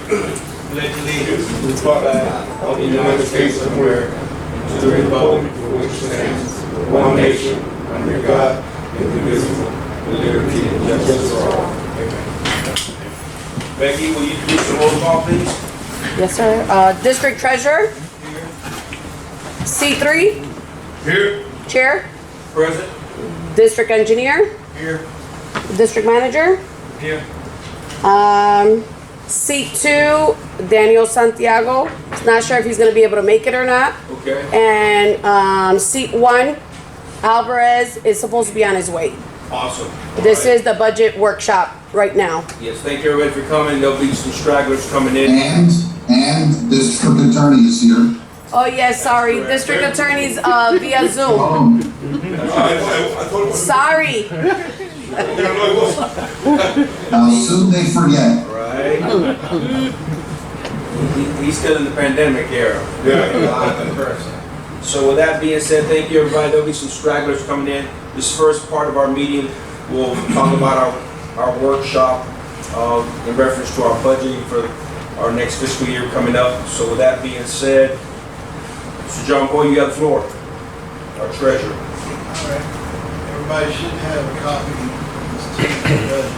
Pledge allegiance to the flag of the United States of America, and to the republic for which it stands, one nation, under God, indivisible, with liberty and justice for all. Becky, will you do the roll call, please? Yes, sir. District Treasurer? C3? Here. Chair? Present. District Engineer? Here. District Manager? Here. Seat 2, Daniel Santiago. Not sure if he's going to be able to make it or not. Okay. And seat 1, Alvarez is supposed to be on his way. Awesome. This is the budget workshop right now. Yes, thank you everybody for coming. There'll be some stragglers coming in. And district attorney is here. Oh, yes, sorry. District Attorney's via Zoom. I thought it was. Sorry. Soon they forget. Right. He's still in the pandemic era. Yeah. In person. So with that being said, thank you everybody. There'll be some stragglers coming in. This first part of our meeting, we'll talk about our workshop in reference to our budgeting for our next fiscal year coming up. So with that being said, Mr. John Boy, you got the floor. Our treasurer. All right. Everybody should have a copy of this team budget.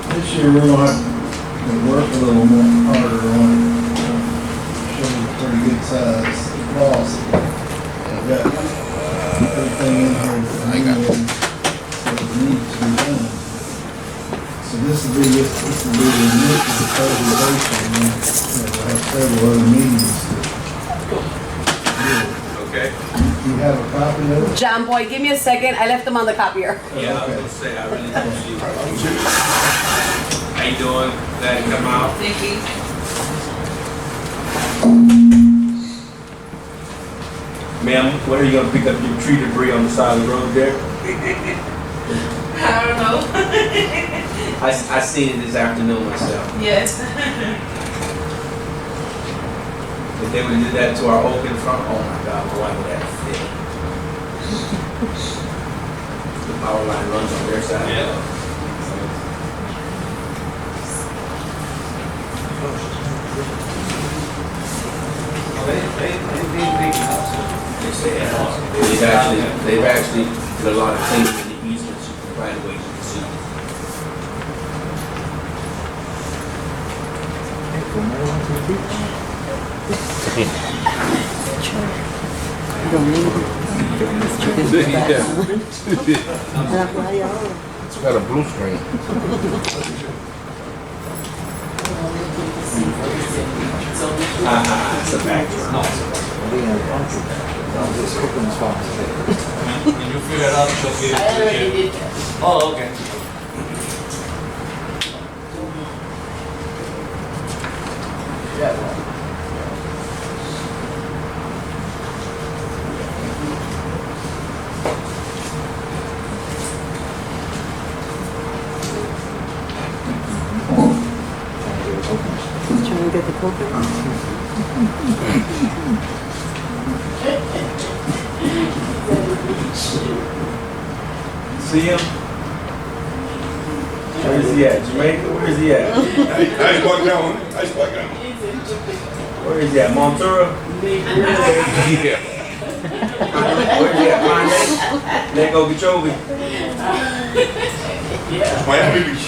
And this year we're going to have to work a little more harder on it. Show you a pretty good size loss. I've got everything in here that needs to be done. So this will be the initial presentation, and then we'll have several other meetings. Okay. You have a copy of it? John Boy, give me a second. I left him on the copier. Yeah, I was gonna say, I really don't see you. How you doing? Glad to come out. Thank you. Ma'am, when are you gonna pick up your tree debris on the side of the road there? I don't know. I seen it this afternoon myself. Yes. If they would have did that to our oak in front, oh my God, why would that fit? The power line runs on their side. Yeah. They say they've actually did a lot of things in the easements right away. You can see. It's got a blue screen. It's a backdrop. Can you figure it out? She'll give it I to already you. did that. Oh, okay. Trying to get the coconut. See him? Where is he at? Jamaica? Where is he at? Nice walk down. Nice walk down. Where is he at? Montura? Yeah. Where is he at? Pine Lake Okeechobee? Miami Beach.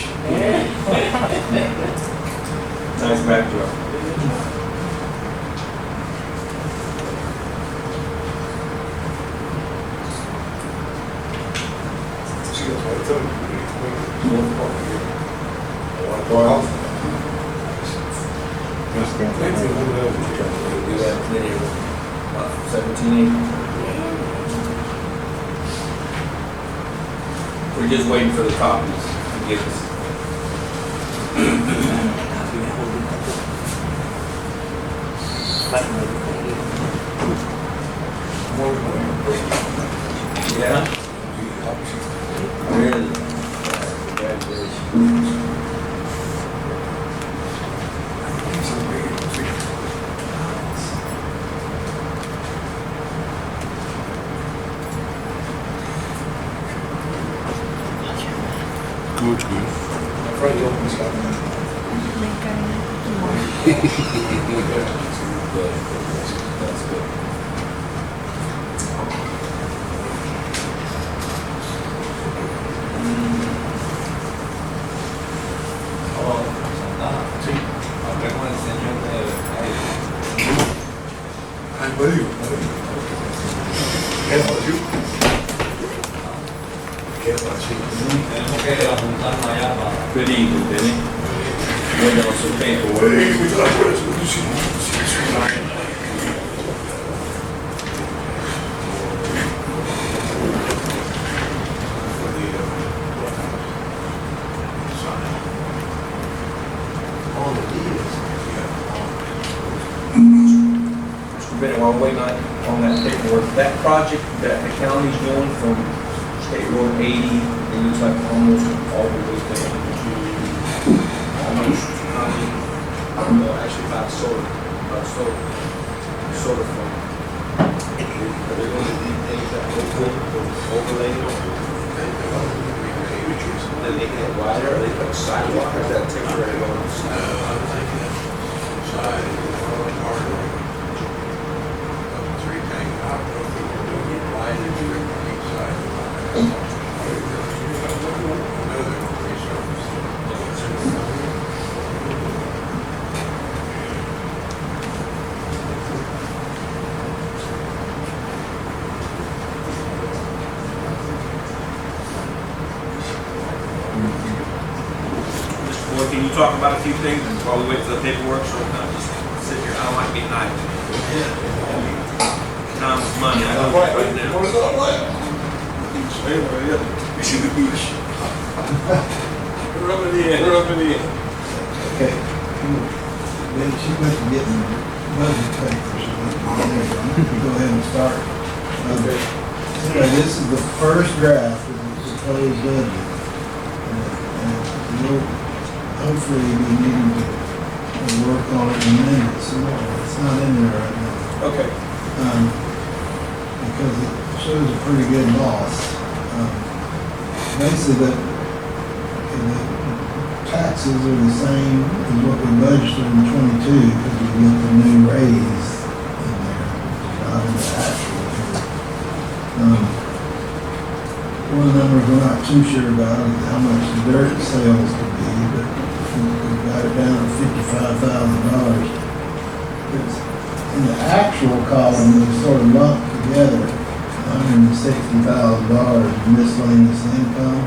Nice backdrop. See, that's what I tell you. I want to go out. We have plenty of, what, 17 acres? We're just waiting for the copies to get us. Yeah? Really? Congratulations. Good, good. Frank opens up. That's good. Tenemos que apuntarnos allá para... Good evening, Benny. Waiting on some paperwork. Mr. Bennett, while waiting on that paperwork, that project that the county's doing from State Road 80, it looks like almost all the way down to almost, actually about soda from. Are they going to do things that overlay then they get wider, or they put sidewalk, or is that temporary on the side? Mr. Boyd, can you talk about a few things while we wait for the paperwork, so we're not just sit here, I don't like being idle. Time is money, I know that right now. You should be beach. Rub it in. Okay. Then she must be getting budget papers. Go ahead and start. Anyway, this is the first draft of the proposed budget. And we'll hopefully be needing to work on it and amend it some more. It's not in there right now. Okay. Because it shows a pretty good loss. Basically, the taxes are the same as what we budgeted in 22 because we get the new raise in there, not in the actual. One of the numbers we're not too sure about is how much the dirt sales could be, but we got it down to $55,000. In the actual column, we sort of lumped together $160,000 in miscellaneous income.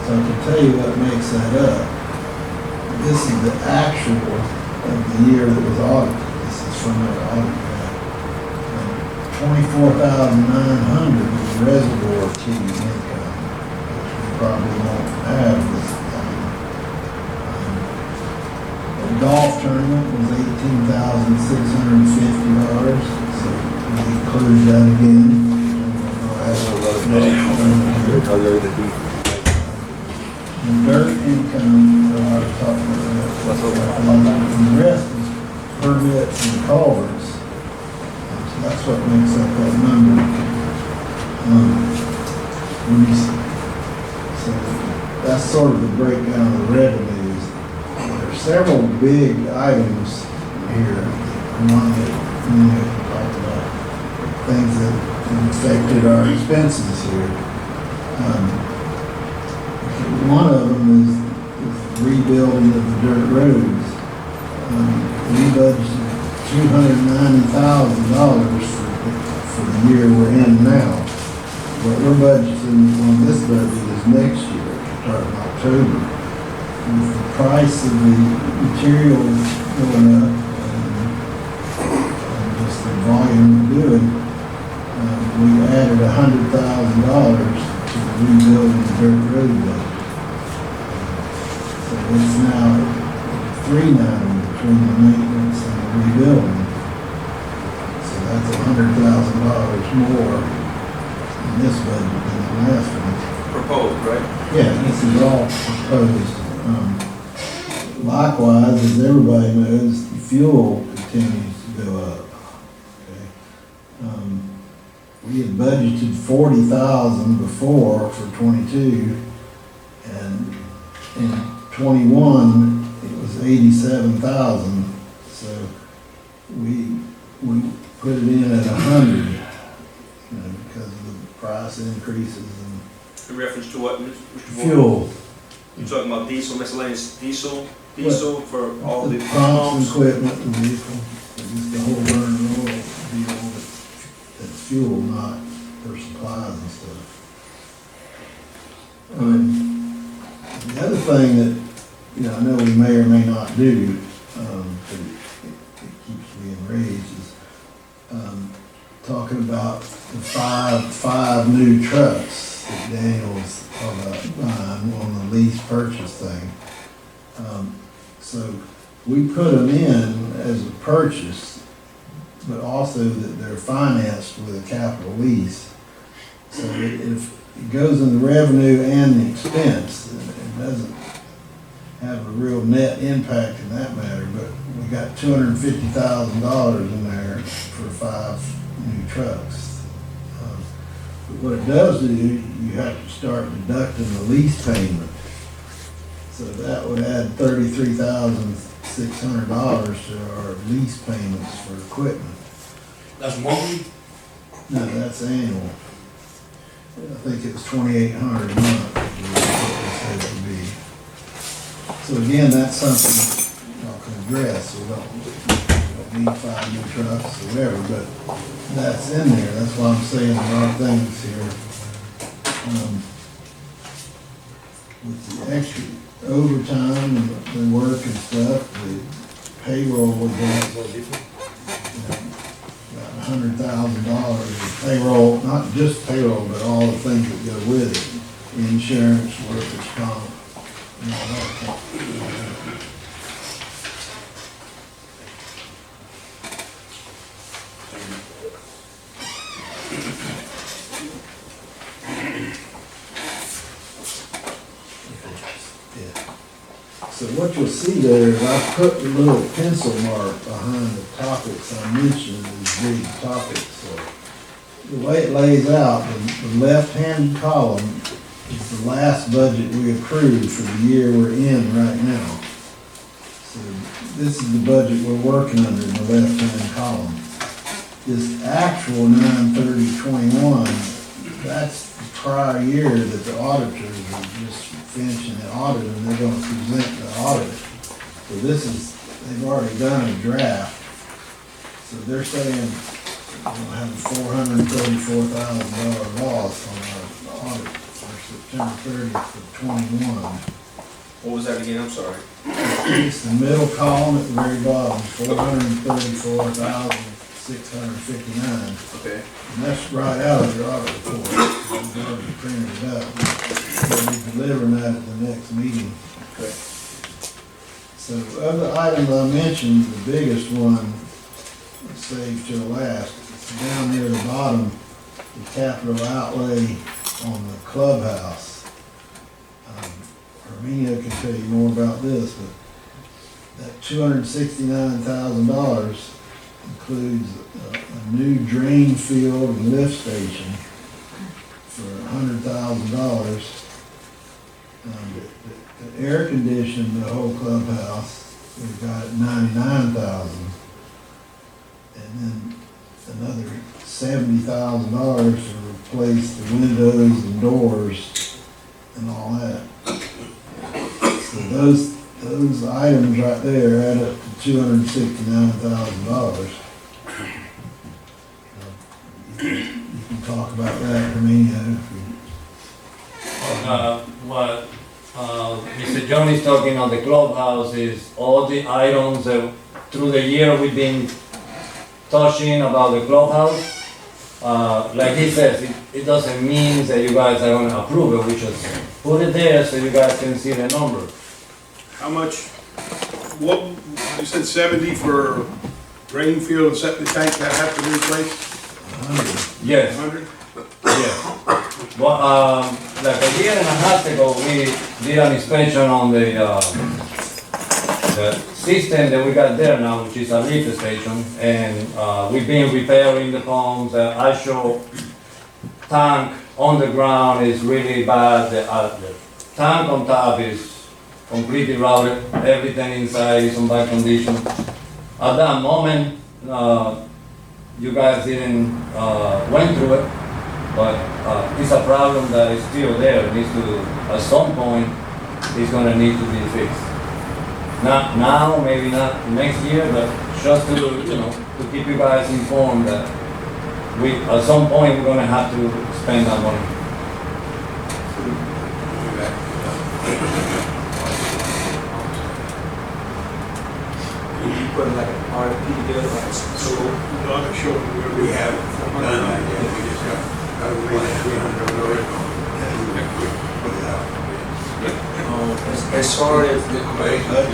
So I can tell you what makes that up. This is the actual of the year that was audited. This is from our audit. 24,900 is reservoir TV income, which we probably won't have this time. The golf tournament was $18,650, so we included that again. The dirt income, I was talking about, the rest is permits and culverts. So that's what makes up that number. So that's sort of the breakdown of the revenues. There are several big items here. One that, talked about things that affected our expenses here. One of them is rebuilding of the dirt roads. We budgeted $290,000 for the year we're in now. What we're budgeting on this budget is next year, starting October. With the price of the materials going up and just the volume we're doing, we added $100,000 to rebuilding the dirt road budget. So it's now $390 between the maintenance and the rebuilding. So that's $100,000 more in this budget than the last one. Proposed, right? Yeah, this is all proposed. Likewise, as everybody knows, the fuel continues to go up. Okay. We had budgeted $40,000 before for 22, and in 21 it was $87,000. So we put it in at 100, because of the price increases and In reference to what, Mr. Moore? fuel. You talking about diesel, miscellaneous diesel for all the The pumps and pumps? equipment, the vehicle, just the whole burning oil deal, that's fuel, not for supplies and stuff. The other thing that, I know we may or may not do, but it keeps being raised, is, talking about the five new trucks that Daniel's talking about buying on the lease purchase thing. So we put them in as a purchase, but also that they're financed with a capital lease. So it goes in the revenue and the expense. It doesn't have a real net impact in that matter, but we got $250,000 in there for 5 new trucks. But what it does do, you have to start deducting the lease payment. So that would add $33,600 to our lease payments for equipment. That's monthly? No, that's annual. I think it was $2,800 a month, is what they said it would be. So again, that's something y'all can address. We don't need 5 new trucks or whatever, but that's in there. That's why I'm saying there are things here. With the extra overtime and the work and stuff, the payroll was up, about $100,000 of payroll, not just payroll, but all the things that go with it, insurance, workers' comp, and all that stuff. So what you'll see there is I put the little pencil mark behind the topics I mentioned, these big topics. So the way it lays out, the left-hand column is the last budget we approved for the year we're in right now. So this is the budget we're working under in the left-hand column. This actual 9/30/21, that's the prior year that the auditors are just finishing the audit and they're gonna present the audit. So this is, they've already done a draft. So they're saying we'll have a $434,000 loss on our audit for September 30th of '21. What was that again? I'm sorry. It's the middle column at the very bottom, $434,659. Okay. And that's right out of your audit report. We've already printed it up. We'll be delivering that at the next meeting. Okay. So of the items I mentioned, the biggest one, saved till last, it's down near the bottom, the capital outlay on the clubhouse. Arminio can tell you more about this, but that $269,000 includes a new drain field and lift station for $100,000. To air condition the whole clubhouse, we've got $99,000. And then another $70,000 to replace the windows and doors and all that. So those items right there add up to $269,000. You can talk about that, Arminio. What Mr. John is talking on the clubhouse is all the items that through the year we've been touching about the clubhouse. Like he says, it doesn't mean that you guys are going to approve it. We just put it there so you guys can see the number. How much, what, you said 70 for drain field and septic tank that have to be replaced? Yes. 100? Yes. Well, like a year and a half ago, we did an inspection on the system that we got there now, which is a lift station, and we've been repairing the pumps. The actual tank on the ground is really bad. The tank on top is completely routed. Everything inside is in bad condition. At that moment, you guys didn't went through it, but it's a problem that is still there. It needs to, at some point, it's gonna need to be fixed. Not now, maybe not next year, but just to, to keep you guys informed that at some point, we're gonna have to spend that money. You put like an RFP together, like So, not sure we have done that yet, we just got to wait $300 and we put it out. as far as The budget.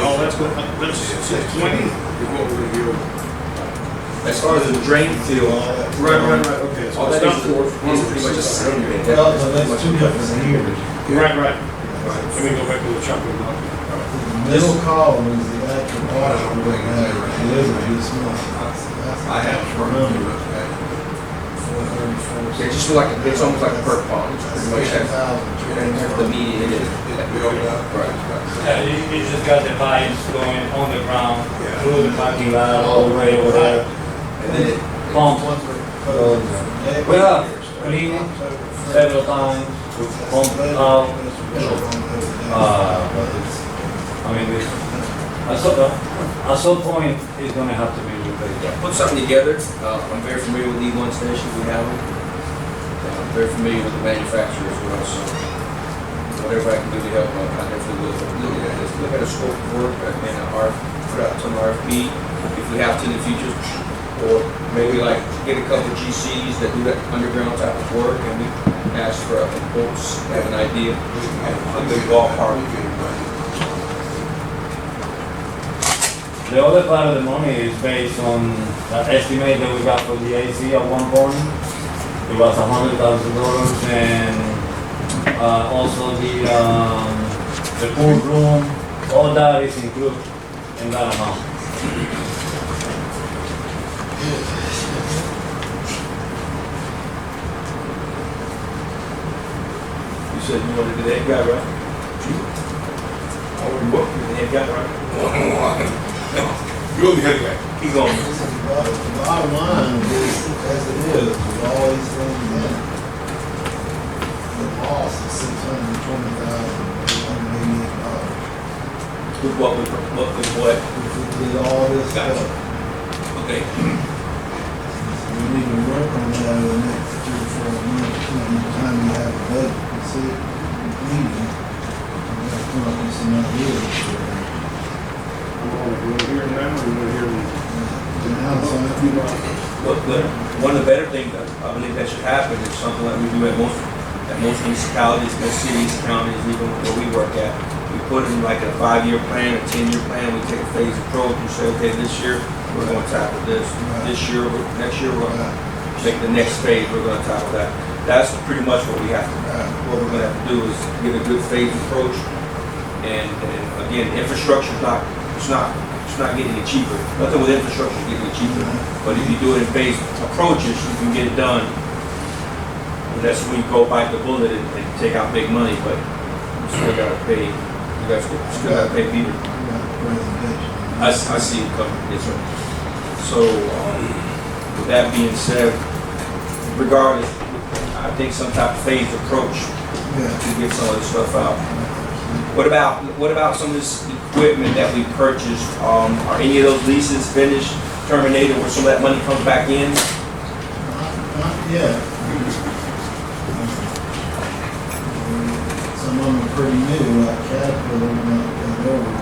Oh, that's good, that's 620? Is what we're doing. as far as the drain field, Right, okay. all that is pretty much a sand bed. Well, that's two different years. Right. Let me go back to the chopping block. The middle column is the actual water we're gonna have delivered this month. I have for them. Yeah, just like, it's almost like a perk pond, it's pretty much the median in it. It's built up. Yeah, you just got the pipes going on the ground, through the parking lot, all the way over there. And then it Pump. We have cleaned several times, we pumped out. I mean, at some point, it's gonna have to be replaced. put something together. I'm very familiar with E1 stations, we have them. I'm very familiar with the manufacturer as well, so whatever I can do to help, I definitely will. Look at this, look at a scope of work and put out some RFP if we have to in the future. Or maybe like get a couple GCs that do that underground type of work and we ask for quotes, have an idea, a good ballpark. The other part of the money is based on that estimate that we got for the AC at one point. It was $100,000 and also the pool room, all that is included in that amount. You said you wanted to be the head guy, right? Oh, we booked you the head guy, right? You're the head guy. Keep going. The bottom line is, as it is, with all these things in it, the loss is $620,888. With what? If we did all this Gotcha. stuff, Okay. we need to work on that over the next 3 or 4 months. Each time we have a budget, we see it, meeting, we gotta come up with some ideas. We'll hear it now, or we'll hear it. Now, so if you want, One of the better things that I believe that should happen is something like we do at most municipalities, most cities, counties, even where we work at. We put in like a 5-year plan, a 10-year plan, we take a phased approach and say, okay, this year, we're gonna tackle this. This year, next year, we're gonna take the next phase, we're gonna tackle that. That's pretty much what we have to, what we're gonna have to do is get a good phased approach. And again, infrastructure's it's not getting any cheaper. Nothing with infrastructure is getting any cheaper. But if you do it in phased approaches, you can get it done. And that's when you go bite the bullet and take out big money, but you still gotta pay, you guys still gotta pay people. presentation. I see it coming, yes, sir. So, with that being said, regardless, I think some type of phased approach to get some of this stuff out. What about some of this equipment that we purchased? Are any of those leases finished, terminated, where some of that money comes back in? Not yet. Some of them are pretty new, like Caterpillar, not over.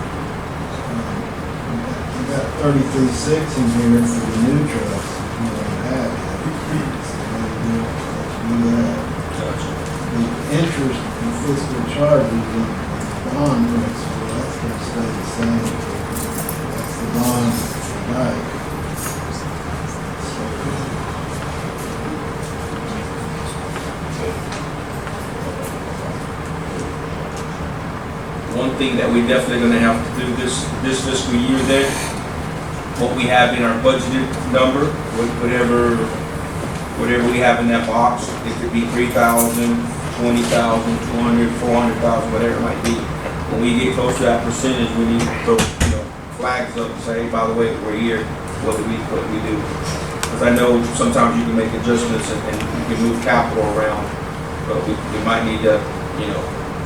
We got 33.6 in here for the new trucks, we don't have it. So we do that. The interest and fiscal charges and bond principal, that's gonna stay the same. That's the bond for Dyke. One thing that we definitely gonna have to do this fiscal year then, what we have in our budgeted number, whatever whatever we have in that box. It could be 3,000, 20,000, 200, 400,000, whatever it might be. When we get close to that percentage, we need to throw, flags up and say, hey, by the way, we're here, what do we do? Because I know sometimes you can make adjustments and you can move capital around, but we might need to,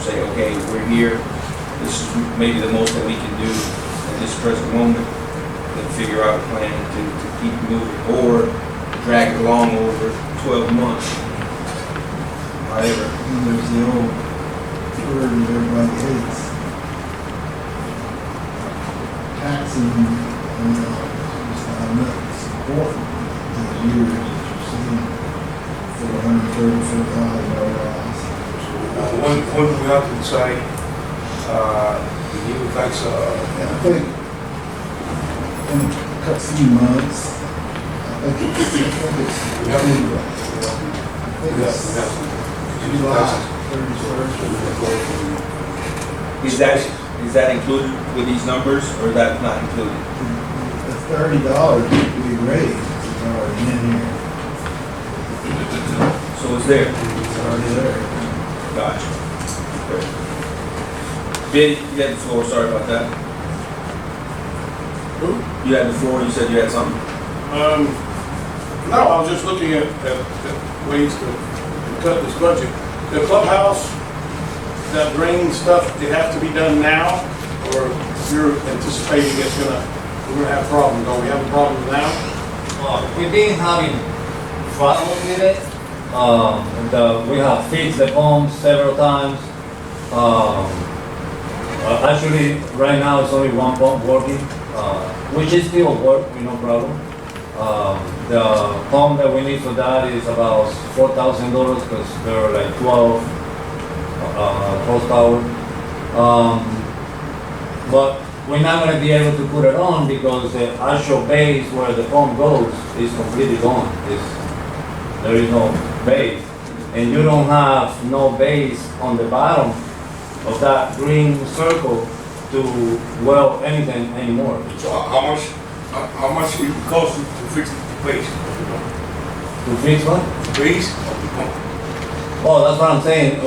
say, okay, we're here, this is maybe the most that we can do at this present moment, and figure out a plan to keep moving or drag it along over 12 months. However, And there's the old word that everybody hates. Taxing, just how much support the years that you're seeing $434,000 rise. When do we have to decide, the new tax, And I think in a few months, I think it's July 31st. is that included with these numbers, or is that not included? The $30 we raised is already in here. So it's there. It's already there. Gotcha. Okay. Ben, you had the floor, sorry about that. Who? You had the floor, you said you had something. No, I was just looking at ways to cut this budget. The clubhouse, that drain stuff, it has to be done now, or you're anticipating we're gonna have problems? Don't we have a problem now? We've been having trouble with it. We have fixed the pump several times. Actually, right now it's only one pump working, which is still work, no problem. The pump that we need for that is about $4,000 because there are like 12 horsepower. But we're not going to be able to put it on because the actual base where the pump goes is completely gone. There is no base. And you don't have no base on the bottom of that green circle to weld anything anymore. so how much will it cost to fix the base? To fix what? The base of the pump? Oh, that's what I'm saying.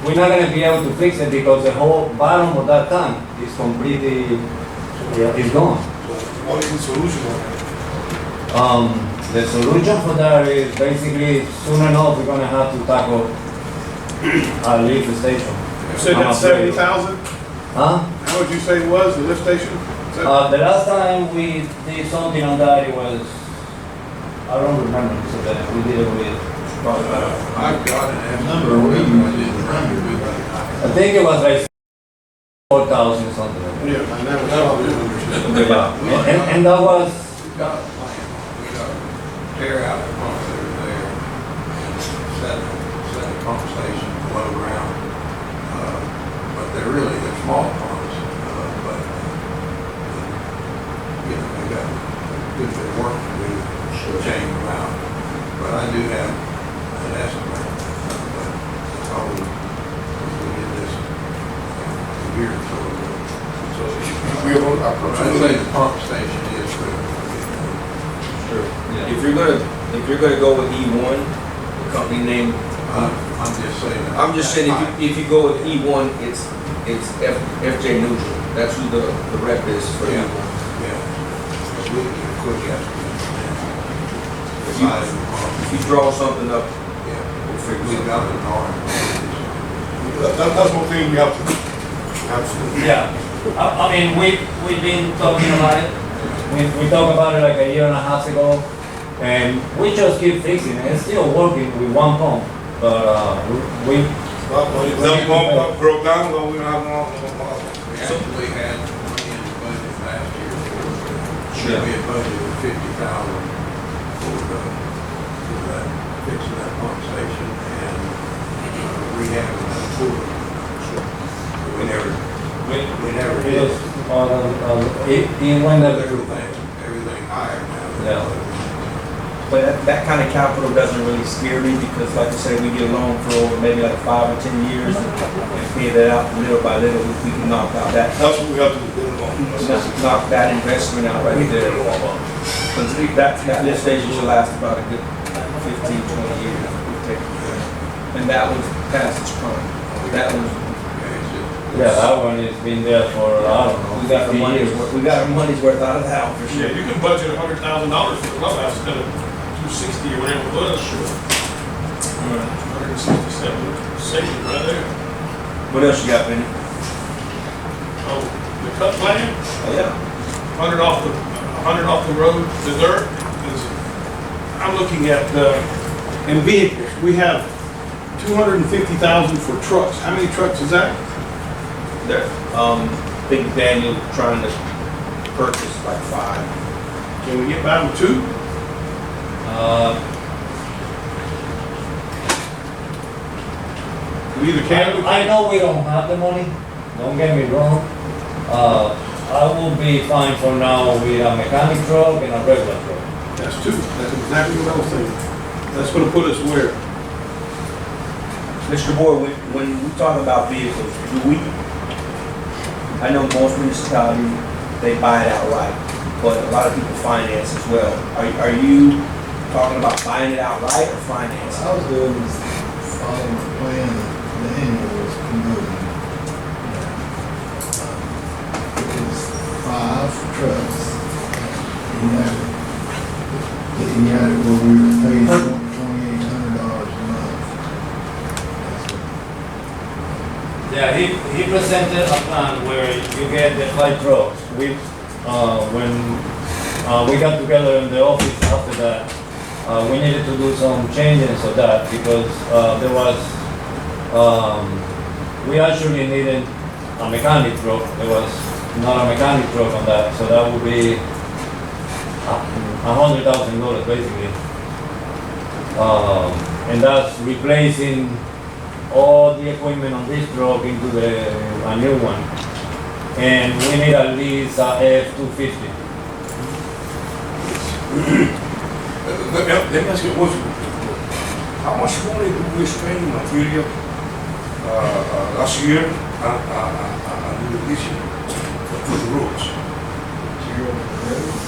We're not going to be able to fix it because the whole bottom of that tank is completely, is gone. So what is the solution on that? The solution for that is basically soon enough we're going to have to tackle our lift station. You said that's 70,000? Huh? How would you say it was, the lift station? The last time we did something on that, it was, I don't remember, so that we did it with, I've got an Number of readings, I didn't remember. I think it was like 4,000 or something like that. Yeah, I never saw it. Yeah. And that was, We got a plan. We got to tear out the pumps that are there and set a pump station below ground. But they're small pumps, but, they got a good bit of work to do to change them out. But I do have an estimate, but it's probably, if we get this a year or so ago. So I'd say the pump station is critical. Sure. If you're gonna go with E1, the company name, I'm just saying. I'm just saying if you go with E1, it's FJ Neutral. That's who the rep is for Yeah. E1. Yeah. We can get a quick estimate. If you draw something up, Yeah. we'll figure We've something got out. an arm. That's one thing we have to, absolutely. yeah. I mean, we've been talking about it. We talked about it like a year and a half ago, and we just keep fixing it. It's still working with one pump, but we The pump broke down, well, we don't have no more. We So- actually had money in the budget last year. Sure. We had budgeted 50,000 for that, fixing that pump station and rehabbing that cooler. We never we did. just it went up. Everything higher now. Yeah. But that kind of capital doesn't really scare me because, like I said, we get a loan for over maybe like 5 or 10 years and pay that out little by little. We can knock out that, That's what we have to do. knock that investment out right there. Because that lift station should last about a good 15, 20 years. We've taken care of. And that one's past its prime. That one's, Yeah, that one has been there for, I don't know, we got our 50 money's years. worth, we got our money's worth out of that one for Yeah, sure. you can budget $100,000 for the clubhouse instead of 260 or whatever it was. Sure. 167, save it right there. What else you got, Benny? Oh, the cut plan, Oh, yeah. 100 off the road, the dirt is, I'm looking at, in vehicles, we have 250,000 for trucks. How many trucks is that? There, Big Daniel trying to purchase like 5. Can we get by with 2? We either can or we I can't. know we don't have the money, don't get me wrong. I will be fine for now with a mechanic truck and a regular truck. That's 2. That's exactly what I was thinking. That's gonna put us where? Mr. Boyd, when we talk about vehicles, I know most municipalities, they buy it outright, but a lot of people finance as well. Are you talking about buying it outright or finance? I was doing is following the plan that Daniel was promoting. It was 5 trucks. He had it where we were paying $2,800 a month. Yeah, he presented a plan where you get the 5 trucks. When we got together in the office after that, we needed to do some changes of that because there was, we actually needed a mechanic truck. There was not a mechanic truck on that, so that would be $100,000 basically. And that's replacing all the equipment on this truck into a new one. And we need at least a F-250. Let me ask you a question. How much money do we spend in material last year and this year for the roads? Zero for the roads.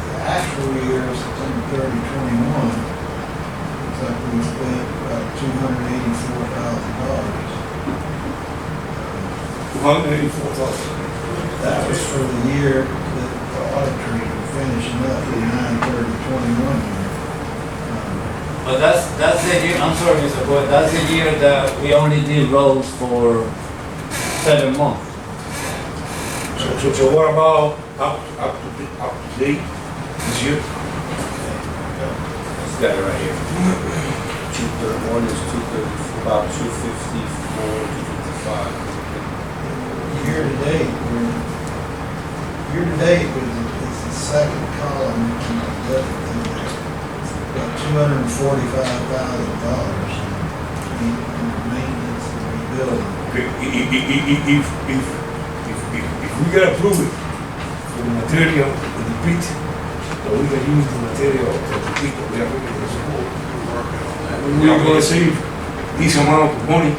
The actual year, September 30, 21, looks like we spent about $284,000. 284,000. That was for the year that the auditors were finishing up the 9/30/21 year. But that's the year, I'm sorry, Mr. Boyd, that's the year that we only did roads for 7 months. So what about up to date this year? This guy right here. 231 is 230, about 254, 255. Year to date, is the second column in the budget. About $245,000 in maintenance and rebuilding. Okay, if we get approved for the material, the pit, or we can use the material for the pit, we are looking for support. Working on that. We are gonna save this amount of money.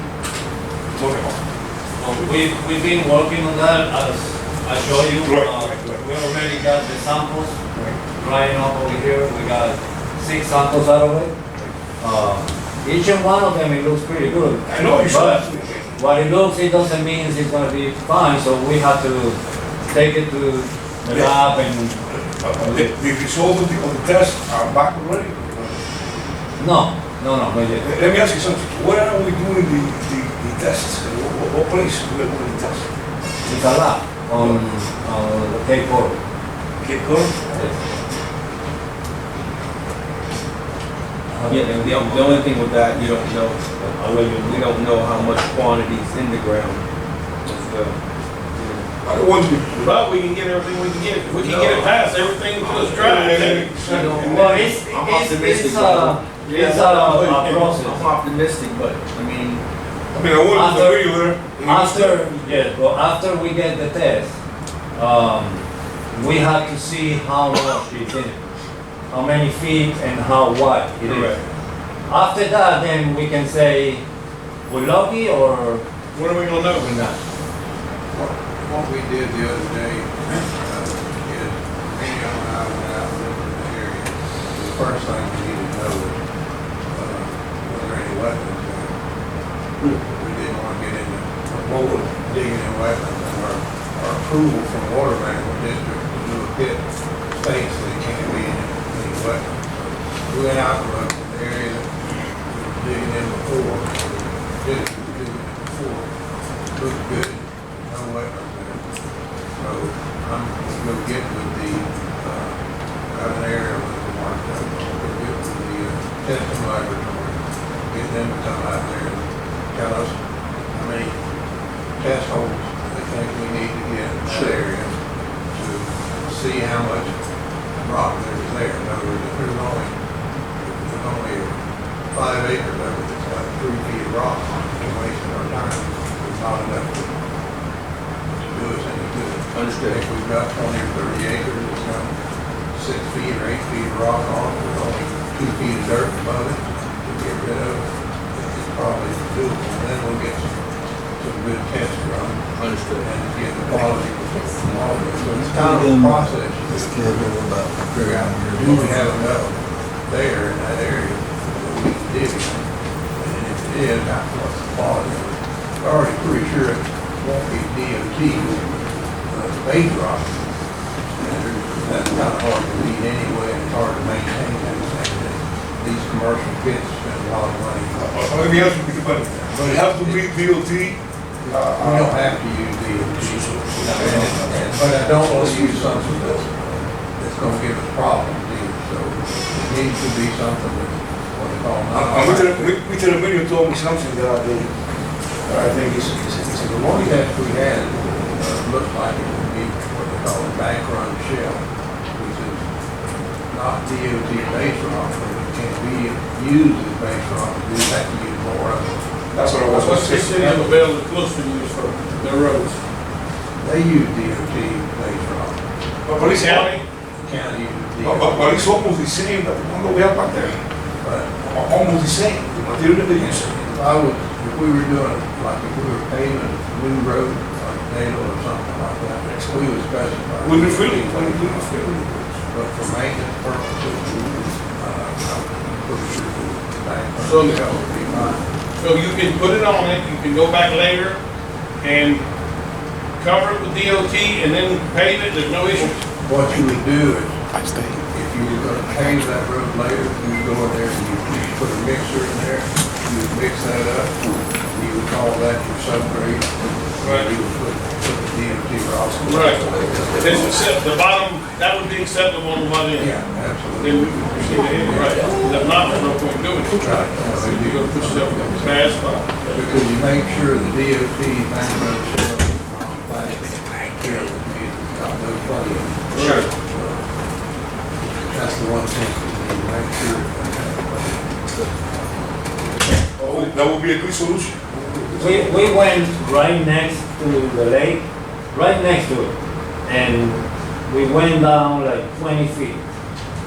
We've been working on that, as I showed you. Right. We already got the samples drying up over here. We got 6 samples out of it. Each and one of them, it looks pretty good. I know you But said. what it looks, it doesn't mean it's gonna be fine, so we have to take it to the lab and, The results of the test are back already. no yet. Let me ask you something. Where are we doing the tests? What place we are doing the tests? It's a lab on Cape Coral. Cape Coral? Yeah, the only thing with that, you don't know, we don't know how much quantity is in the ground as well. I don't want to. But we can get everything we can get. If we can get it past everything until it's dry. Well, I'm optimistic, it's brother. a process. I'm optimistic, but I mean, I want the video there. After we get the test, we have to see how much it's in it, how many feet and how wide it is. Correct. After that, then we can say we're lucky or What are we gonna know? we're not. What we did the other day, is Daniel and I first thing we need to know is, was there any wetlands there? We didn't want to get into digging in wetlands, and our approval from Water Management District to do a pit states that it can't be in any wetlands. So we went out and looked at the area that we were digging in before, did it before, looked good, no wetlands there. So I'm gonna get with the, got an area with the mark, we'll get with the testing laboratory, get them to come out there and tell us how many test holes they think we need to get in that area to see how much rock there is there. In other words, if there's only 5 acres of it that's got 3 feet of rock on it, we're wasting our time. There's not enough to do us any good. Understood. If we've got 20 or 30 acres, it's got 6 feet or 8 feet of rock on it, with only 2 feet of dirt above it to get rid of it. It's probably doable, and then we'll get some good tests run. Understood. And get the quality from all of it. So it's kind of a process. Figure out, do we have enough there in that area that we can dig in? And if it is, what's the quality of it? We're already pretty sure it won't be DOT, base rock standard. That's kind of hard to read anyway, and it's hard to maintain that standard. These commercial pits spend a lot of money. Let me ask you, but it has to be DOT. We don't have to use DOT. But I don't want to use something that's gonna give us problems either. So it needs to be something that's what they call Mr. Emilio told me something the other day. I think it's a The one test we had, looks like it would be what they call a bank run shell, which is not DOT base rock, but it can be used as base rock. We just have to use more of it. That's what I was. What's the city of Bell that close to use for their roads? They use DOT base rock. But Police County? County uses But DOT. it's almost the same that the one that we have back there. But Almost the same. The material that they use. if I was, if we were doing, like if we were paving a new road, like Dale or something like that, we would specify. We'll be filling. But for maintenance purposes, I'm pretty sure the bank run So- shell would be fine. So you can put it on it, you can go back later and cover it with DOT and then pave it, there's no issue. What you would do is, if you were gonna pave that road later, you would go in there and you put a mixer in there, you would mix that up, you would call that your subgrade. Right. You would put the DOT rocks. Right. This is the bottom, that would be acceptable on the bottom end. Yeah, Then absolutely. we can proceed ahead, right? If not, there's no point doing it. Right. So you're gonna put yourself in a bad spot. Because you make sure the DOT bank road shell is non-plastic material, it's got no plug in. Right. That's the one thing you need to make sure. That would be a good solution. We went right next to the lake, right next to it, and we went down like 20 feet.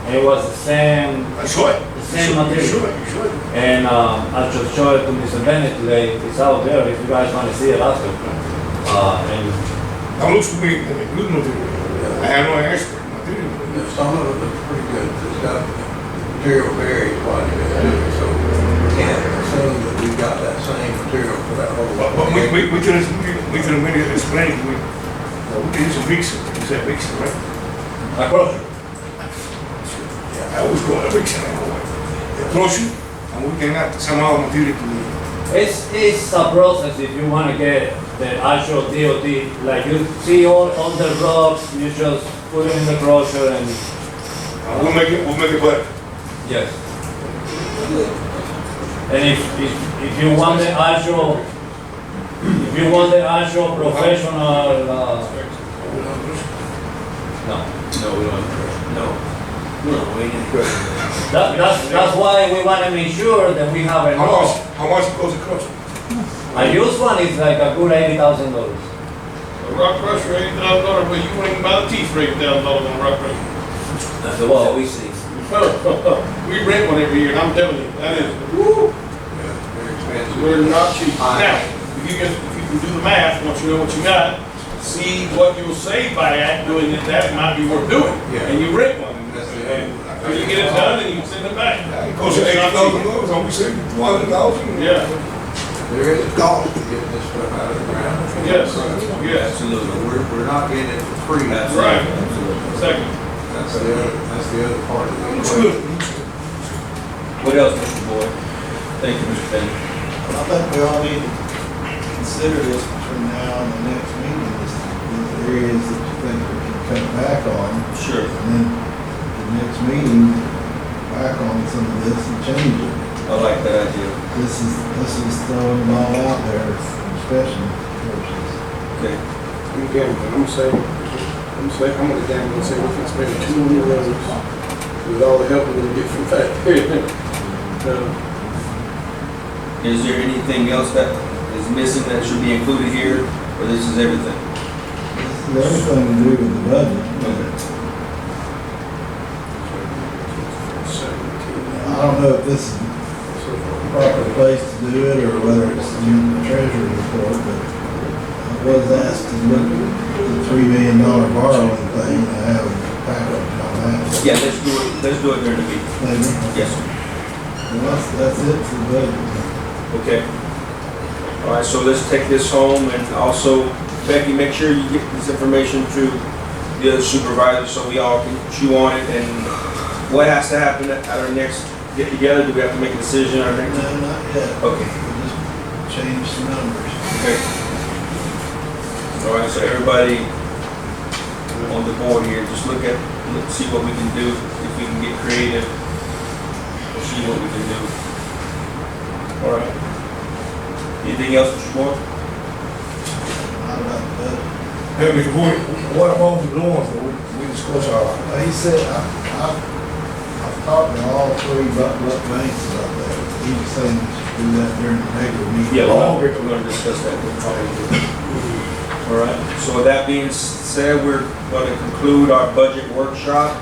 And it was the same, I saw it. the same You material. should. And I just showed it to Mr. Bennett today. It's out there if you guys want to see it after. And That looks to me like a good material. I have no expert material. Some of it looks pretty good, it's got material varies quite a bit too, so we can't assume that we've got that same material for that whole. But we can immediately explain, we can use a mixer, you said mixer, right? across. Yeah, I always call it a mixer, I know it. Approach it, and we can add some other material to it. It's a process if you want to get the actual DOT, like you see all the rocks, you just put it in the crusher and. We'll make it better. Yes. And if you want the actual, professional, no. No, we don't. No. No, we ain't good. That's why we want to make sure that we have enough. How much it costs a crusher? A used one is like a good $80,000. A rock crusher, $80,000, but you wouldn't even buy the teeth for $80,000 on a rock crusher. That's the one that we see. We rent one every year, and I'm telling you, that is, woo, Very expensive. we're not cheap. Now, if you can do the math, once you know what you got, see what you'll save by doing it, that might be worth doing. Yeah. And you rent one, That's it. and when you get it done, and you in the back. Goes to $80,000, don't we say $200,000? Yeah, There is a cost to getting this stuff out of the ground. yes, yes, Absolutely. We're not getting it for free. right, second. That's the other part of the It's equation. good. What else, Mr. Boyd? Thank you, Mr. Penny. I think we all need to consider this between now and the next meeting, is the areas that you think we can cut back on. Sure. And then the next meeting, back on some of this and change it. I like that idea. This is throwing it all out there, especially versus. Okay. I'm gambling, I'm gonna gamble and say we can spend $2 million with all the help we're gonna get from that. Is there anything else that is missing that should be included here, or this is everything? This is everything to do with the budget. I don't know if this is the proper place to do it, or whether it's in the treasury report, but I was asked to look at the $3 million borrowing thing, and have a backup on that. Yeah, let's do it during the meeting. Maybe. Yes, sir. Well, that's it for the budget. Okay. All right, so let's take this home, and also, Becky, make sure you get this information to the other supervisors so we all can chew on it. And what has to happen at our next get together? Do we have to make a decision or next? No, not yet. Okay. We'll just change some numbers. Okay. All right, so everybody on the board here, just see what we can do, if we can get creative, we'll see what we can do. All right. Anything else, Mr. Moore? Not about the budget. Hey, Mr. Boyd, what about the doing for, we discuss our, He said, I've talked to all three banks about that. He was saying we should do that during the regular meeting. Yeah, we're gonna discuss that. All right, so with that being said, we're gonna conclude our budget workshop.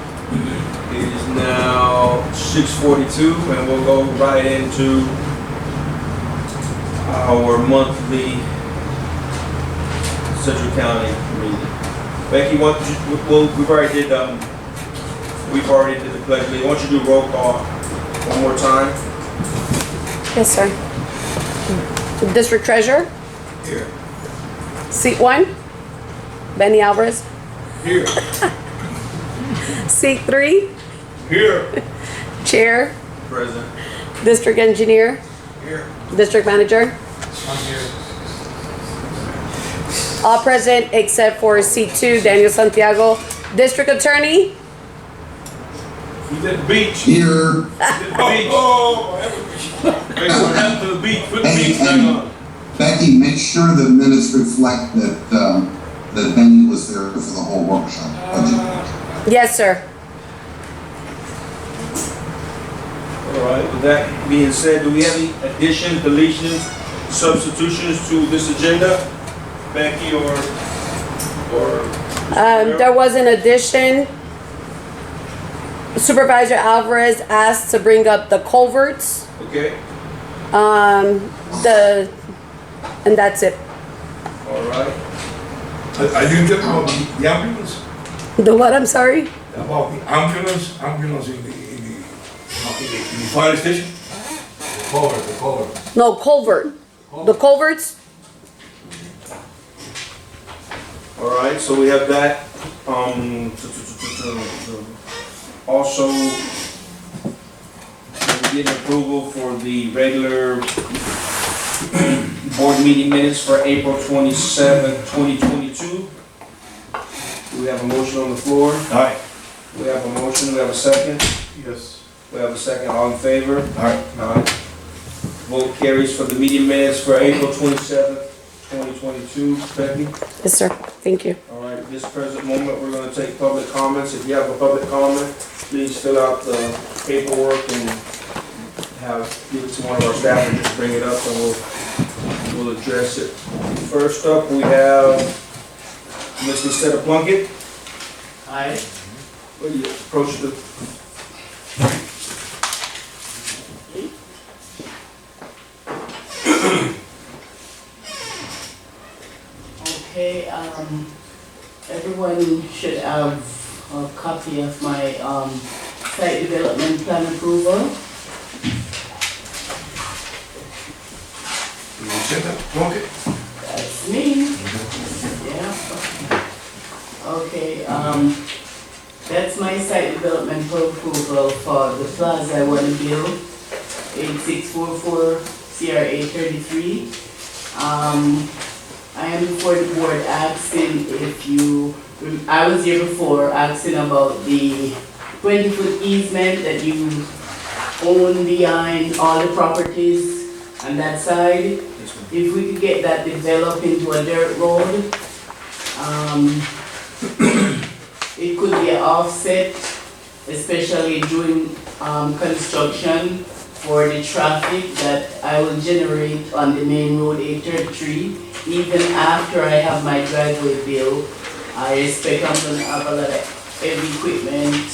It is now 6:42, and we'll go right into our monthly Central County meeting. Becky, we've already did the pledge. Why don't you do roll call one more time? Yes, sir. District Treasurer, here, seat 1, Benny Alvarez. here, Seat 3, here, Chair, Present. District Engineer, here, District Manager. I'm here. All present except for seat 2, Daniel Santiago. District Attorney, He's at the beach. Here, He's at the beach. Oh, hey, what happened to the beach? Put the beach back on. Becky, make sure the minutes reflect that, that Benny was there for the whole workshop. Budget. yes, sir. All right, with that being said, do we have any additions, deletions, substitutions to this agenda? Becky or? There was an addition. Supervisor Alvarez asked to bring up the culverts, Okay, and that's it. all right. Are you talking about the ambulance? The what, I'm sorry? About the ambulance in the fire station? The cover. No, culvert. The culverts, All right, so we have that. Also, we're getting approval for the regular board meeting minutes for April 27th, 2022. Do we have a motion on the floor? Aye. We have a motion, we have a second. Yes. We have a second, all in favor? Aye. Aye. Vote carries for the meeting minutes for April 27th, 2022. Becky? yes, sir. Thank you. All right, at this present moment, we're gonna take public comments. If you have a public comment, please fill out the paperwork and give it to one of our staff and just bring it up and we'll address it. First up, we have Ms. Lucetta Plunkett. Hi. Will you approach the, Okay, everyone should have a copy of my site development plan approval. You said that, okay? That's me. Yeah. Okay, that's my site development approval for the plaza I want to build, 8644 CRA 33. I am before the board asking if you, I was here before asking about the 20-foot easement that you own behind all the properties on that side. If we could get that developed into a dirt road, it could be an offset, especially during construction for the traffic that I will generate on the main road 833. Even after I have my driveway built, I expect I'm gonna have a lot of heavy equipment.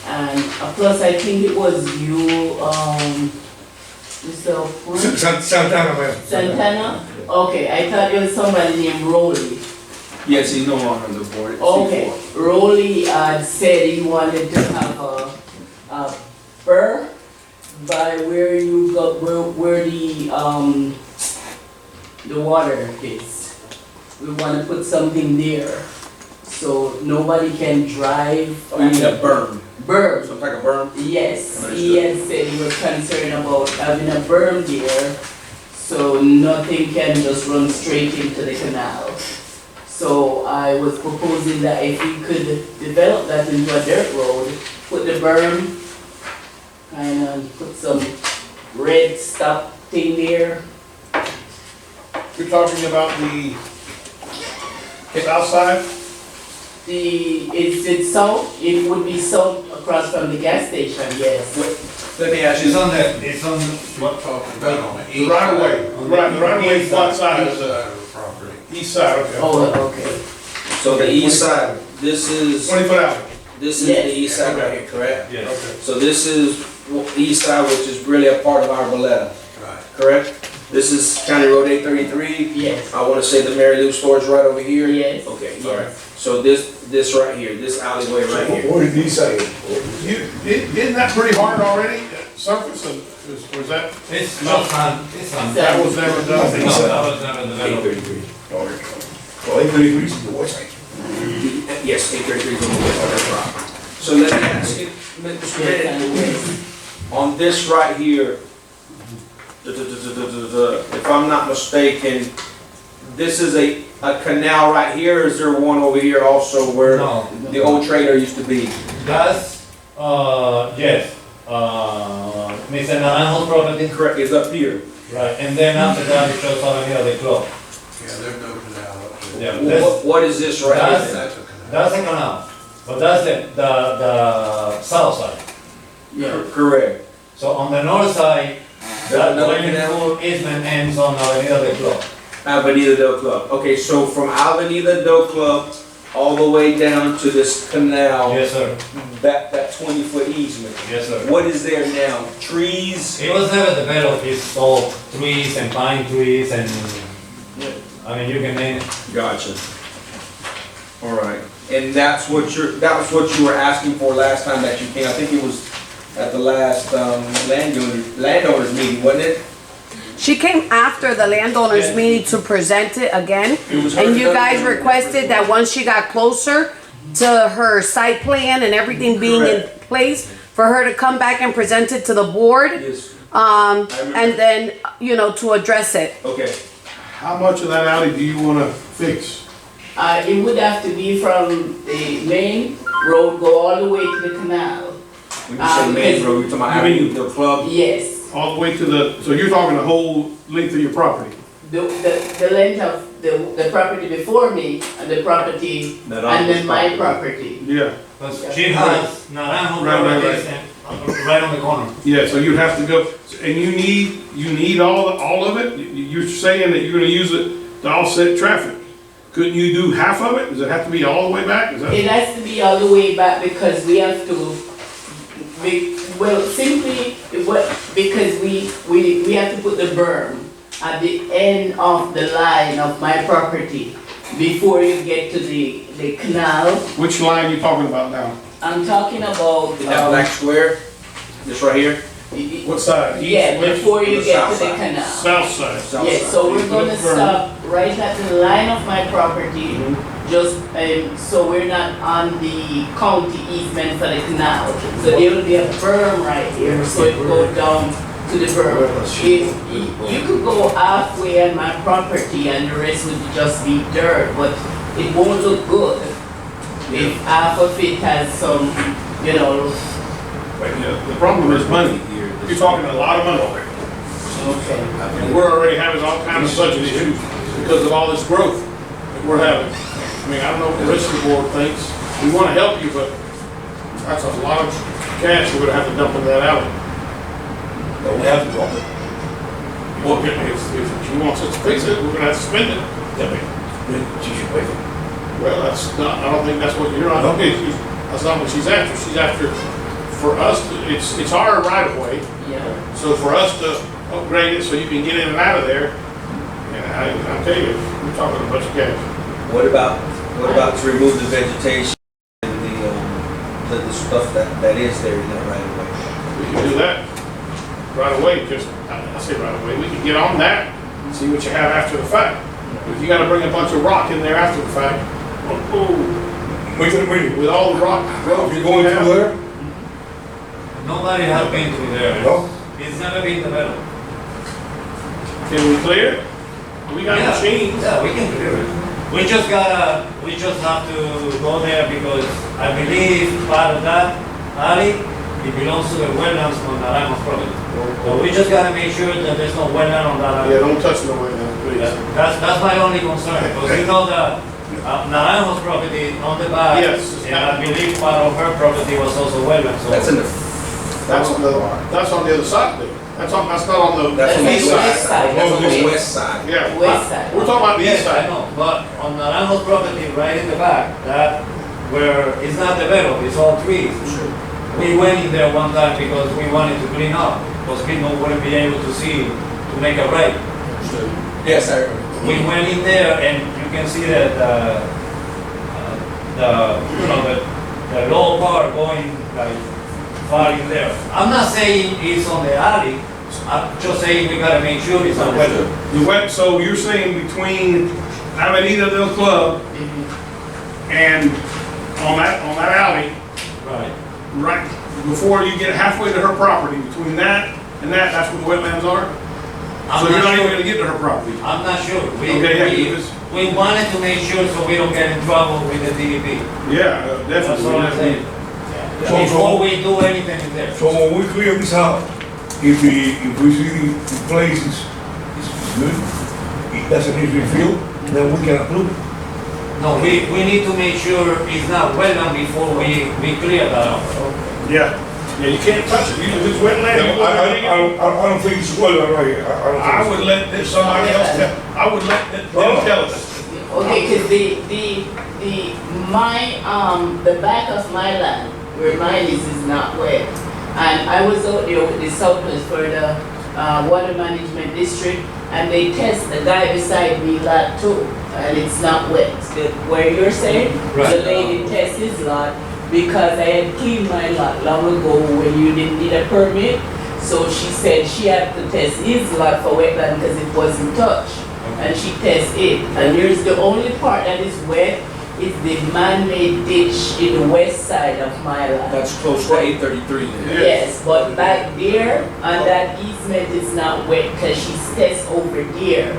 And plus I think it was you, Mr. Full? Santana, ma'am. Santana? Okay, I thought it was somebody named Rowley. Yes, he's no longer on the board. It's Okay, C4. Rowley said he wanted to have a burr by where you got, where the water is. We wanna put something there, so nobody can drive. Oh, you need a berm, Berm. some type of berm? Yes, he had said he was concerned about having a berm there, so nothing can just run straight into the canal. So I was proposing that if we could develop that into a dirt road, put the berm, and put some red stop thing there. You're talking about the south side? It's south, it would be south across from the gas station, yes. Let me ask you, It's on, What talking about on the The east right side? of way, right of way, flat side East of side of the property. the east side, okay. Oh, okay. so the east side, this is, 20-foot alley. this is Yes. the east side right here, correct? yes. Okay. So this is east side, which is really a part of our Valletta, Right. correct? This is County Road 833. Yes, I wanna say the Mary Lou store is right over here. yes. Okay, alright. So this right here, this alleyway right here. What did he say? Isn't that pretty hard already, surface, or is that, It's not on. that was never No, done? that was never developed. 833. Well, 833 is the west side. Yes, 833 is on the west side of the property. So let me ask you, Mr. Yes, Bennett, and west. on this right here, if I'm not mistaken, this is a canal right here, or is there one over here also where No. the old trailer used to be? That's, yes, Mr. Naranjo's property, Correct, it's up here. right, and then after that it shows Avenida de Club. Yeah, there's no canal up there. Yeah, Well, that's, what is this right That's- here? That's a canal. that's a canal, but that's the south side. Yeah. Correct. So on the north side, that Another swimming canal? pool easement ends on Avenida de Club. Avenida del Club. Okay, so from Avenida del Club all the way down to this canal, Yes, sir, that 20-foot easement. yes, sir. What is there now? Trees? It was never developed, it's all trees and pine trees and, I mean, you can name it. Gotcha. All right. And that was what you were asking for last time that you came. I think it was at the last landowners meeting, wasn't it? She came after the landowners Yeah. meeting to present it again. It was her And you guys another- requested that once she got closer to her site plan and everything being in place, for her to come back and present it to the board, Yes. and then, to address it. Okay. How much of that alley do you wanna fix? It would have to be from the main road, go all the way to the canal. When you say main road, you're talking about You mean- Avenida del Club? Yes, All the way to so you're talking the whole length of your property? the length of the property before me and the property, That and Uncle's then my property. property. Yeah, Because she has Naranjo Right, right, properties and, right on the corner. yeah, so you'd have to go, and you need all of it? You're saying that you're gonna use it to offset traffic? Couldn't you do half of it? Does it have to be all the way back? Is that? It has to be all the way back because we have to, because we have to put the berm at the end of the line of my property before you get to the canal. Which line you talking about now? I'm talking about, In that black square, this right here? What side? East, yeah, west, before you the get south to the side. canal. South side. South Yeah, side. so we're You gonna look for- stop right at the line of my property, just, so we're not on the county easement for the canal. So there will be a berm right here, so it will go down to the berm. If, you could go halfway on my property and the rest would just be dirt, but it won't look good if half of it has some, you know, But, the problem is money. You're talking a lot of money. okay. And we're already having all kinds of budget issues because of all this growth that we're having. I mean, I don't know what the rest of the board thinks. We want to help you, but that's a lot of cash we're gonna have to dump into that alley. But we have to drop it. Well, if she wants us to fix it, we're gonna have to spend it. She should pay for it. Well, that's not, I don't think that's what you're, I don't think that's not what she's after. She's after, for us, it's our right of way. Yeah. So for us to upgrade it so you can get in and out of there, and I tell you, we're talking a bunch of cash. What about to remove the vegetation and the stuff that is there in that right of way? We can do that right away, just, I say right away, we can get on that and see what you have after the fact. If you gotta bring a bunch of rock in there after the fact, with all the rock. Well, if you're going through there, Nobody has been through there. no? It's never been developed. Can we clear it? We got Yeah. machines. Yeah, we can clear it. We just have to go there because I believe part of that alley, it belongs to the wetlands on Naranjo's property. So we just gotta make sure that there's no wetland on that alley. Yeah, don't touch no way now, please. That's my only concern, because you know that Naranjo's property on the back. Yes. And I believe part of her property was also wetland, so. That's in the. That's on the other side there. That's not on the. That's on the That's east the side. west side. That's on the That's west side. Yeah. West side. We're talking about the east Yes, I side. know, but on Naranjo's property, right in the back, that where it's not developed, it's all trees. We went in there one time because we wanted to clean up, because people wouldn't be able to see, to make a right. Yes, I remember. We went in there and you can see that, the low part going like far in there. I'm not saying it's on the alley, I'm just saying we gotta make sure it's on weather. You went, so you're saying between Avenida del Club and on that alley, Right. right before you get halfway to her property, between that and that's where the wetlands are? I'm So you're not even sure. gonna get to her property? I'm not sure. Okay, yeah, because- We wanted to make sure so we don't get in trouble with the DEP. Yeah, That's definitely. all I'm saying. So- Before we do anything in there. So when we clear this out, if we see the place is good, it doesn't need refill, then we can approve it. No, we need to make sure it's not wetland before we clear that out. Yeah, yeah, you can't touch it. If it's wetland, you I wouldn't dig it. don't think it's well right here. I don't think I so. would let somebody else tell, I would let them tell us. Okay, cause the back of my land, where mine is not wet. And I was out there with the Southwest for the, water management district, and they test the guy beside me lot too, and it's not wet. Where you're saying, the Right. lady tests his lot, because I had cleaned my lot long ago when you didn't need a permit. So she said she had to test his lot for wetland because it wasn't touched. And she tests it. And here's the only part that is wet is the man-made ditch in the west side of my lot. That's close to 833 there. Yes, but back there, on that easement, it's not wet because she tests over there.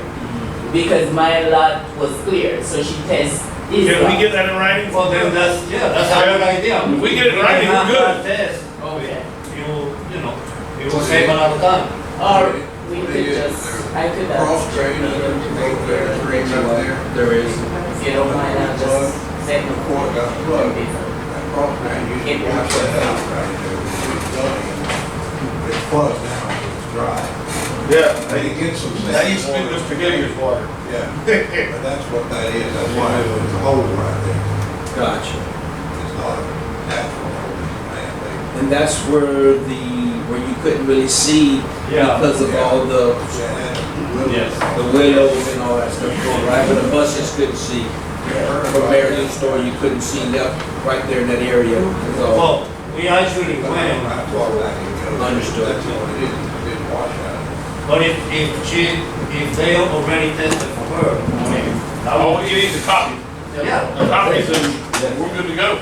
Because my lot was clear, so she tests his Can we lot. get that in writing? Well, then that's a good idea. If we get it right, can we're have good. that test. Okay. It will save a lot of time. Or we could just, I could Cross have, drain, drain right there. There is. if you don't mind, I'll just send the Before it got plugged, code. that cross drain, you can wash that out right there. It's plugged now, it's dry. Yeah, They get some. that used to be Mr. Gilliard's water. Yeah, but that's what that is, that's why there's a hole right there. Gotcha. It's not a natural hole, it's a man-made. And that's where you couldn't really see Yeah. because of all Yeah, Yes. the willows and all that stuff going right, but the buses couldn't see. from Maryland's store, you couldn't see left right there in that area. So, Well, we actually When went, I walk back and go. Understood. That's all it is, it didn't wash out. but if they already tested for her, I mean, that All would you need is a copy. yeah. A copy, and we're good to go.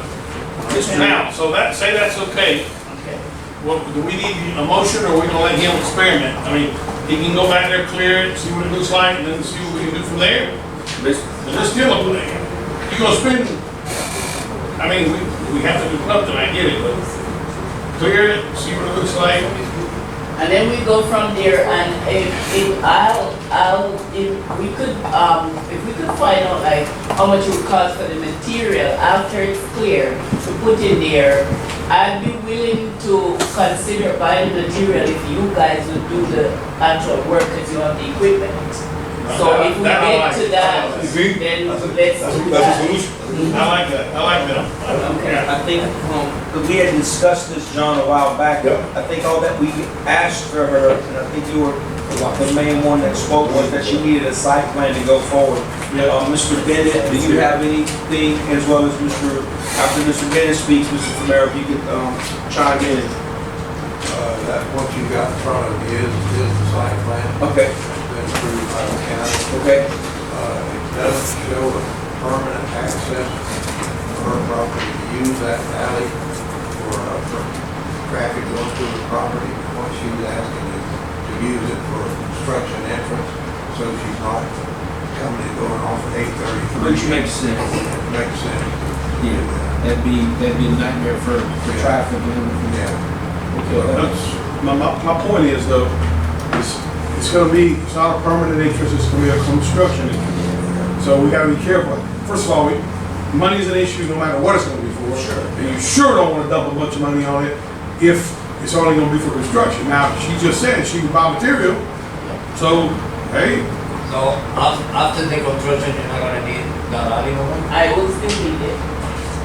Now, so that, say that's okay. Okay. Well, do we need a motion, or are we gonna let him experiment? I mean, he can go back there, clear it, see what it looks like, and then see what we can do from there. Miss- But it's still a plan. You're gonna spend, I mean, we have to do something, I get it, but clear it, see what it looks like. And then we go from there, and if we could find out like how much it would cost for the material after it's clear to put in there, I'd be willing to consider buying the material if you guys would do the actual work, because you have the equipment. So if we That I get like. to that, then let's do that. I like that, I like that. Okay. I think, 'cause we had discussed this, John, a while back. I think all that we asked for her, and I think you were the main one that spoke, was that she needed a site plan to go forward. Mr. Bennett, do you have anything, as well as after Mr. Bennett speaks, Mr. Famaro, if you could chime in? That, what you got in front of you is the site plan. Okay, It's been approved by the county. okay, It doesn't show a permanent access for her property to use that alley for traffic going through the property. What she was asking is to use it for construction entrance, so she's not coming and going off at 8:33. which makes sense. Makes sense. Yeah, that'd be a nightmare for traffic and everything. Yeah. Okay, That's, my point is though, it's gonna be, it's not a permanent interest, it's gonna be a construction interest. So we gotta be careful. First of all, money's an issue no matter what it's gonna be for. Sure. And you sure don't wanna dump a bunch of money on it if it's only gonna be for construction. Now, she just said she would buy material, so, hey, So after the construction, you're not gonna need the alley no more? I will still need it.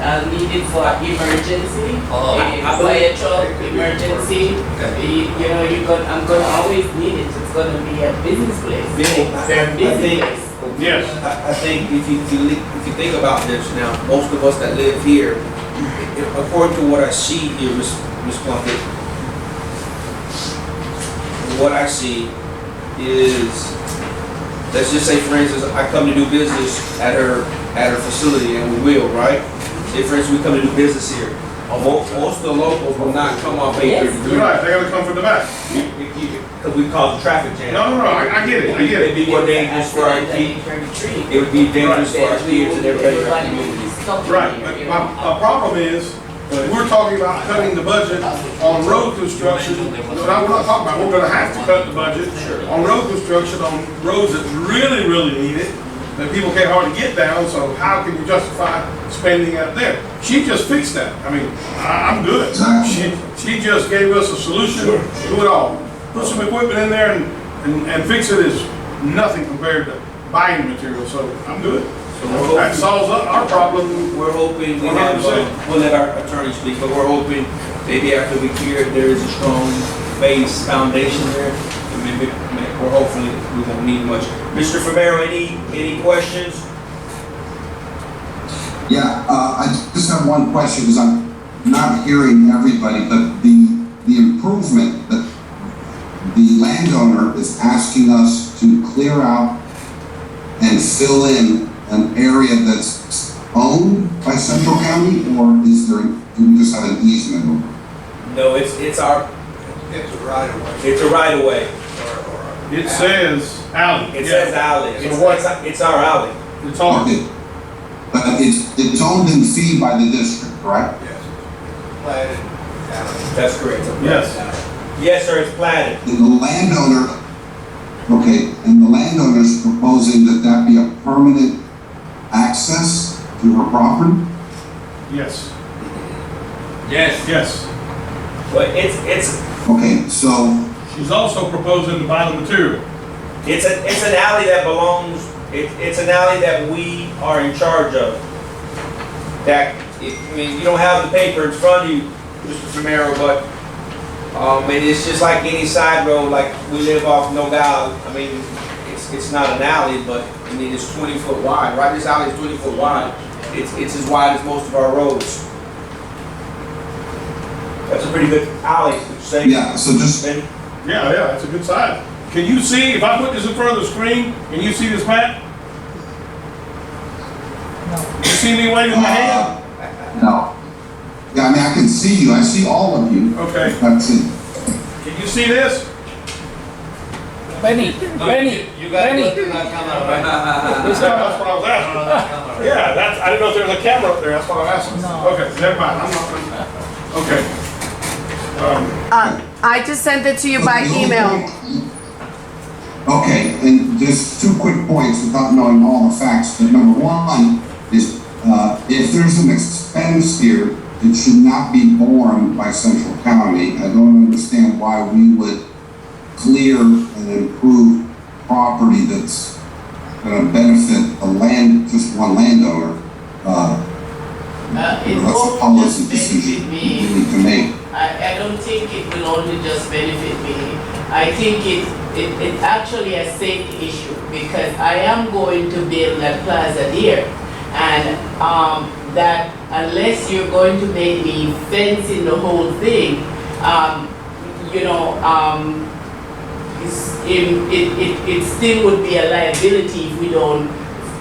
I'll need it for emergency, Oh. fire truck, emergency. Okay. I'm gonna always need it. It's gonna be a business place. Bill, Fair I business think, place. yes. I think if you think about this now, most of us that live here, according to what I see here, Ms. Plunkett, what I see is, let's just say, for instance, I come to do business at her facility, and we will, right? Say, for instance, we come to do business here. Most of the locals will not come off You're 833. right, they're gonna come from the back. Because we cause a traffic jam. No, I get it, I get It'd it. be more dangerous for our kids. It would be dangerous for our kids and everybody in our community. Right, but my problem is, we're talking about cutting the budget on road construction. No, we're not talking about, we're gonna have to cut the budget on road construction, on roads that really, really need it, that people can't hardly get down, so how can you justify spending out there? She just fixed that. I mean, I'm good. She just gave us a solution to it all. Put some equipment in there and fix it is nothing compared to buying material, so I'm good. So we're hoping- That solves our problem. We're hoping, we have, 100%. we'll let our attorney speak, but we're hoping maybe after we clear it, there is a strong base foundation there. And maybe, or hopefully, we won't need much. Mr. Famaro, any questions? Yeah, I just have one question, because I'm not hearing everybody, but the improvement that the landowner is asking us to clear out and fill in an area that's owned by Central County, or do we just have an easement over it? No, it's our, It's a right of way. it's a right of way. It says alley. It says alley. It's our alley. It's ours. Okay. But it's owned in fee by the district, correct? Yes. Platted alley. That's correct. Yes. Yes, sir, it's platted. And the landowner's proposing that be a permanent access to her property? Yes, Yes. yes. But it's Okay, so, She's also proposing to buy the material. It's an alley that belongs, it's an alley that we are in charge of. I mean, you don't have the paper in front of you, Mr. Famaro, but, and it's just like any side road, like we live off Nogales. I mean, it's not an alley, but, I mean, it's 20 foot wide, right? This alley is 20 foot wide. It's as wide as most of our roads. That's a pretty good alley, would you say? Yeah, so just, Ben? Yeah, it's a good size. Can you see, if I put this in front of the screen, can you see this map? You see me waving my hand? no. Yeah, I mean, I can see you, I see all of you. Okay. That's it. Can you see this? Benny, You gotta go to that camera, right? That's what I was asking. Yeah, I didn't know if there was a camera up there, that's what I'm asking. No. Okay, never mind, I'm not, okay. I just sent it to you by email. Okay, and just two quick points without knowing all the facts, but number one is, if there's an expense here, it should not be borne by Central County. I don't understand why we would clear and improve property that's gonna benefit just one landowner. It That's a won't policy just benefit decision we me. need to make. I don't think it will only just benefit me. I think it's actually a safety issue because I am going to build that plaza here. And that unless you're going to make me fencing the whole thing, it still would be a liability if we don't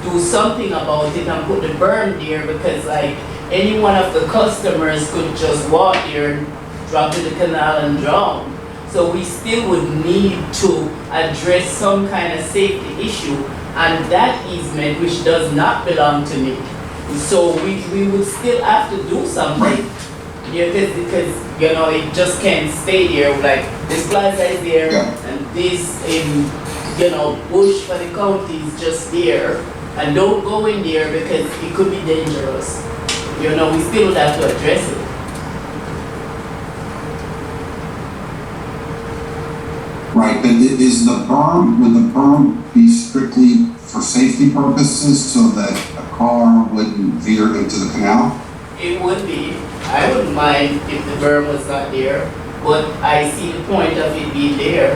do something about it and put the berm there because like any one of the customers could just walk here and drop in the canal and drown. So we still would need to address some kind of safety issue and that easement which does not belong to me. So we would still have to do something. Yeah, because it just can't stay there. Like this plaza is there Yeah. and this bush for the county is just there. And don't go in there because it could be dangerous. We still would have to address it. Right, but would the berm be strictly for safety purposes so that a car wouldn't veer into the canal? It would be. I wouldn't mind if the berm was not there, but I see the point of it being there.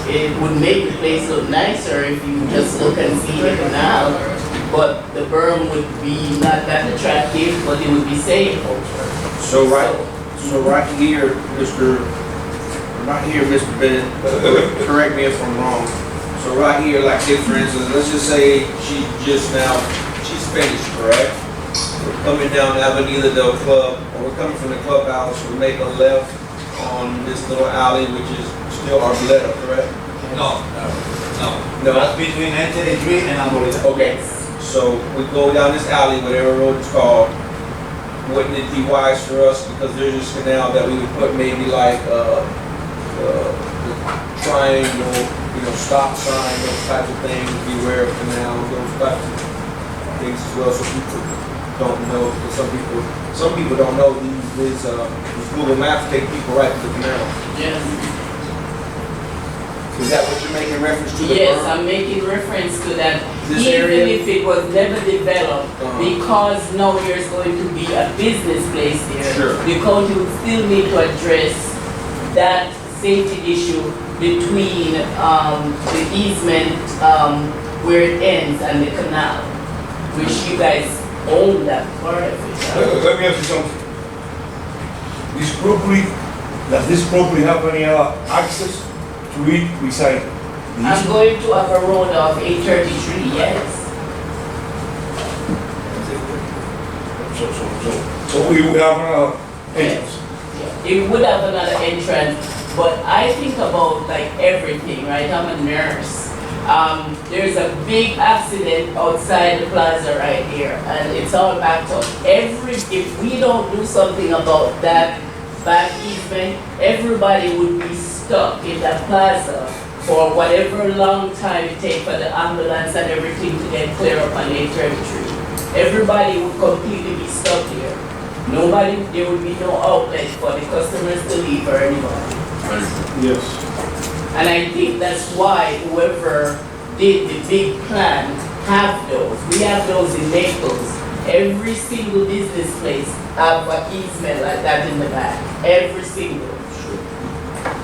It would make the place look nicer if you just look and see the canal, but the berm would be not that attractive, but it would be safe. So right here, Mr. Bennett, correct me if I'm wrong. So right here, like say for instance, let's just say she's finished, correct? We're coming down Avenida del Club, or we're coming from the clubhouse, we make a left on this little alley, which is still Arboleda, correct? No. No. That's between N33 and Arboleda. Okay, so we go down this alley, whatever road it's called. Wouldn't it be wise for us, because there's this canal, that we would put maybe like the triangle, stop sign, those type of things, beware of canals, those type of things as well, so people don't know, because some people don't know these Google Maps take people right to the canal. Yes. Is that what you're making reference to? Yes, I'm making reference to that. This Even area? if it was never developed, Uh-huh. because now there's going to be a business place there. Sure. The county would still need to address that safety issue between the easement where it ends and the canal, which you guys own that part of it. Let me ask you something. Does this property have any access to it beside the I'm going to have a road of 833, yes. So we would have an entrance? It would have another entrance, but I think about like everything, right? I'm a nurse. There's a big accident outside the plaza right here, and it's all backed up. If we don't do something about that back easement, everybody would be stuck in that plaza for whatever long time it takes for the ambulance and everything to get clear up on 833. Everybody would completely be stuck here. There would be no outlet for the customers to leave or anybody. Yes. And I think that's why whoever did the big plan have those. We have those in Naples. Every single business place have an easement like that in the back. Every single.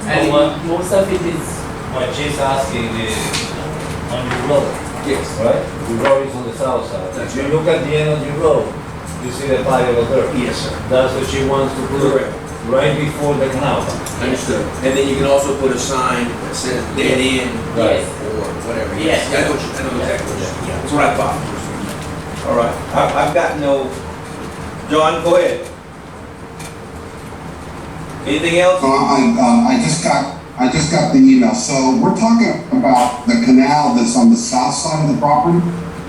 And what- Most of it is, What she's asking is, on your road, Yes. right? Your road is on the south side. That's If you right. look at the end of your road, you see the pile of dirt. Yes, sir. That's what she wants to put Correct. right before the canal. Understood. And then you can also put a sign that says dead end Right. or whatever. Yes. I know exactly what you, yeah, that's what I thought. All right, I've got no, John, go ahead. Anything else? I just got the email. So we're talking about the canal that's on the south side of the property?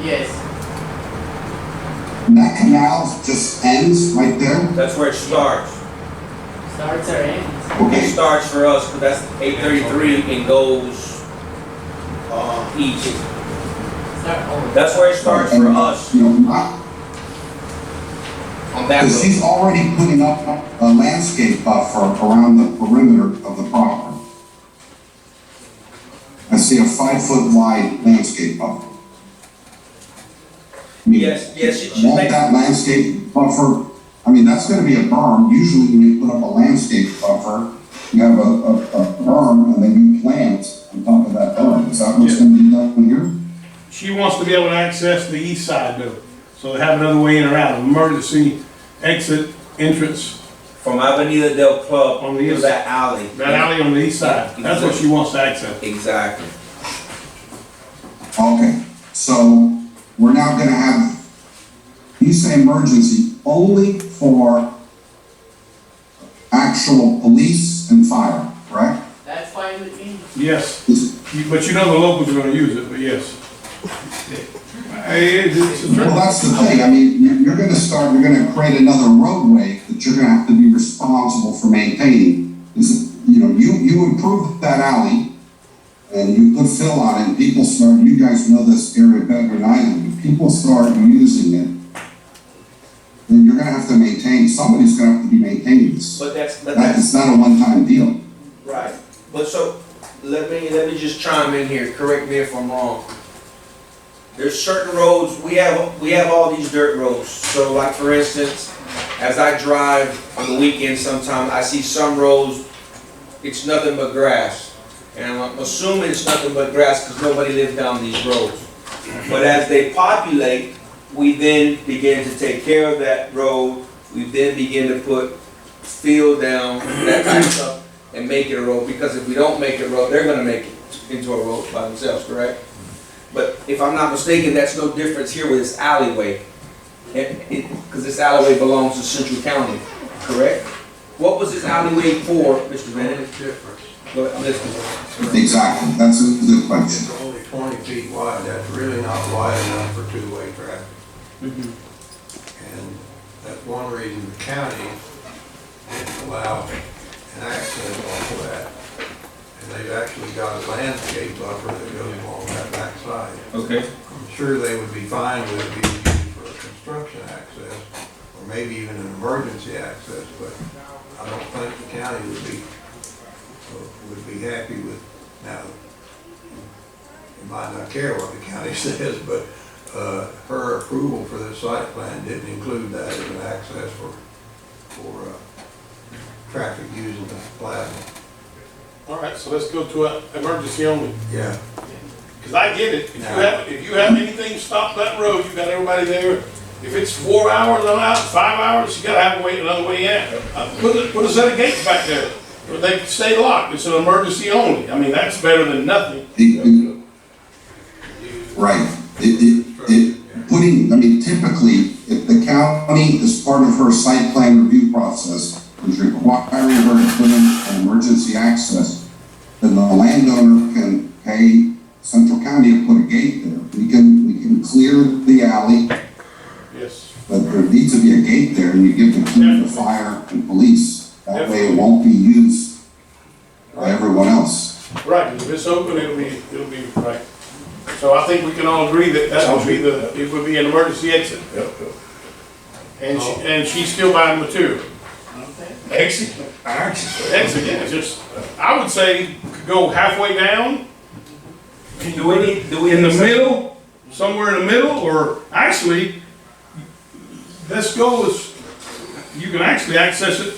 Yes, And that canal just ends right there? That's where it starts. starts or ends. It Okay, starts for us, but that's 833 and goes, east. That's where it starts for us you know, on that because road. she's already putting up a landscape buffer around the perimeter of the property. I see a 5-foot wide landscape buffer. I mean, Yes, she's won't making, that landscape buffer, I mean, that's gonna be a berm. Usually when you put up a landscape buffer, you have a berm and then you plant on top of that berm. Is that what's gonna be done here? She wants to be able to access the east side though, so they have another way in or out, emergency exit, entrance, from Avenida del Club On the to east. that alley. that alley on the east side. That's what she wants to access. Exactly. Okay, so we're now gonna have, you say emergency only for actual police and fire, correct? That's fine with me. Yes, Is- but you know the locals are gonna use it, but yes. Hey, it's a Well, that's the thing, I mean, you're gonna create another roadway that you're gonna have to be responsible for maintaining. Is, you know, you improve that alley, and you put fill on it, and people start, you guys know this area better than I do, if people start using it, then you're gonna have to maintain, somebody's gonna have to be maintaining this. But that's, It's not a one-time deal. right. But so, let me just chime in here, correct me if I'm wrong. There's certain roads, we have all these dirt roads. So like for instance, as I drive on the weekend sometimes, I see some roads, it's nothing but grass. And I'm assuming it's nothing but grass because nobody lives down these roads. But as they populate, we then begin to take care of that road. We then begin to put fill down, that type of stuff, and make it a road. Because if we don't make it a road, they're gonna make it into a road by themselves, correct? But if I'm not mistaken, that's no difference here with this alleyway. Because this alleyway belongs to Central County, correct? What was this alleyway for, Mr. Bennett? It's different. Go ahead, I'm listening. Exactly, that's a good question. It's only 20 feet wide, that's really not wide enough for two-way traffic. And that's one reason the county didn't allow an access off of that. And they've actually got a landscape buffer that goes along that backside. Okay. I'm sure they would be fine with it being used for a construction access, or maybe even an emergency access, but I don't think the county would be happy with, now, you might not care what the county says, but, her approval for this site plan didn't include that as an access for traffic using the plaza. All right, so let's go to an emergency only. Yeah. Because I get it. If you have anything stop that road, you got everybody there. If it's 4 hours on out, 5 hours, you gotta have another way in. Put a set of gates back there where they stay locked. It's an emergency only. I mean, that's better than nothing. Right, I mean, typically, if the county, as part of her site plan review process, is requiring her to put in an emergency access, then the landowner can pay Central County to put a gate there. We can clear the alley, Yes. but there needs to be a gate there, and you give the key to fire and police. That way it won't be used by everyone else. Right, if it's open, it'll be right. So I think we can all agree that it would be an emergency exit. And she's still buying material. Exit, Exit, yeah, just, I would say go halfway down, Do we in the need middle, somewhere in the middle, or actually, let's go as, you can actually access it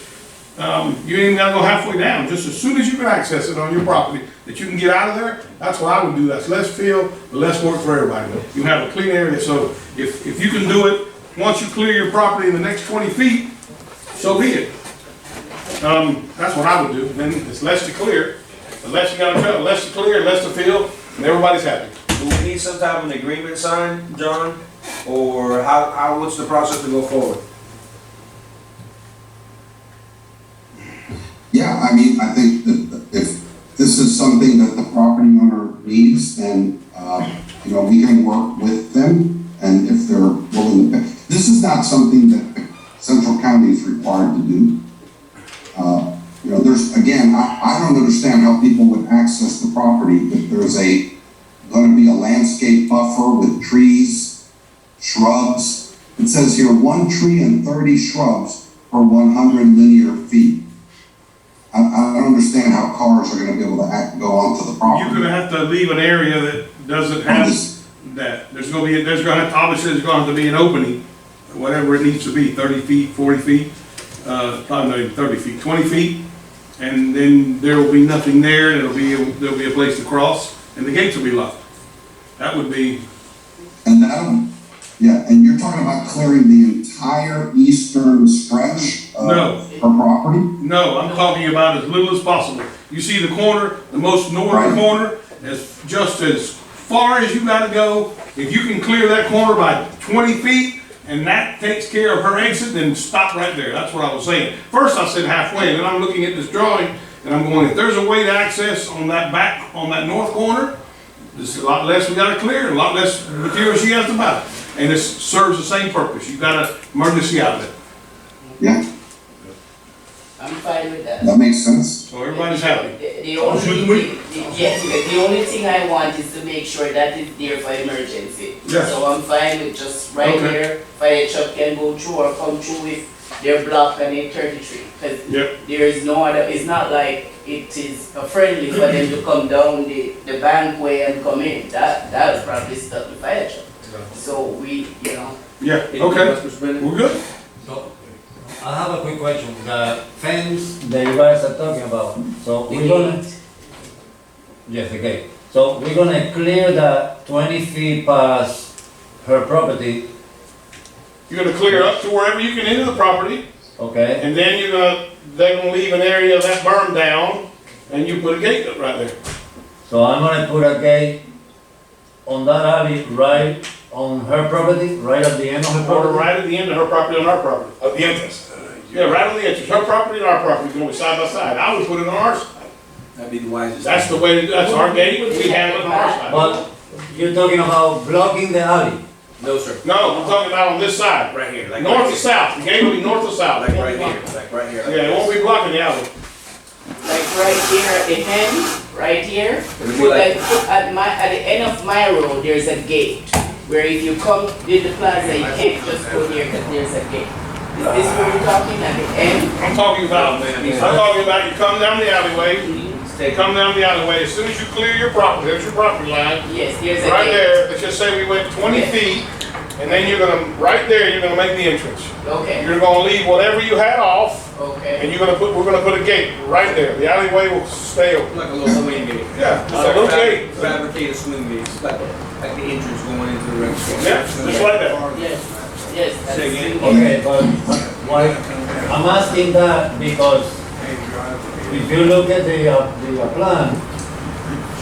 you ain't even gotta go halfway down, just as soon as you can access it on your property, that you can get out of there, that's what I would do, that's less field, but less work for everybody. You have a clean area, so if you can do it, once you clear your property in the next 20 feet, so be it. That's what I would do, then it's less to clear, the less you gotta cut, the less to clear, less to fill, and everybody's happy. Do we need some type of an agreement signed, John? Or what's the process to go forward? Yeah, I mean, I think that if this is something that the property owner needs, then, you know, we can work with them, and if they're willing to pay. This is not something that Central County is required to do. You know, there's, again, I don't understand how people would access the property if there's gonna be a landscape buffer with trees, shrubs. It says here, 1 tree and 30 shrubs per 100 linear feet. I don't understand how cars are gonna be able to go onto the property. You're gonna have to leave an area that doesn't have that. Obviously there's gonna have to be an opening, whatever it needs to be, 30 feet, 40 feet, probably not even 30 feet, 20 feet. And then there will be nothing there, and there'll be a place to cross, and the gates will be locked. That would be, And yeah, and you're talking about clearing the entire eastern stretch of No. her property? no, I'm talking about as little as possible. You see the corner, the most northern Right. corner, just as far as you gotta go. If you can clear that corner by 20 feet, and that takes care of her exit, then stop right there. That's what I was saying. First I said halfway, and then I'm looking at this drawing, and I'm going, if there's a way to access on that north corner, there's a lot less we gotta clear, a lot less material she has to buy. And it serves the same purpose. You got an emergency outlet. Yeah, I'm fine with that. that makes sense. So everybody's happy. The only Shouldn't we? yes, the only thing I want is to make sure that it's there for emergency. Yes. So I'm fine with just right Okay. there, fire truck can go through or come through if they're blocked on a 33. Cause Yep. there is no other, it's not like it is friendly for them to come down the bankway and come in. That would probably stop the fire truck. So we, you know. Yeah, Anything okay. else, Mr. Bennett? We're good? So, I have a quick question. The fence that you guys are talking about, so The we're gonna, gate. yes, the gate. So we're gonna clear the 20 feet past her property, You're gonna clear up to wherever you can enter the property, okay? and then they're gonna leave an area of that berm down, and you put a gate up right there. So I'm gonna put a gate on that alley right on her property, right at the end of her Or property? right at the end of her property on our property. At the entrance. Yeah, right on the entrance. Her property and our property is gonna be side by side. I would put it on our side. That'd be the wisest. That's the way, that's our gate, we handle it on our side. But you're talking about blocking the alley. No, sir. No, I'm talking about on this side. Right here, like North right to here. south, the gate will be north to south. Like right here, like right here. Yeah, it won't be blocking the alley. Like right here at the end, right here, It'll be like- at the end of my road, there's a gate. Where if you come to the plaza, you can't just go there because there's a gate. Is this where you're talking at the end? I'm talking about you come down the alleyway, come down the alleyway, as soon as you clear your property, there's your property line. Yes, there's a Right gate. there, let's just say we went 20 feet, and then right there, you're gonna make the entrance. Okay, You're gonna leave whatever you had off, okay. and we're gonna put a gate right there. The alleyway will stay open. Like a little swing gate. Yeah, just a little gate. Fabricated swing gates, like the entrance going into the restaurant. Yeah, just like that. Yes, yes. that's Say again? the gate. Okay, but why, I'm asking that because if you look at the plan,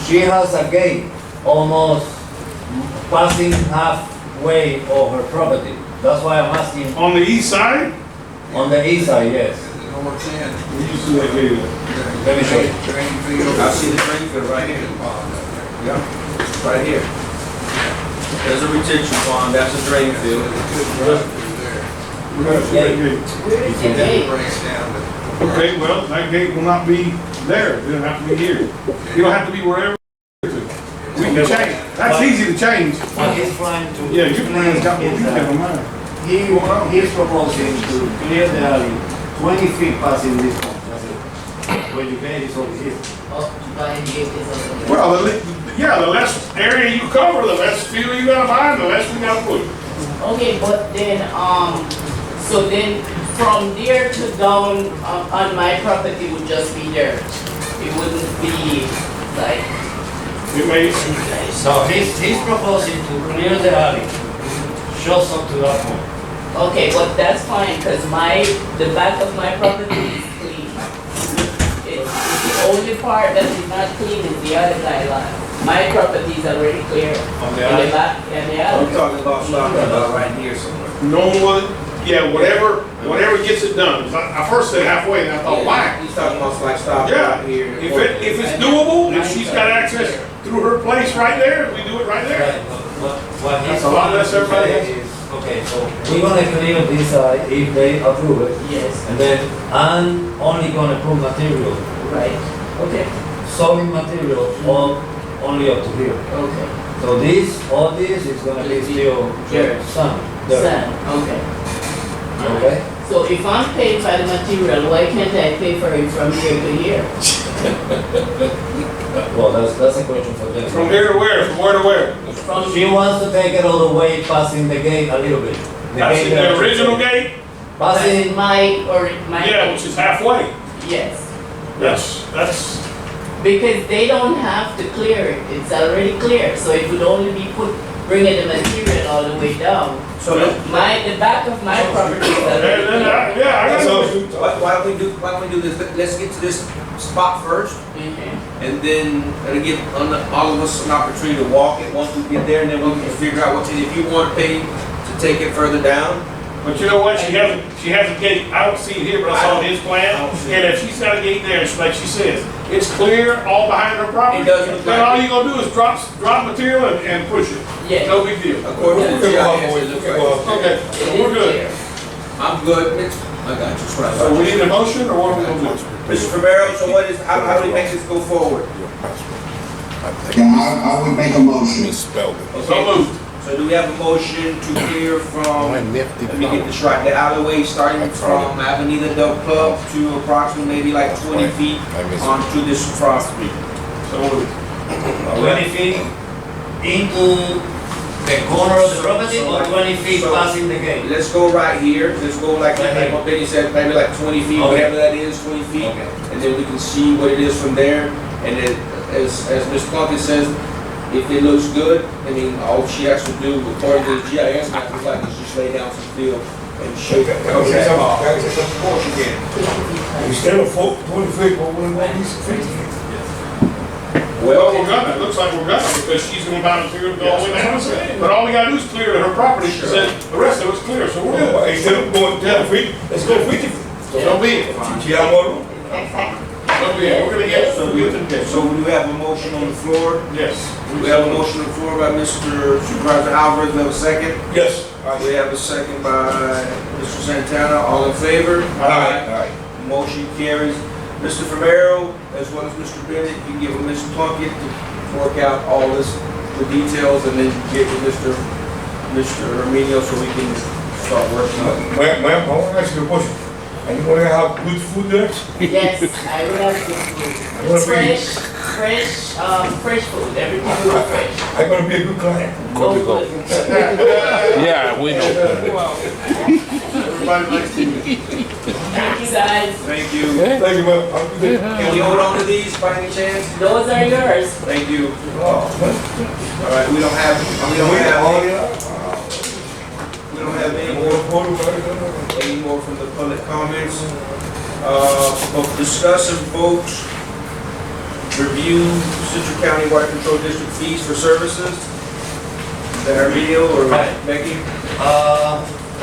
she has a gate almost passing halfway of her property. That's why I'm asking, On the east side, on the east side, yes. The north end. where you see that gate? Let me show you. Drain field. I see the drain field right here. Yeah, right here. There's a retention pond, that's a drain field. We're gonna put that gate. Where is the gate? Breaks down to. Okay, well, that gate will not be there. It doesn't have to be here. It'll have to be wherever. We can change. That's easy to change. What he's trying to Yeah, your plan's got what explain you is have in that mind. he's proposing to clear the alley 20 feet passing this one, that's it. Where your gate is over here. Oh, by the gate is over there. Well, the less area you cover, the less fuel you gotta buy, and the less we gotta put. Okay, but then, so then from there to down on my property would just be dirt. It wouldn't be like, We may, So he's proposing to clear the alley, just up to that point. okay, but that's fine, because the back of my property is clean. It's the only part that is not clean is the other guy lot. My property is already clear. On the In alley? the back, and the I'm other. talking about right here somewhere. no one, yeah, whatever gets it done. I first said halfway, and I thought, why? He's talking about like stop Yeah, right here. if it's doable, if she's got access through her place right there, we do it right there. Right, but what he's That's a lot less trying to everybody say is, okay, so we're gonna clear this side if they approve it, Yes, and then I'm only gonna put material, right, okay, solid material, only up to here. okay. So all this is gonna be still Dirt. sand, dirt, Sand, okay. okay? So if I'm paid by the material, why can't I pay for it from here to here? Well, that's a question for them. From here to where, from where to where? From She wants to take it all the way, passing the gate a little bit. That's in the original gate? Passing, my. Yeah, which is halfway. Yes, That's, because they don't have to clear it, it's already clear, so it would only be bringing the material all the way down. So The back of my property is already clear. yeah, I got So, it. why don't we do this? Let's get to this spot first, Mhm. and then it'll give all of us an opportunity to walk it once we get there, and then we can figure out what to, if you want to pay to take it further down. But you know what, she has a gate, I don't see it here, but I saw his I plan, don't see and if she's got a gate there, it's like she says, it's clear all behind her property. It does look Then like all it. you gonna do is drop material and push it. Yes. No big deal. According to the Okay, well, GIS, it looks okay, like. well, Okay, It so is we're good. clear. I'm good, Mitch. I got you. Right. So we need a motion, or what are we gonna do? Mr. Romero, so how do we make this go forward? Yeah, I would make a motion. Misspelled it. So moved. So do we have a motion to clear from, My nifty let me get this right, the alleyway starting from Avenida Del Club to approximately maybe like 20 feet I missed it. onto this property? So moved. 20 feet into the corner of the property or 20 feet So- passing the gate? Let's go right here, let's go like what Benny said, maybe like 20 feet, Okay. whatever that is, 20 feet. Okay. And then we can see what it is from there. And then, as Ms. Plunkett says, if it looks good, I mean, all she has to do, according to the GIS, map, is like, is just lay down some field and shape it. Can I say something? Can I say something? Of course you can. Instead of 20 feet, what would it be, 50 feet? Well, we're gonna, it looks like we're gonna, because she's gonna buy material to go all the way down. But all we gotta do is clear her property, she said, the rest of it's clear, so we're Well, good. instead of going 10 feet, let's go 50 feet. So be it. She have more room. So be it, we're gonna get, So so we, we get to so we do have a motion on the floor. Yes. We have a motion on the floor by Mr. Supervisor Alvarez, we have a second. Yes. We have a second by Mr. Santana, all in favor? All right. Motion carries. Mr. Romero, as well as Mr. Bennett, you can give Ms. Plunkett to work out all this, the details, and then get with Mr. Arminio so we can start working on it. Ma'am, I want to ask you a question. And you want to have good food there? Yes, I will have good food. What about you? Fresh food, everything will be fresh. I'm going to be a good client. No good. Yeah, we know. Everybody likes to eat. Thank you guys, Thank you. Thank you, ma'am. Have a good day. Can we hold on to these by any chance? those are yours. Thank you. Oh, All right, we don't have any more from the public comments. Both discuss and vote, review Citrus County Water Control District fees for services. Is that Arminio or Right. Becky?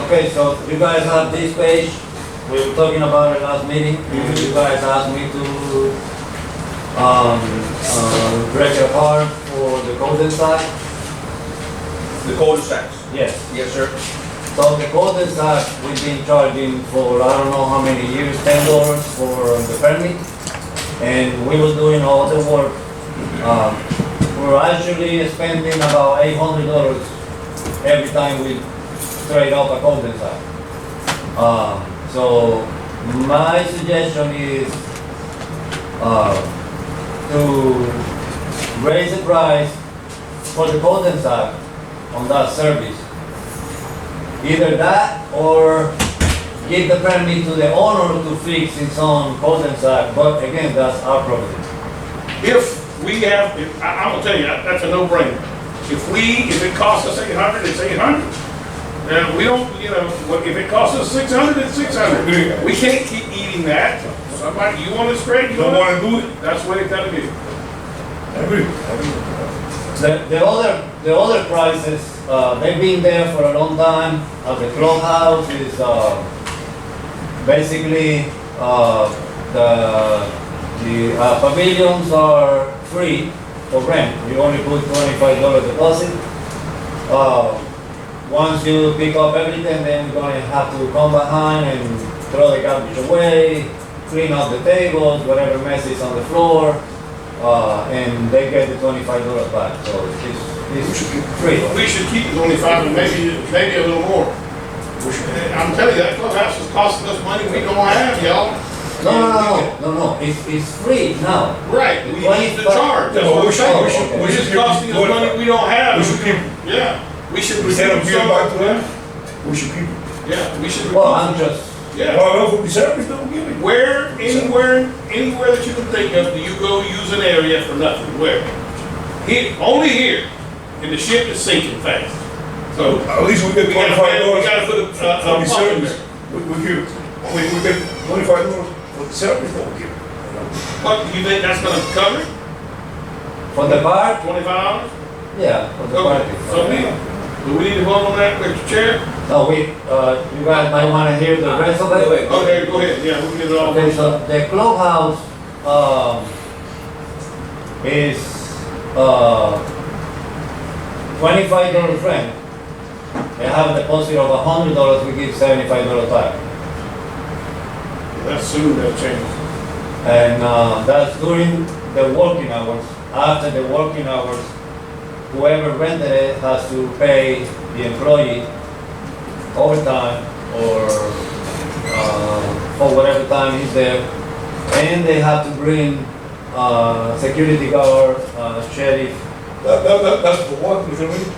Okay, so you guys have this page, we were talking about it last meeting, you guys asked me to, break it apart for the golden side. The cul-de-sacs. Yes. Yes, sir. So the golden side, we've been charging for, I don't know how many years, $10 for the permit. And we was doing all the work. We're actually spending about $800 every time we straight up a golden side. So my suggestion is to raise the price for the golden side on that service. Either that or give the permit to the owner to fix his own cul-de-sac, but again, that's our property. If we have, I'm gonna tell you, that's a no-brainer. If it costs us 800, it's 800. And we don't, you know, if it costs us 600, it's 600. We can't keep eating that. Somebody, you want it straight, you Don't want wanna do it? it, that's what it gotta be. I agree. The other prices, they've been there for a long time. The clubhouse is basically the pavilions are free for rent. You only put $25 deposit. Once you pick up everything, then you're gonna have to come behind and throw the garbage away, clean up the tables, whatever mess is on the floor, and they get the $25 back. So it's free. We should keep it only 5 and maybe a little more. I'm telling you, that clubhouse is costing us money we don't have, y'all. No, it's free now. Right, we need to charge, that's what we're saying. It's just costing us money we don't have. We should keep it. Yeah, we should. Instead of giving back to them, we should keep it. Yeah, we should. Well, I'm just, Yeah. Well, no, for the service, don't give it. Anywhere that you can think of, do you go use an area for nothing? Where? Here, only here, and the ship is sinking fast. So, At least we get we gotta $25 put a for the pump in service. there. We give, we get $25 for the service, don't give it. What, you think that's gonna cover it? for the bar, $25? yeah, for the Okay, party. so do we need to vote on that, Mr. Chair? No, you guys might wanna hear the rest of it. Okay, go ahead, yeah, we can get it all. Okay, so the clubhouse, is, $25 rent. They have a deposit of $100, we give $75 back. That's soon, that'll change. And that's during the working hours. After the working hours, whoever rented it has to pay the employee overtime or for whatever time he's there. And they have to bring security guard, sheriff. That's for what, Mr. Lee?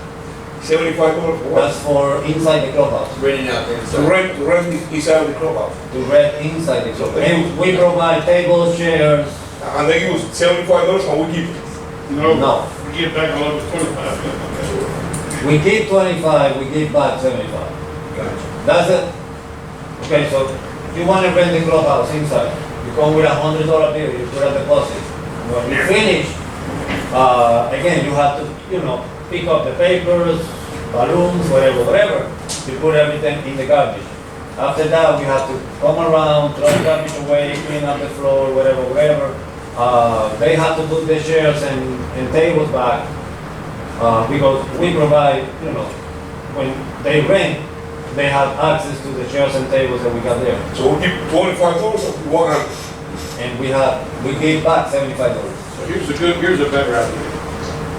$75 for what? That's for inside the clubhouse. Renting out there. To rent inside the clubhouse. To rent inside the clubhouse. And we provide tables, chairs. And they give us $75 and we keep it. No. We get back all of it, 25. We give 25, we give back 75. Gotcha. That's it. Okay, so if you want to rent the clubhouse inside, you come with $100 bill, you put a deposit. When you finish, again, you have to, pick up the papers, balloons, whatever. You put everything in the garbage. After that, we have to come around, throw the garbage away, clean up the floor, whatever. They have to put the chairs and tables back, because we provide, when they rent, they have access to the chairs and tables that we got there. So we keep $25 or $100? And we give back $75. So here's a better idea.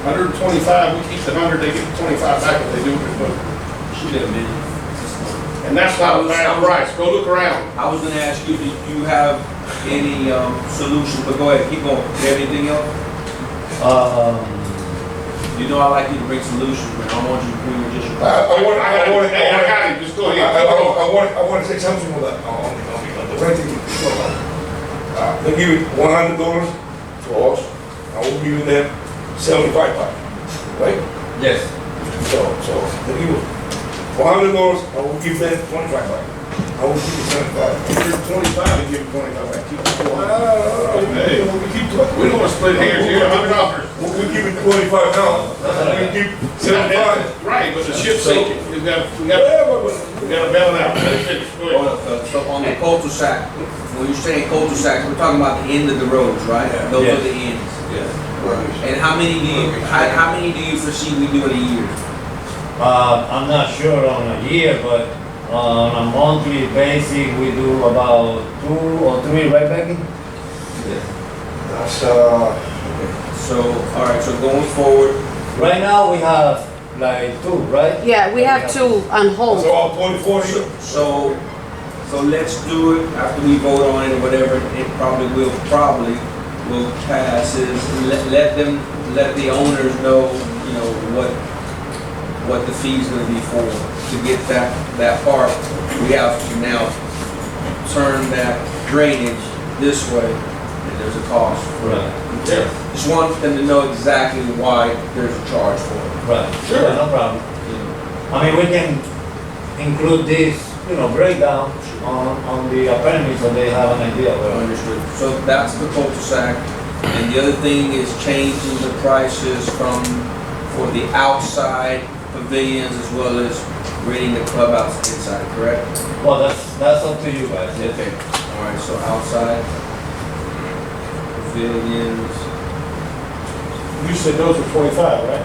125, we keep the 100, they get the 25 back if they do what they're supposed to. Shoot it a minute. And that's not a bad price, go look around. I was gonna ask you, do you have any solution, but go ahead, keep going. Do you have anything else? You know I like you to bring solutions, but I don't want you to bring just your. Hey, I got it, just go ahead. I want to say something on that, on the renting clubhouse. They give it $100 to us, and we'll give them $75 back, right? Yes. So they give us $100, and we'll give them $25 back. I will keep it $75. 25 and give them 25 back, keep it 400. Hey, We don't wanna split hairs here, $100. we'll keep it 25 now. We keep 75. Right, but the ship's sinking, we gotta Yeah, but bail it out. Let it finish. Go ahead. So on the cul-de-sac, when you're saying cul-de-sac, we're talking about the end of the roads, right? Yeah. Those Yes. are the ends. Right. And how many do you foresee we do in a year? I'm not sure on a year, but on a monthly basis, we do about 2 or 3, right, Becky? That's, So, all right, so going forward, Right now, we have like 2, right? Yeah, we have 2 on hold. so all 24. so let's do it after we vote on it or whatever. It probably will pass. Is let the owners know, what the fee's gonna be for to get that part. We have now turn that drainage this way, and there's a cost. Right. Okay. Just want them to know exactly why there's a charge for it. Right, sure, no problem. I mean, we can include this, breakdown on the appendix so they have an idea of it. Understood. So that's the cul-de-sac. And the other thing is changing the prices for the outside pavilions as well as renting the clubhouse inside, correct? Well, that's up to you guys. Yes. Okay. All right, so outside pavilions. You said those were 25, right?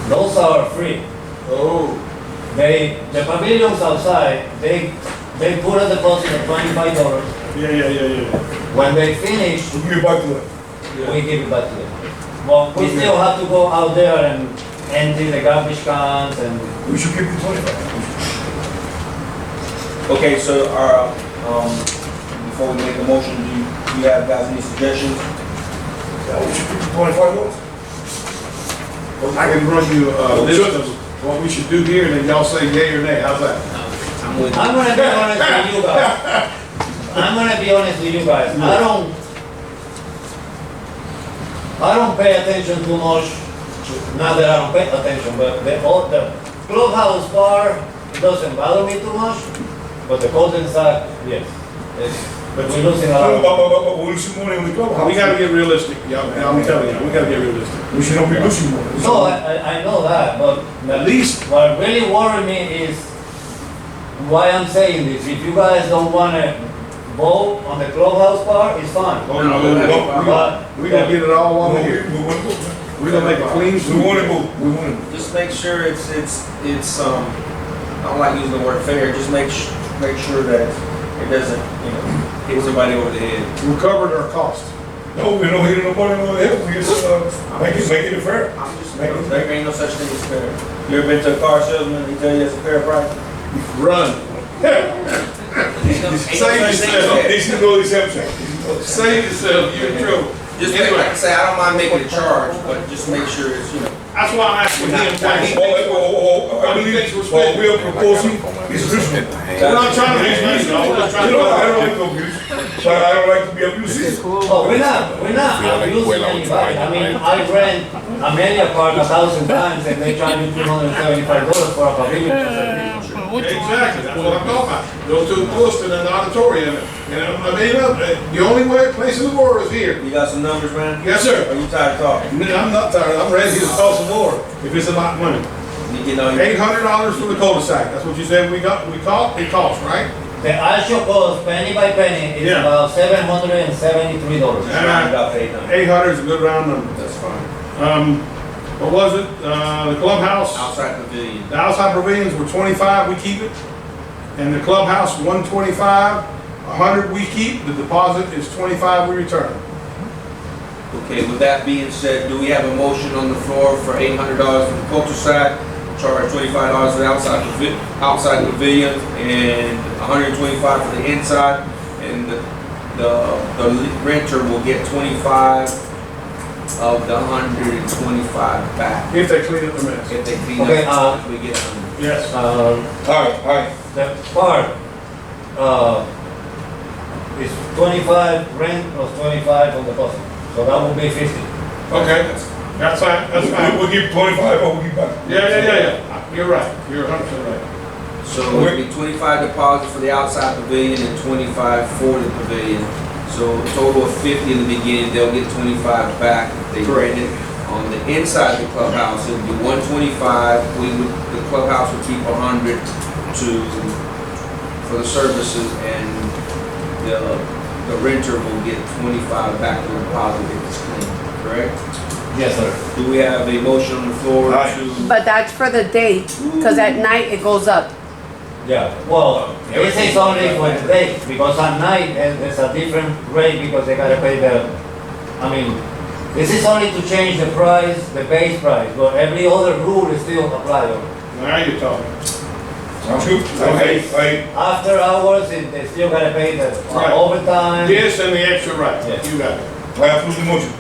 Those are free. Oh. The pavilions outside, they put a deposit of $25. Yeah. When they finish, So give it back to them. we give it back to them. Well, we still have to go out there and empty the garbage cans and, We should keep the 25. Okay, so before we make a motion, do you have guys any suggestions? Yeah, we should keep the $25. I can run you a list of what we should do here, and then y'all say yay or nay. How's that? I'm with you. I'm gonna be honest with you guys. I'm gonna be honest with you guys. I don't pay attention too much. Not that I don't pay attention, but the clubhouse bar doesn't bother me too much. But the golden sack, yes. But we're losing a lot. But we're losing money on the clubhouse. We gotta get realistic, y'all. I'm telling you, we gotta get realistic. We should not be losing money. No, I know that, but At least, what really worries me is why I'm saying this. If you guys don't wanna vote on the clubhouse bar, it's fine. oh, no, we gonna get it all on here. We want to move. We're gonna make a clean We sweep. want to move. We want to move. Just make sure it's I don't like using the word fair, just make sure that it doesn't, hit somebody over the head. We covered our cost. No, we don't hit nobody on the head. We just make it fair. I'm just, there ain't no such thing as fair. You ever been to a car salesman, he tell you it's a fair price? Run. Ain't no such Save thing as yourself. fair. This is no exception. Save yourself, you're in trouble. Just like I say, I don't mind making a charge, but just make sure it's, That's why I'm asking him what he I thinks we're What spending. we are proposing is reasonable. We're not trying to be funny, no, we're just trying You know, I to. don't like to abuse, but I don't like to be abusive. Oh, we're not abusing anybody. I mean, I rent Amelia Park 1,000 times and they charge me $275 for a pavilion. Exactly, that's what I'm talking about. Go to Lewiston and the auditorium, the only place in the world is here. you got some numbers, man? Yes, sir. Are you tired of talking? I'm not tired, I'm ready to toss some more, if it's about money. You get on your, $800 for the cul-de-sac, that's what you said we caught, it cost, right? The actual cost, penny by penny, is Yeah. about $773. just round up to 800. 800 is a good round number. That's fine. What was it, the clubhouse? Outside pavilion. The outside pavilions were 25, we keep it. And the clubhouse, 125, 100 we keep, the deposit is 25 we return. Okay, with that being said, do we have a motion on the floor for $800 for the cul-de-sac, charge $25 for the outside pavilion, and $125 for the inside, and the renter will get 25 of the 125 back. If they clean up the mess. If they clean Okay, up, we get 100. Yes. All right. The part, is 25 rent plus 25 on deposit. So that would be 50. Okay, that's fine, that's fine. We'll give 25 or we'll give back. Yeah. You're right, you're 100% right. So it'll be 25 deposit for the outside pavilion and 25 for the pavilion. So a total of 50 in the beginning, they'll get 25 back if they rent it. On the inside of the clubhouse, it'll be 125. The clubhouse would keep 100 for the services, and the renter will get 25 back to the deposit if it's clean, correct? Yes, sir. Do we have a motion on the floor Aye. to? But that's for the day, because at night it goes up. Yeah, well, this is only for the day, because at night there's a different rate because they gotta pay this is only to change the price, the base price, but every other rule is still applied. Now you're talking. Sounds good. I After hours, they still gotta pay the Right. overtime. This and the extra right, Yeah. you got it. approve the motion.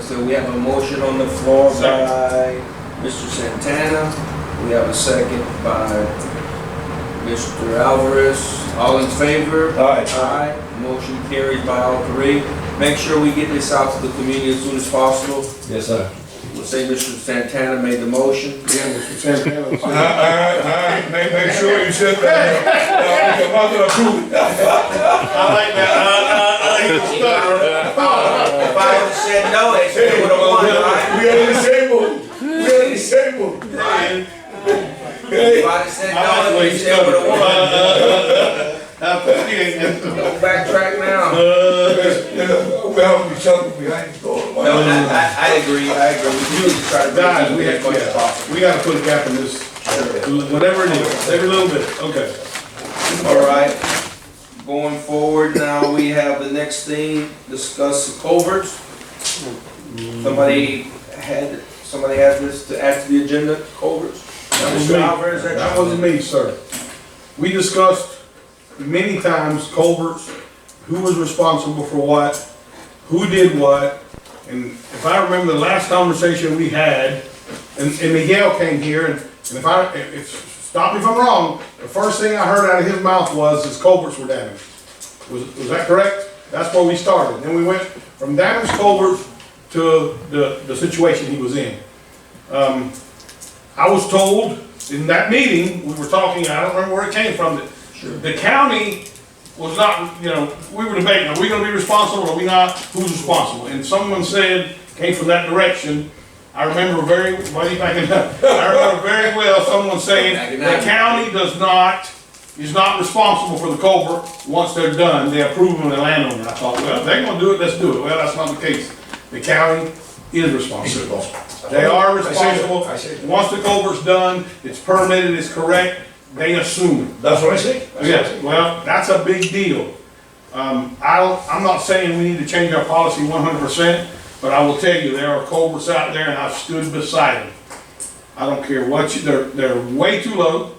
So we have a motion on the floor by Mr. Santana. We have a second by Mr. Alvarez, all in favor? Aye. Aye. Motion carries by all three. Make sure we get this out to the community as soon as possible. Yes, sir. We'll say Mr. Santana made the motion. Yeah, Mr. Santana. Make sure you said that. I'm not gonna approve it. I like that. If I would have said no, they still would have won, right? We are in the same boat. We are in the same boat. Right. If Hey, I had said no, they still would have won. Don't backtrack now. we help each other behind the door. No, I agree. We need to try to Guys, bring we it as much as have, possible. we gotta put a cap in this, whatever it is, every little bit, okay. All right. Going forward now, we have the next thing, discuss the culverts. Somebody had this to add to the agenda, culverts? That was Mr. me. Alvarez, that That you? wasn't me, sir. We discussed many times culverts, who was responsible for what, who did what, and if I remember the last conversation we had, and Miguel came here, and stop me if I'm wrong, the first thing I heard out of his mouth was his culverts were damaged. Was that correct? That's where we started. Then we went from damaged culverts to the situation he was in. I was told in that meeting, we were talking, I don't remember where it came from, that the county was not, we were debating, are we gonna be responsible, or are we not, who's responsible? And someone said, came from that direction, I remember very well someone saying, the county is not responsible for the culvert once they're done, they approve them and the landowner. I thought, well, if they're gonna do it, let's do it. Well, that's not the case. The county is responsible. They are responsible. Once the culvert's done, it's permitted, it's correct, they assume it. That's what I say. Yes, well, that's a big deal. I'm not saying we need to change our policy 100%, but I will tell you, there are culverts out there and I've stood beside them. I don't care what they're way too low.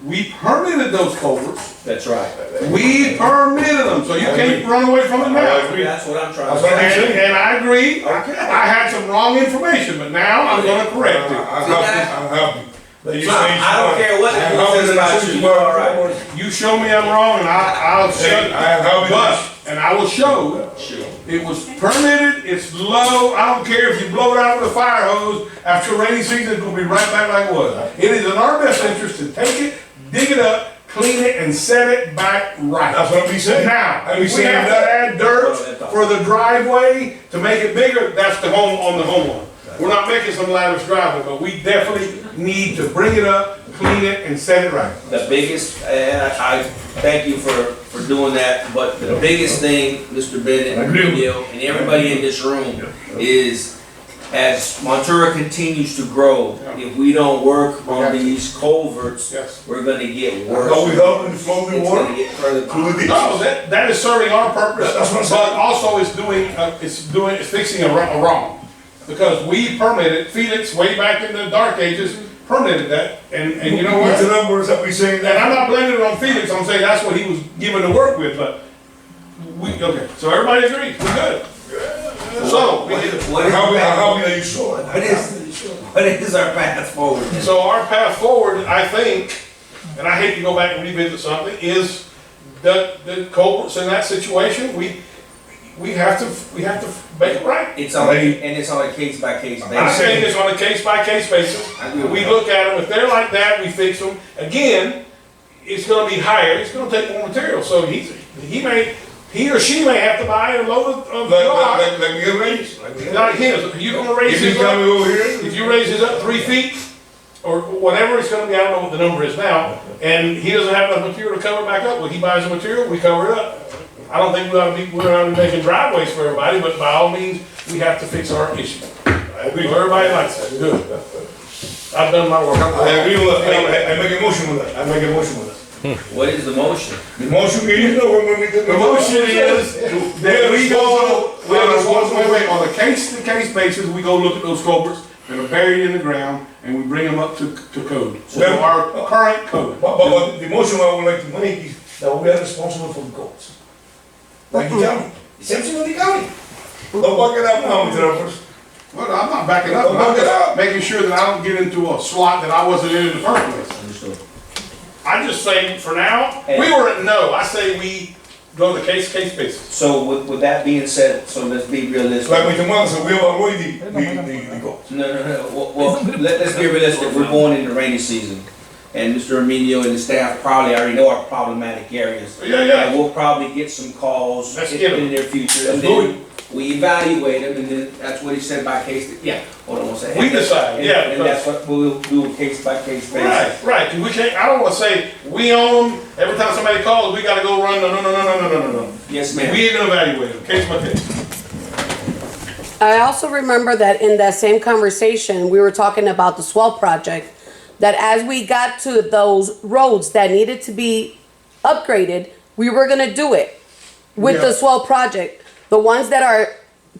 We permitted those culverts. That's right. We permitted them, so you can't run away from it now. That's what I'm trying That's to what I'm say. saying. And I agree, Okay. I had some wrong information, but now I'm gonna correct it. I'm happy. That you I don't care what I'm anyone says about you, you're all right. You show me I'm wrong and I'll show Hey, I am happy. and I will show it was permitted, it's low, I don't care if you blow it out with a fire hose, after rainy season, it's gonna be right back like it was. It is in our best interest to take it, dig it up, clean it, and set it back right. That's what we saying. Now, And we if we saying have to that. add dirt for the driveway to make it bigger, that's the homeowner. We're not making some lavish driveway, but we definitely need to bring it up, clean it, and set it right. The biggest, and I thank you for doing that, but the biggest thing, Mr. Bennett, and Neil, and everybody in this room, is as Montura continues to grow, if we don't work on these culverts, Yes. we're gonna get worse. Are we helping the flowing It's water? gonna get further. Through the ditch? No, that is serving our purpose, That's what I'm but saying. also it's fixing a wrong. Because we permitted, Felix, way back in the dark ages, permitted that, and you know What's the what? numbers that we saying And that? I'm not blaming it on Felix, I'm saying that's what he was given to work with, but okay, so everybody agrees, we're good. So, What is, How are you sure? what is our path forward? so our path forward, I think, and I hate to go back and revisit something, is the culverts in that situation, we have to make it right. It's on, and it's on a case by case I basis. think it's on a case-by-case basis. I agree with We that. look at them, if they're like that, we fix them. Again, it's gonna be higher, it's gonna take more material, so he or she may have to buy a load of rock. Like we get raised. Not his, you're gonna raise If you his come up, over here. if you raise his up 3 feet, or whatever it's gonna be, I don't know what the number is now, and he doesn't have enough material to cover it back up, well, he buys the material, we cover it up. I don't think we ought to be making driveways for everybody, but by all means, we have to fix our issue. Everybody likes that, good. I've done my work. I agree with that. I make a motion with that. I make a motion with that. What is the motion? The motion is, when we did The motion is that we go, on a case-to-case basis, we go look at those culverts that are buried in the ground, and we bring them up to code. So our current code. But the motion I would like to make is that we are responsible for the costs. Like the county. The same thing with the county. Don't back it up now, Mr. Roberts. Well, I'm not backing up, I'm just making sure that I don't get into a slot that I wasn't in the first place. Understood. I I just say, for now, we were at no, I say we go the case-to-case basis. So with that being said, so let's be realistic. Like Mr. Manda said, we avoid the goals. No. Well, let's be realistic. We're going into rainy season. And Mr. Emilio and the staff probably already know our problematic areas. Yeah. And we'll probably get some calls Let's in get 'em. the near future. Let's And do then we evaluate them, and then that's what he said by case, hold on one second. We decide, And- yeah, And that's what we'll do, case by case basis. Right, 'cause we can't, I don't wanna say, we own them, every time somebody calls, we gotta go run, no. Yes, ma'am. We even evaluate them, case by case. I also remember that in that same conversation, we were talking about the swell project, that as we got to those roads that needed to be upgraded, we were gonna do it with the swell project. The ones that are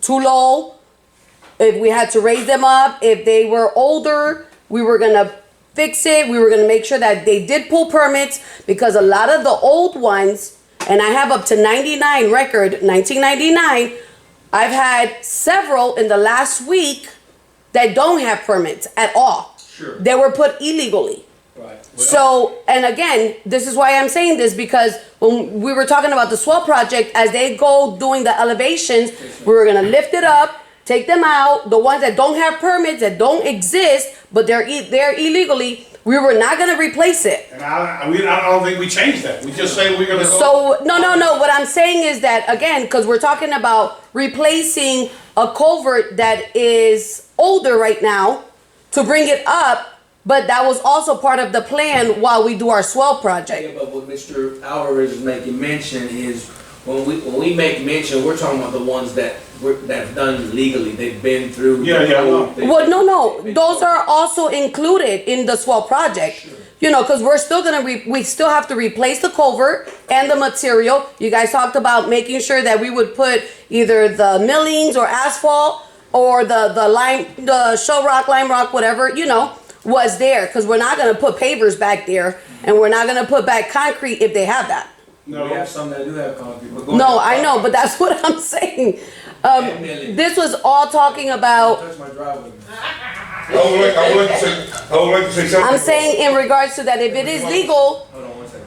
too low, if we had to raise them up, if they were older, we were gonna fix it. We were gonna make sure that they did pull permits, because a lot of the old ones, and I have up to 99 record, 1999, I've had several in the last week that don't have permits at all. Sure. They were put illegally. Right. So, and again, this is why I'm saying this, because when we were talking about the swell project, as they go doing the elevations, we were gonna lift it up, take them out, the ones that don't have permits, that don't exist, but they're illegally, we were not gonna replace it. And I don't think we changed that, we just say we're gonna go. So, no, what I'm saying is that, again, because we're talking about replacing a culvert that is older right now, to bring it up, but that was also part of the plan while we do our swell project. Yeah, but what Mr. Alvarez is making mention is, when we make mention, we're talking about the ones that have done legally, they've been through. Yeah, I know. Well, no, those are also included in the swell project. You know, because we're still gonna, we still have to replace the culvert and the material. You guys talked about making sure that we would put either the millings or asphalt, or the lime, the shell rock, lime rock, whatever, was there. Because we're not gonna put pavers back there, and we're not gonna put back concrete if they have that. No, we have some that do have concrete. But go No, ahead. I know, but that's what I'm saying. Millie. This was all talking about, Touch my driveway. I would like to say something. I'm saying in regards to that, if it is legal, Hold on one second.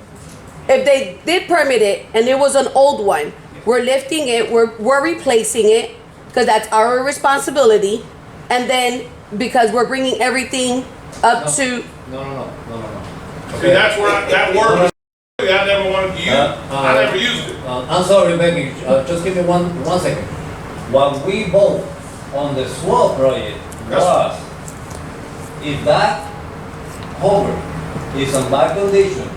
if they did permit it and it was an old one, we're lifting it, we're replacing it, because that's our responsibility. And then, because we're bringing everything up to, No. See, that's where that word, I never wanted to use, I never used it. I'm sorry, Becky, just give me one second. What we vote on the swell project was, if that culvert is in bad condition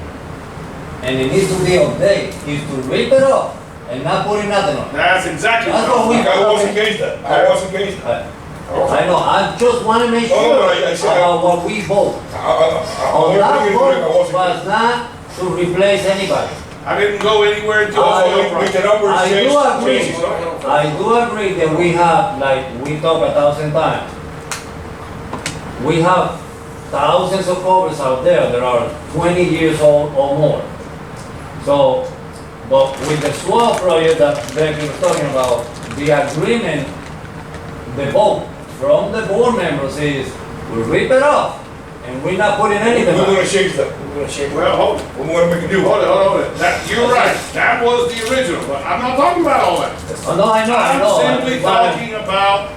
and it needs to be updated, is to rip it off and not putting nothing on it. That's exactly That's what what we- I was against that. I was against that. I know, I just want to make No, sure but I said- about what we vote. I On want that to bring it, I vote was was not to replace anybody. I didn't go anywhere until I- the soil We project. can always I change. do agree. change it. I do agree that we have, like we talked 1,000 times, we have thousands of covers out there that are 20 years old or more. So, but with the swell project that Becky was talking about, the agreement, the vote from the board members is, we rip it off and we're not putting anything We're on gonna it. change that. We're gonna change Well, that. hold it. We're gonna make a deal. Hold it. You're right, that was the original, but I'm not talking about all that. Oh, no, I know. I'm simply But- talking about,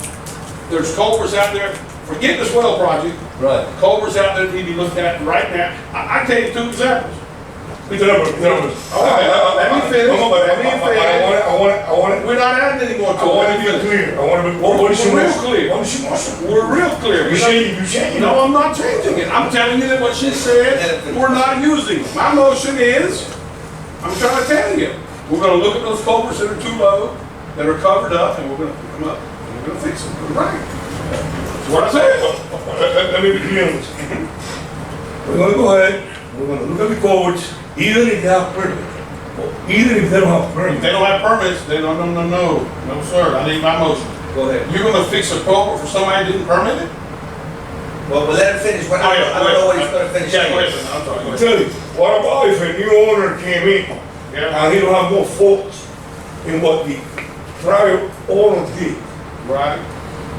there's culverts out there, forget the swell project, Right. culverts out there that need to be looked at right now. I tell you two examples. Mr. Numbers. All right, let me finish. I want it. We're not adding any more to I want to it. be clear. I want to be. What is your We're real motion? clear. What is your motion? We're real clear. You changing it. No, I'm not changing it. I'm telling you that what she said, we're not using it. My motion is, I'm trying to tell you, we're gonna look at those culverts that are too low, that are covered up, and we're gonna pick them up, and we're gonna fix them, put them right. That's what I said. Let me be clear on this. We're gonna go ahead, we're gonna look at the codes, even if they have permit, or even if they don't have If permit. they don't have permits, they don't, no, sir, I need my motion. Go ahead. You're gonna fix a culvert for somebody who didn't permit it? Well, but let him finish. I don't know what he's gonna finish. Yeah, go saying. ahead, I'm sorry, go I ahead. tell you, what about if a new owner came in Yeah, and he don't have no faults in what the prior owner did? right.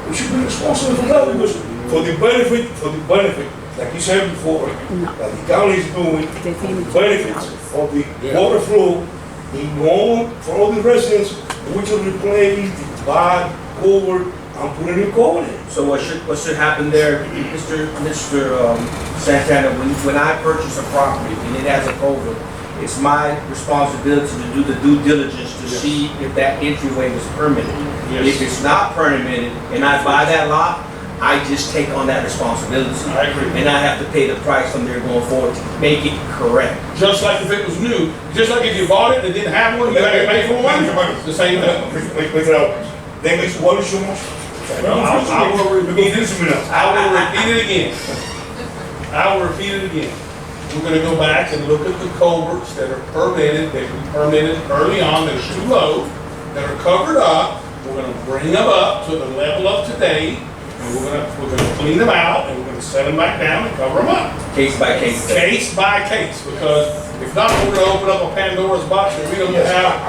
We should be responsible for that because for the benefit like you said before, that the county is doing, benefits of the water flow, in all, for all the residents, we should replace the bad culvert and put a new culvert in. So what should happen there, Mr. Santana, when I purchase a property and it has a culvert, it's my responsibility to do the due diligence to see if that entryway was permitted. Yes. If it's not permitted and I buy that lot, I just take on that responsibility. I agree. And I have to pay the price from there going forward to make it correct. Just like if it was new, just like if you bought it and didn't have one, you had to pay for one, it's the same thing. Make it out. Then it's what is so much? I will repeat This is enough. I will repeat it again. I will repeat it again. We're gonna go back and look at the culverts that are permitted, that we permitted early on, that are too low, that are covered up. We're gonna bring them up to the level of today, and we're gonna clean them out, and we're gonna set them back down and cover them up. Case by case. Case by case, because if not, we're gonna open up a Pandora's box that we don't have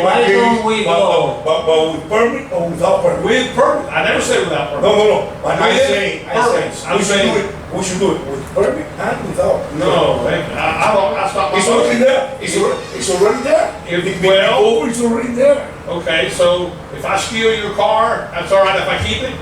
Why don't we go? But with permit or without permit? with permit. I never said without permit. No. But I'm With saying, permits. I'm we should saying- do it. We should do it with permit and without. No, I stopped It's myself. already there. It's already there. If- The well- culvert is already there. Okay, so if I steal your car, that's all right if I keep it?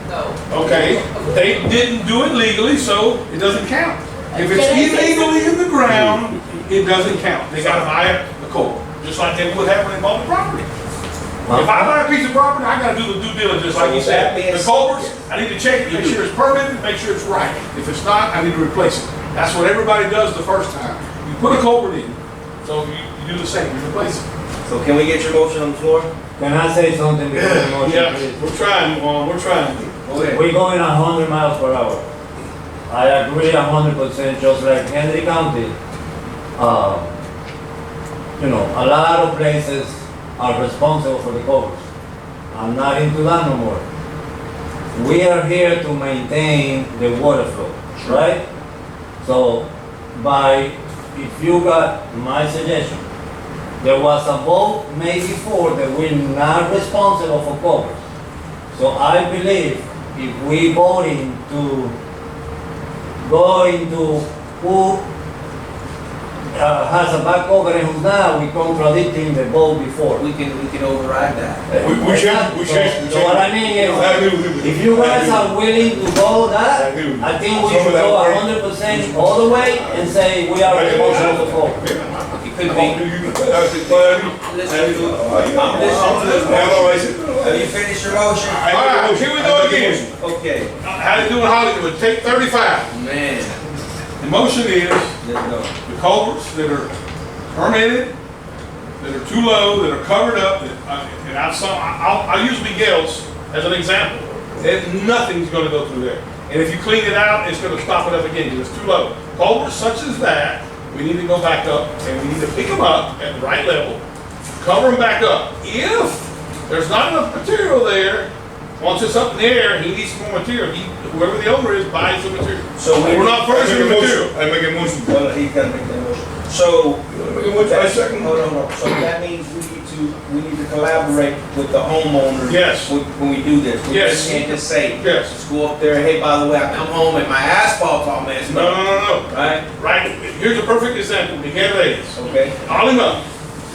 No. Okay, they didn't do it legally, so it doesn't count. If it's Can I say illegally in the ground, it doesn't count. They gotta buy a court, just like they would have when they bought the property. If I buy a piece of property, I gotta do the due diligence, like you said. The culverts, I need to check it, make sure it's permitted, make sure it's right. If it's not, I need to replace it. That's what everybody does the first time. You put a culvert in, so you do the same, you replace it. So can we get your motion on the floor? Can I say something before the motion, Yeah, please? we're trying, Juan, we're trying. Go ahead. We're going 100 miles per hour. I agree 100%, just like Henry County. A lot of places are responsible for the culverts. I'm not into that no more. We are here to maintain the water flow, right? So, if you got my suggestion, there was a vote made before that we're not responsible for culverts. So I believe if we voting to go into who has a back over and who's not, we contradicting the vote before. We can override that. We should. So what I mean is, I agree with you. if you guys are willing to go I that, agree with you. I think we Some should of that go work- 100% all the way and say we are responsible for culverts. It could Come be. on, Have you finished your motion? All right, here we go again. Okay. How they do in Hollywood, take 35. Man, The motion is let's go. the culverts that are permitted, that are too low, that are covered up, and I'll use Miguel's as an example. Nothing's gonna go through there. And if you clean it out, it's gonna stop it up again, because it's too low. Culverts such as that, we need to go back up, and we need to pick them up at the right level, cover them back up. If there's not enough material there, once it's up in the air, he needs some more material. Whoever the owner is buys the material. So We're not furnishing the material. I make a motion. Well, he's gotta make that motion. So, Make a motion. I second. hold on. So that means we need to collaborate with the homeowners. Yes. When we do this. We Yes. just can't just say, Yes. let's go up there, hey, by the way, I come home and my asphalt's all messed No, up. no. Right? Right, here's a perfect example, Miguel Reyes. Okay? Call him up,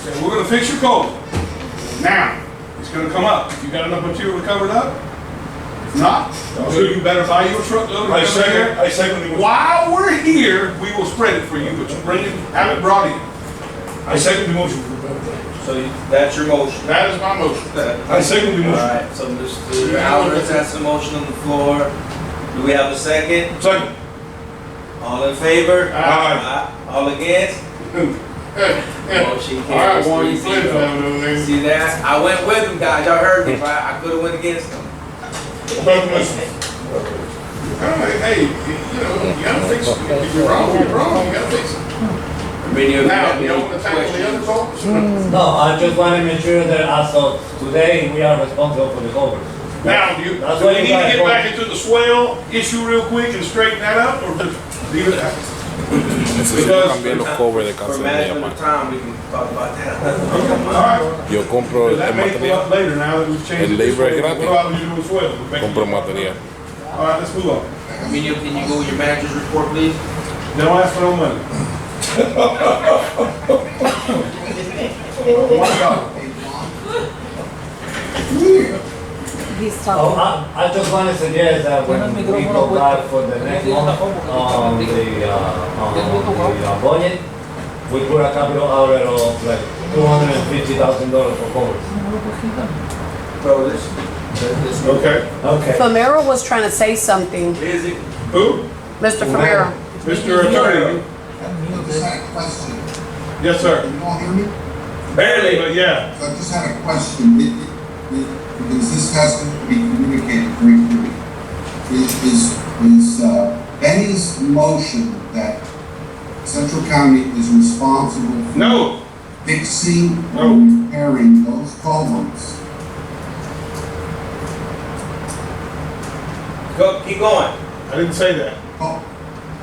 say, we're gonna fix your culvert. Now, it's gonna come up, if you got enough material to cover it up? If not, you better buy your truckload. I second the motion. While we're here, we will spread it for you, but you bring it, have it brought in. I second the motion. So that's your motion. That is my motion. I second the All motion. right, so Mr. Alvarez has a motion on the floor. Do we have a second? Second. All in favor? Aye. All against? Motion All right, carries Warren, you 3-0. flip phone over there. See that? I went with them, guys. Y'all heard me, right? I could've went against them. Hey, you gotta fix it. If you're wrong, you gotta fix it. Video, Now, you don't wanna tackle the other culverts? No, I just want to make sure that as of today, we are responsible for the culverts. Now, do you That's do what we you need to guys get want. back into the swell issue real quick and straighten that up, or just leave it at that? Necesito cambiar los covers de For casa de mi management mamá. of time, we can talk about that. All right. Yo compro el That may come material, up later now that we've changed El it. labor es gratis. What about when you do swell? compro material. All right, let's move on. Emilio, can you go with your manager's report, please? Don't ask for no money. He's Oh, talking. I just want to suggest that when we go back for the next month, on the budget, we put a capital outlay of like $250,000 for covers. Bro, this. Okay. Okay. Famero was trying to say something. Is it? Who? Mr. Famero. Mr. Attorney? I just had a question. Yes, sir. Can you all hear me? Barely, but yeah. So I just had a question, because this has to be communicated very clearly. Is Benny's motion that Central County is responsible for No. fixing or No. repairing those culverts? Go, keep going. I didn't say that. Oh,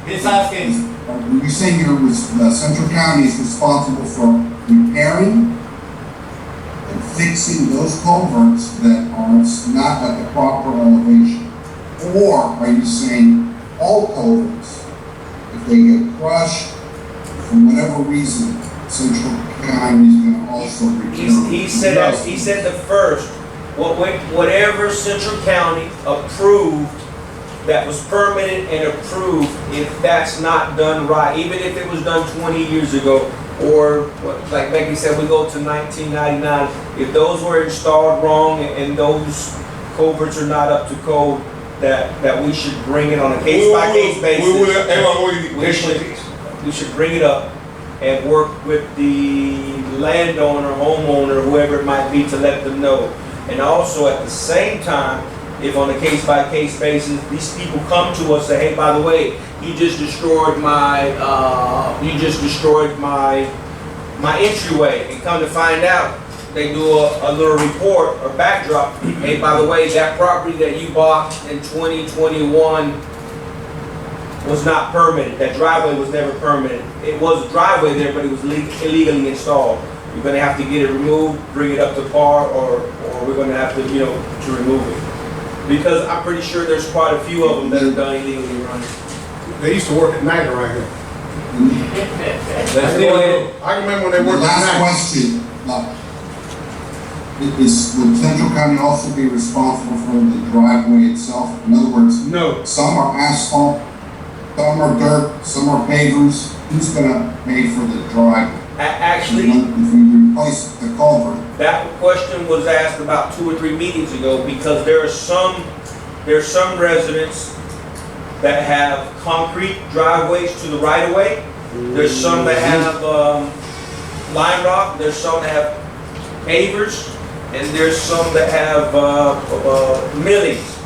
He's asking, are you saying Central County is responsible for repairing and fixing those culverts that are not at the proper elevation? Or are you saying all culverts, if they get crushed, for whatever reason, Central County is gonna also repair them? He said the first, whatever Central County approved that was permitted and approved, if that's not done right, even if it was done 20 years ago, or like Becky said, we go to 1999, if those were installed wrong and those culverts are not up to code, that we should bring it on a case-by-case basis. We will evaluate We should bring it up and work with the landowner, homeowner, whoever it might be, to let them know. And also at the same time, if on a case-by-case basis, these people come to us and say, hey, by the way, you just destroyed my entryway, and come to find out, they do a little report or backdrop. Hey, by the way, that property that you bought in 2021 was not permitted. That driveway was never permitted. It was a driveway there, but it was illegally installed. You're gonna have to get it removed, bring it up to par, or we're gonna have to, to remove it. Because I'm pretty sure there's quite a few of them that are done illegally running. They used to work at night around here. let's do it. I remember when they The worked at last night. question, would Central County also be responsible for the driveway itself? In other words, No. some are asphalt, some are dirt, some are pavers. Who's gonna pay for the driveway? Actually, If we replace the culvert, that question was asked about 2 or 3 meetings ago, because there's some residents that have concrete driveways to the right of way. There's some that have lime rock. There's some that have pavers, and there's some that have millings.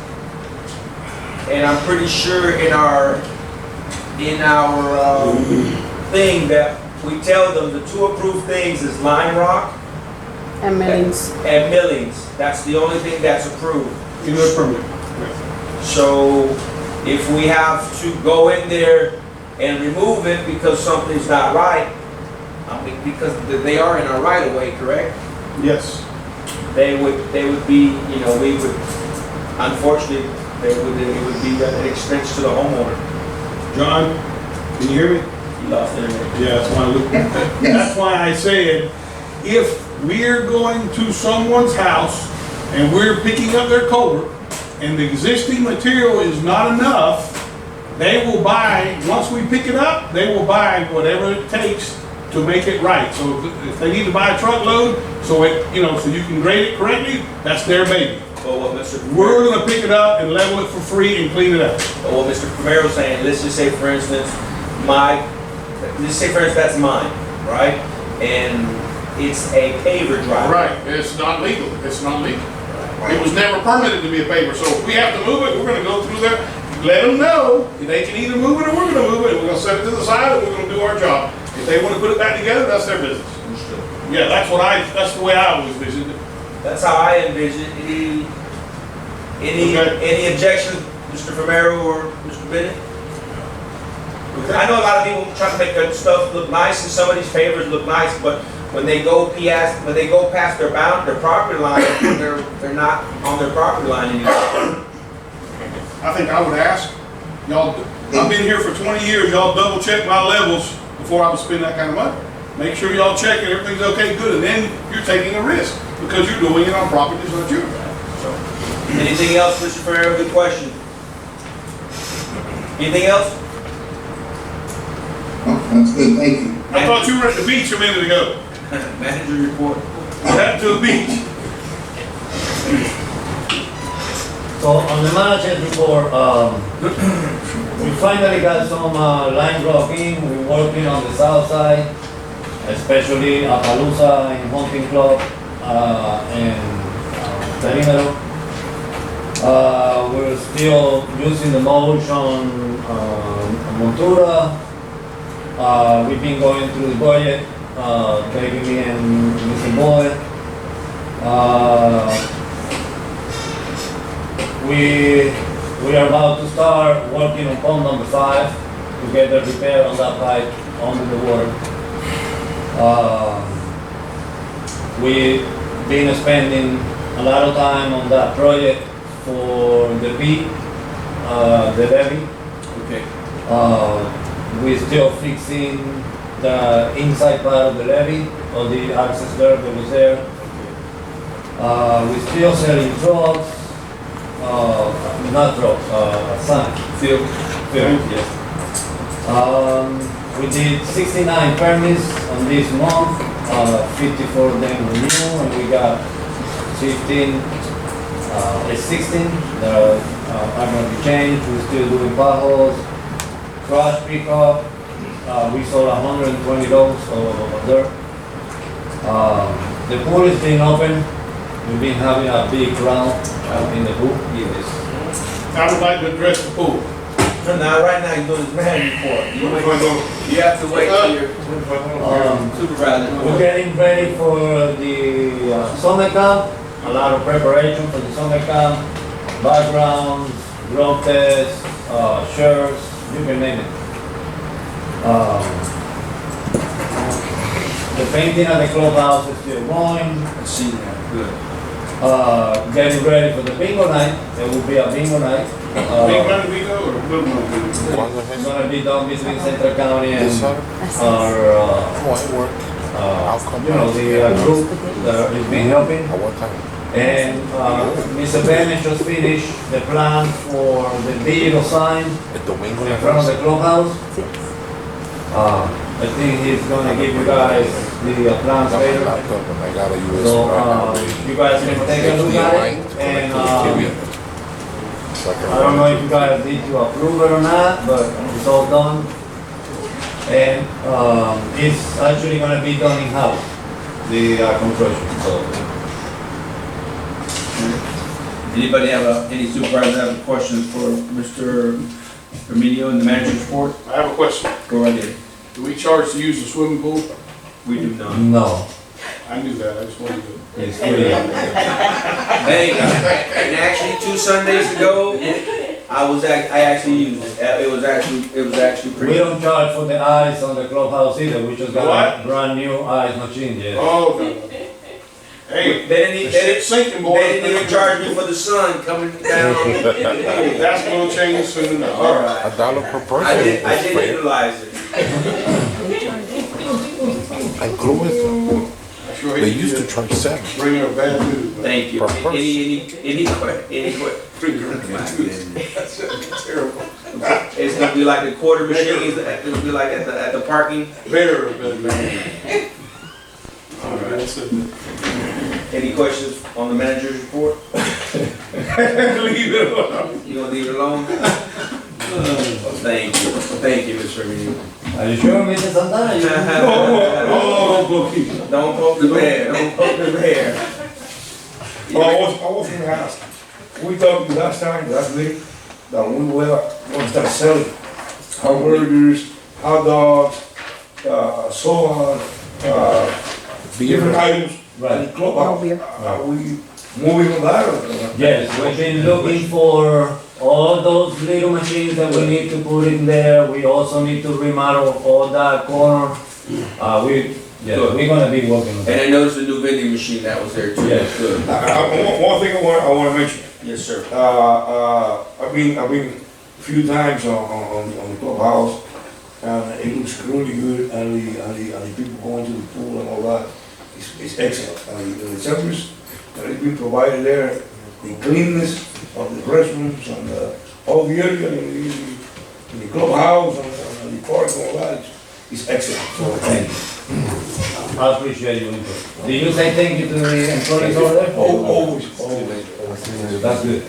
And I'm pretty sure in our thing that we tell them the 2 approved things is lime rock And millings. and millings. That's the only thing that's approved. You know, permit. So if we have to go in there and remove it because something's not right, because they are in our right of way, correct? Yes. They would be, we would, unfortunately, it would be an expense to the homeowner. John, can you hear me? He lost internet. Yeah, that's why I said, if we're going to someone's house and we're picking up their culvert and the existing material is not enough, they will buy, once we pick it up, they will buy whatever it takes to make it right. So if they need to buy a truckload, so you can grade it correctly, that's their baby. But what Mr. We're gonna pick it up and level it for free and clean it up. But what Mr. Primero's saying, let's just say, for instance, that's mine, right? And it's a paver driveway. Right, it's not legal, it's not legal. It was never permitted to be a paver, so if we have to move it, we're gonna go through there, let them know, they can either move it or we're gonna move it, we're gonna set it to the side and we're gonna do our job. If they wanna put it back together, that's their business. Yeah, that's the way I always envisioned it. That's how I envision it. Any objection, Mr. Primero or Mr. Bennett? I know a lot of people try to make their stuff look nice, and some of these pavers look nice, but when they go past their property line, they're not on their property line anymore. I think I would ask, y'all, I've been here for 20 years, y'all double check my levels before I would spend that kind of money. Make sure y'all check it, everything's okay, good, and then you're taking a risk, because you're doing it on properties that you're So, anything else, Mr. Ferrer? Good question. Anything else? Oh, that's good, thank you. I thought you were at the beach a minute ago. Manager report. Head to the beach. So on the manager's report, we finally got some line rock in. We're working on the south side, especially Appaloosa and Hunting Club and Perimeter. We're still using the mulch on Montura. We've been going through the budget, taking me and Mr. Boyd. We are about to start working on pump number 5 to get the repair on that pipe under the water. We've been spending a lot of time on that project for the peak, the levee. Okay. We're still fixing the inside part of the levee, or the access there that was there. We're still selling trucks, not trucks, sand. Field. Yes. We did 69 permits on this month, 54 of them renew, and we got 16 that are going to be changed. We're still doing potholes, trash pickup. We sold 120 loads of dirt. The pool is being open. We've been having a big round in the pool. Yes. I would like to address the pool. Now, right now, you're doing his manager report. You have to wait till your supervisor. We're getting ready for the summer camp. A lot of preparation for the summer camp. Backgrounds, drug tests, shirts, you can name it. The painting at the clubhouse is still going. Let's see that. Good. Getting ready for the bingo night. There will be a bingo night. Big money bingo or little money bingo? It's gonna be done between Central County and our, you know, the group that has been helping. And Mr. Bennett just finished the plan for the digital sign in front of the clubhouse. I think he's gonna give you guys the plans later. So you guys can take a look at it, and I don't know if you guys need to approve it or not, but it's all done. And it's actually gonna be done in-house, the construction, so. Anybody have any supervisors have questions for Mr. Remedios in the manager's report? I have a question. Go right ahead. Do we charge to use the swimming pool? We do not. No, I knew that, I just wanted to. it's free. Hey, and actually 2 Sundays ago, I actually used it. It was actually We pretty. don't charge for the ice on the clubhouse either, we just got What? a brand new ice machine, yes. Oh, no. Hey, the shit's sinking, boy. They didn't even charge me for the sun coming down. That's gonna change soon enough. All right. $1 per person. I did utilize it. And Clovis, I sure hate they used to charge 7. bring her bad news. but- Thank you. Per person. Any Bring her bad news. That's terrible. It's gonna be like the quarter machines. It'll be like at the parking. Very bad news. All right, that's it. Any questions on the manager's report? Leave it alone. You gonna leave it alone? Thank you, Mr. Remedios. Are you sure, Mr. Santana? Oh, Bookie. Don't poke the bear. Don't poke the bear. I was gonna ask, we talked last week, that we were gonna start selling hamburgers, hot dogs, so on, different items. Right. in the clubhouse. Are we moving on that or? Yes, we've been looking for all those little machines that we need to put in there. We also need to remodel all that corner. We're gonna be working on And that. I noticed the new vending machine that was there too. Yes. Good. One thing I wanna mention, Yes, sir. I've been a few times on the clubhouse, and it looks really good, and the people going to the pool and all that, it's excellent. And the service that has been provided there, the cleanness of the restrooms and all the area in the clubhouse and the park and all that, is excellent. So thank you. I appreciate your input. Do you say thank you to the employees over there? Always. That's good.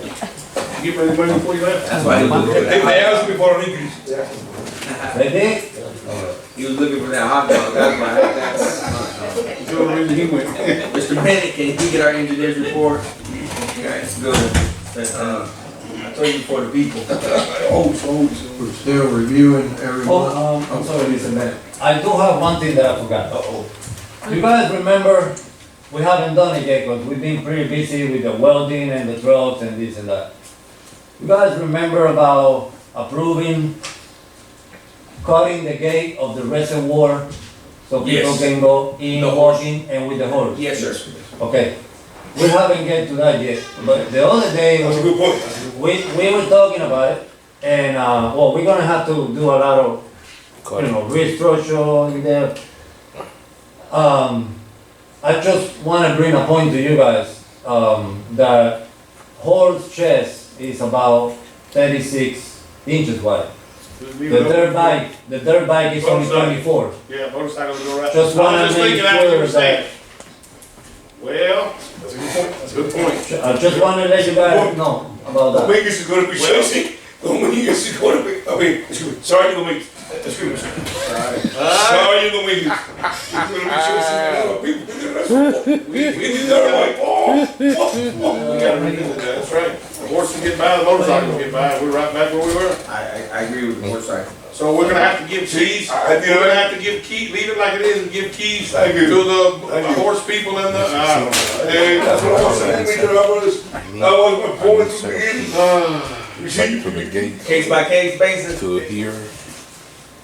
Give anybody before you left? That's why he was looking for They that. asked me for an increase. Yeah. They did? He was looking for that hot dog. That's why I had that. That's the only reason he went. Mr. Bennett, can you get our engineer's report? Okay, good. I told you for the people. Always. We're still reviewing every month. Oh, I'm sorry, Mr. Mayor. I do have one thing that I forgot. You guys remember, we haven't done it yet because we've been pretty busy with the welding and the trucks and this and that. You guys remember about approving cutting the gate of the reservoir so people Yes. can go in, The horse. walking and with the horse? Yes, sir. Okay, we haven't get to that yet, but the other day, That's a good point. we were talking about it, and, well, we're gonna have to do a lot of, restructure in there. I just wanna bring a point to you guys, that horse chest is about 36 inches wide. The dirt bike is only 24. Yeah, motorcycles go right. Just I wanna was just make thinking after you sure were that- saying. Well, that's a good point, that's a good point. I just wanna let you guys know about The that. biggest is gonna be chasing. The biggest is gonna be, excuse me, sorry, Dominguez. Excuse me. Sorry, Dominguez. It's gonna be chasing a lot of people in the restaurant. We did that, like, We gotta revisit that, that's right. The horses get by, the motorcycles get by, we're right back where we were. I agree with the motorcycle. So we're gonna have to give keys, I we're did gonna it. have to give leave it like it is and give keys to Thank you. the Thank you. horse people and the, I don't know. Hey, that's what I was saying, Mr. Alvarez. That was my point to begin. You see, To the gate, Case by case basis. to here,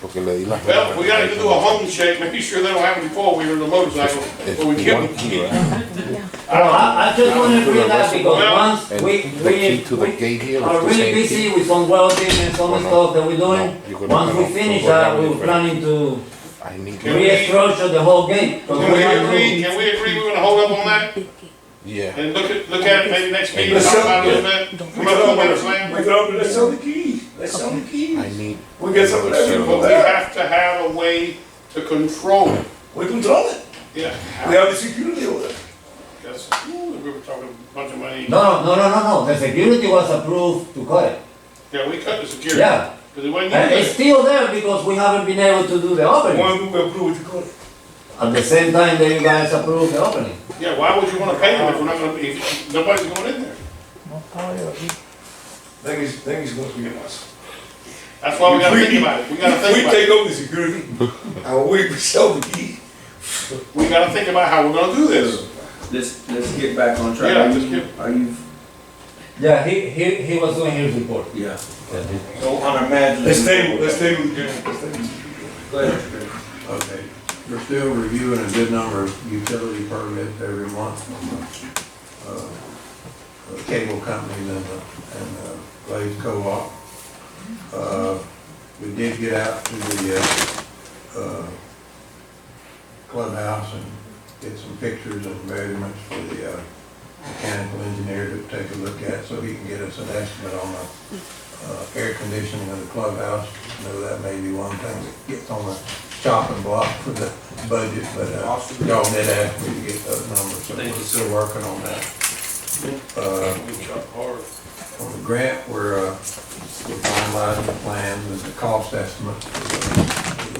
porque le di la. Well, we gotta do a home check, make sure they don't have any four-wheelers or motorcycles, It's or we give one them key, keys. right? I just wanna bring that because Well, once And we the key to the we gate here are is the really same busy key. with some welding and some Oh, no. stuff that we're doing. No, you're gonna Once we go finish down that, we were different. planning to I need, Can we- restructure the whole gate. 'cause Can we're we not agree, doing- can we agree we're gonna hold up on that yeah. and look at it maybe next meeting, Let's talk about it a sell- little bit? We Come up with a better can plan. let's sell the keys. Let's sell the keys. I need. We get some of that But from we there. have to have a way to control it. We control it. Yeah. We have the security over there. That's, we were talking a bunch of money. No, the security was approved to cut it. Yeah, we cut the security. Yeah, Because it wasn't and it's used. still there because we haven't been able to do the opening. One we approve to call it. At the same time that you guys approved the opening. Yeah, why would you wanna pay them if we're not gonna, if nobody's going in there? Thing is going to be us. That's why we gotta think about it. We gotta If think we about it. take over the security, and we sell the key. We gotta think about how we're gonna do this. Let's get back on track. Yeah, Are let's you- get- Are you, Yeah, he was doing his report. yeah. So on our management. Let's stay with the Go ahead. Okay, we're still reviewing a good number of utility permits every month from cable companies and Blaze Co-op. We did get out to the clubhouse and get some pictures and measurements for the mechanical engineer to take a look at so he can get us an estimate on the air conditioning of the clubhouse. I know that may be one thing that gets on the chopping block for the budget, but y'all did ask me to get those numbers, so we're still working on that. We chop hard. On the grant, we're finalizing the plans and the cost estimate for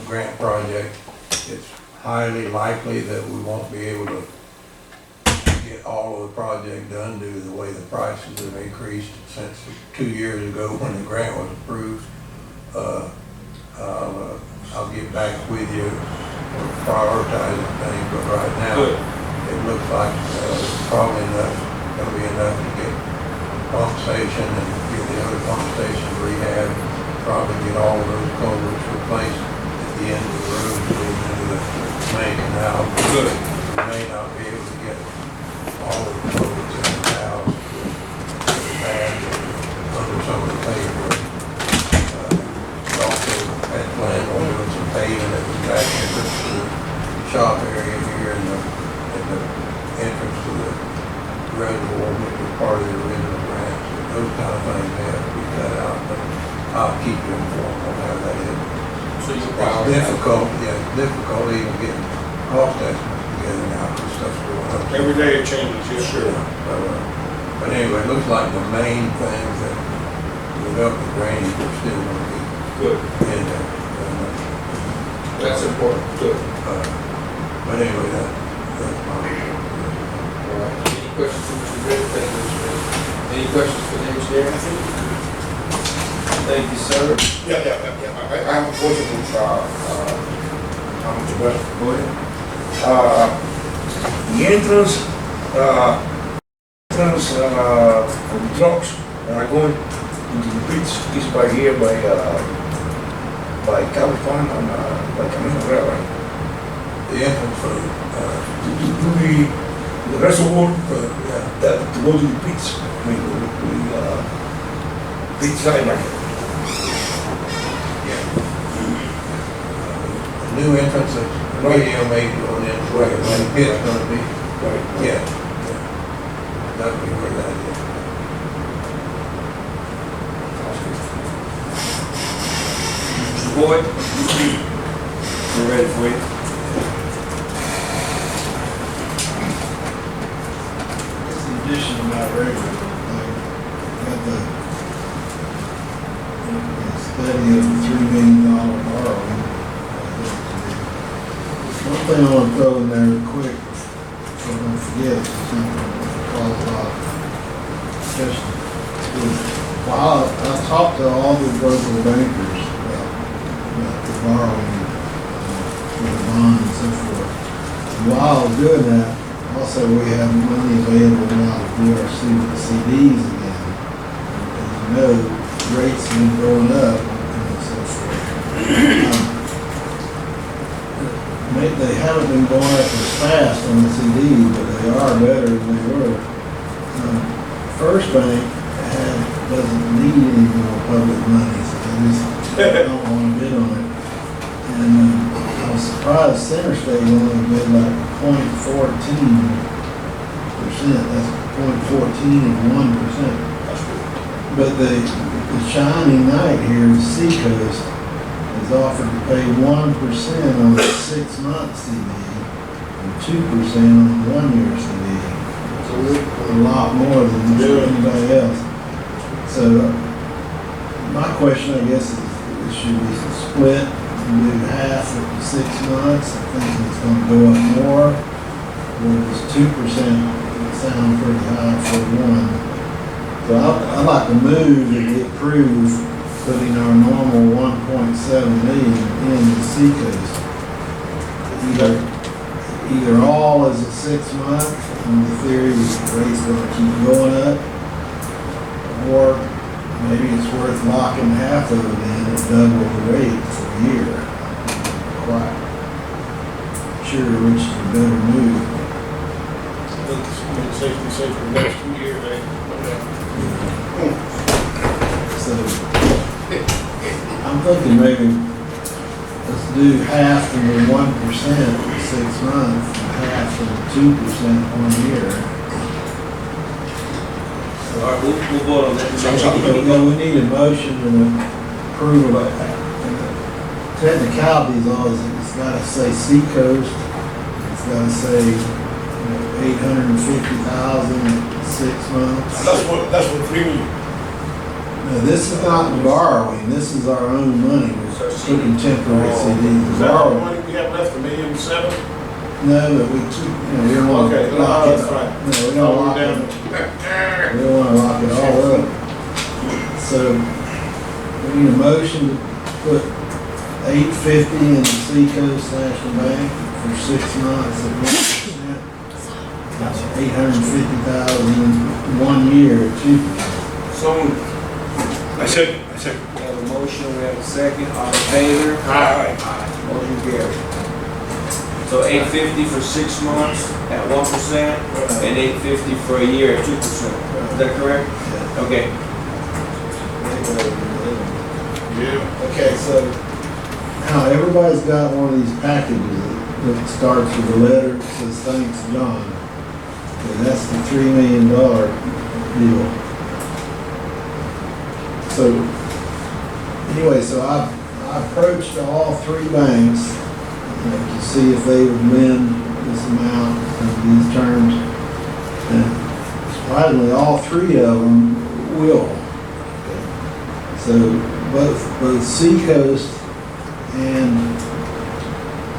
the grant project. It's highly likely that we won't be able to get all of the project done due to the way the prices have increased since 2 years ago when the grant was approved. I'll get back with you, prioritizing things, but right now, Good. it looks like probably gonna be enough to get pump station and get the other pump station rehab, probably get all of those culverts replaced at the end of the road, leading into the main canal. Good. We may not be able to get all of the culverts in the canal may have to be cut out, but I'll keep you informed on how that is. So you It's difficult, yeah, it's difficult even getting cost estimates together now, because stuff's going up. Every day it changes, yes, sure. But anyway, it looks like the main things that would up the drainage are still gonna be Good. in there. That's important. Good. But anyway, that's my report. All right. Any questions for Mr. Green? Thank you, Mr. Green. Any questions for the engineer? Thank you, sir. I have a question for, Mr. West. Go ahead. The entrance for the trucks that are going into the pits is by here by California and by Camino Real, right? The entrance for, To the reservoir, that to go to the pits, I mean, to the pit side, like, the new entrance of radio may be on in, where the pit's gonna be. right? Yeah. That'd be a great idea. Mr. Boyd? We're ready for you. It's the addition of my regular, got the study of the $3 million borrowing. One thing I want to throw in there quick, so I don't forget, something that caused a lot of discussion. While I talked to all the local bankers about the borrowing for the bond and so forth, and while I was doing that, also we have money available now to do our CDs again. As you know, rates have been going up and so forth. They haven't been going up as fast on the CD, but they are better than they were. First Bank doesn't need any more public money, so they just don't want to bid on it. And I was surprised Center State only bid like 0.14%. That's 0.14 of 1%. But the shining knight here is Seacoast is offered to pay 1% on a 6-month CD and 2% on a 1-year CD. So a lot more than anybody else. So my question, I guess, is should we split and do half of the 6 months? I think it's going to go up more. Or does 2% sound pretty high for one? So I'd like to move and get approved putting our normal 1.7 million in the Seacoast. Either all as a 6 month, in the theory the rate's gonna keep going up, or maybe it's worth locking half of it in at double the rate for a year. Quite sure which is a better move. It's safe for the next 2 years, eh? So I'm thinking maybe let's do half of the 1% for 6 months, and half of the 2% 1 year. All right, we'll vote on that. So we need a motion and approval. Technicalities always, it's gotta say Seacoast, it's gotta say 850,000 in 6 months. That's what 3 million. No, this is not borrowing, this is our own money, we're putting temporary CDs. Is that all the money we have left, $1.7 million? No, but we keep, we don't want Okay, to lock it. that's fine. No, we don't lock it. We don't want to lock it all up. So, we need a motion to put $850 in the Seacoast National Bank for 6 months at 1%. That's $850,000 in 1 year at 2%. So, I said. We have a motion, we have a second, all in favor? Aye. Motion carried. So 850 for 6 months at 1% and 850 for a year at 2%. Is that correct? Okay. Yeah. Okay, so now everybody's got one of these packages that starts with a letter that says thanks John. Okay, that's the $3 million deal. So, anyway, so I approached all three banks, to see if they would lend this amount of these terms. And surprisingly, all three of them will. So both Seacoast and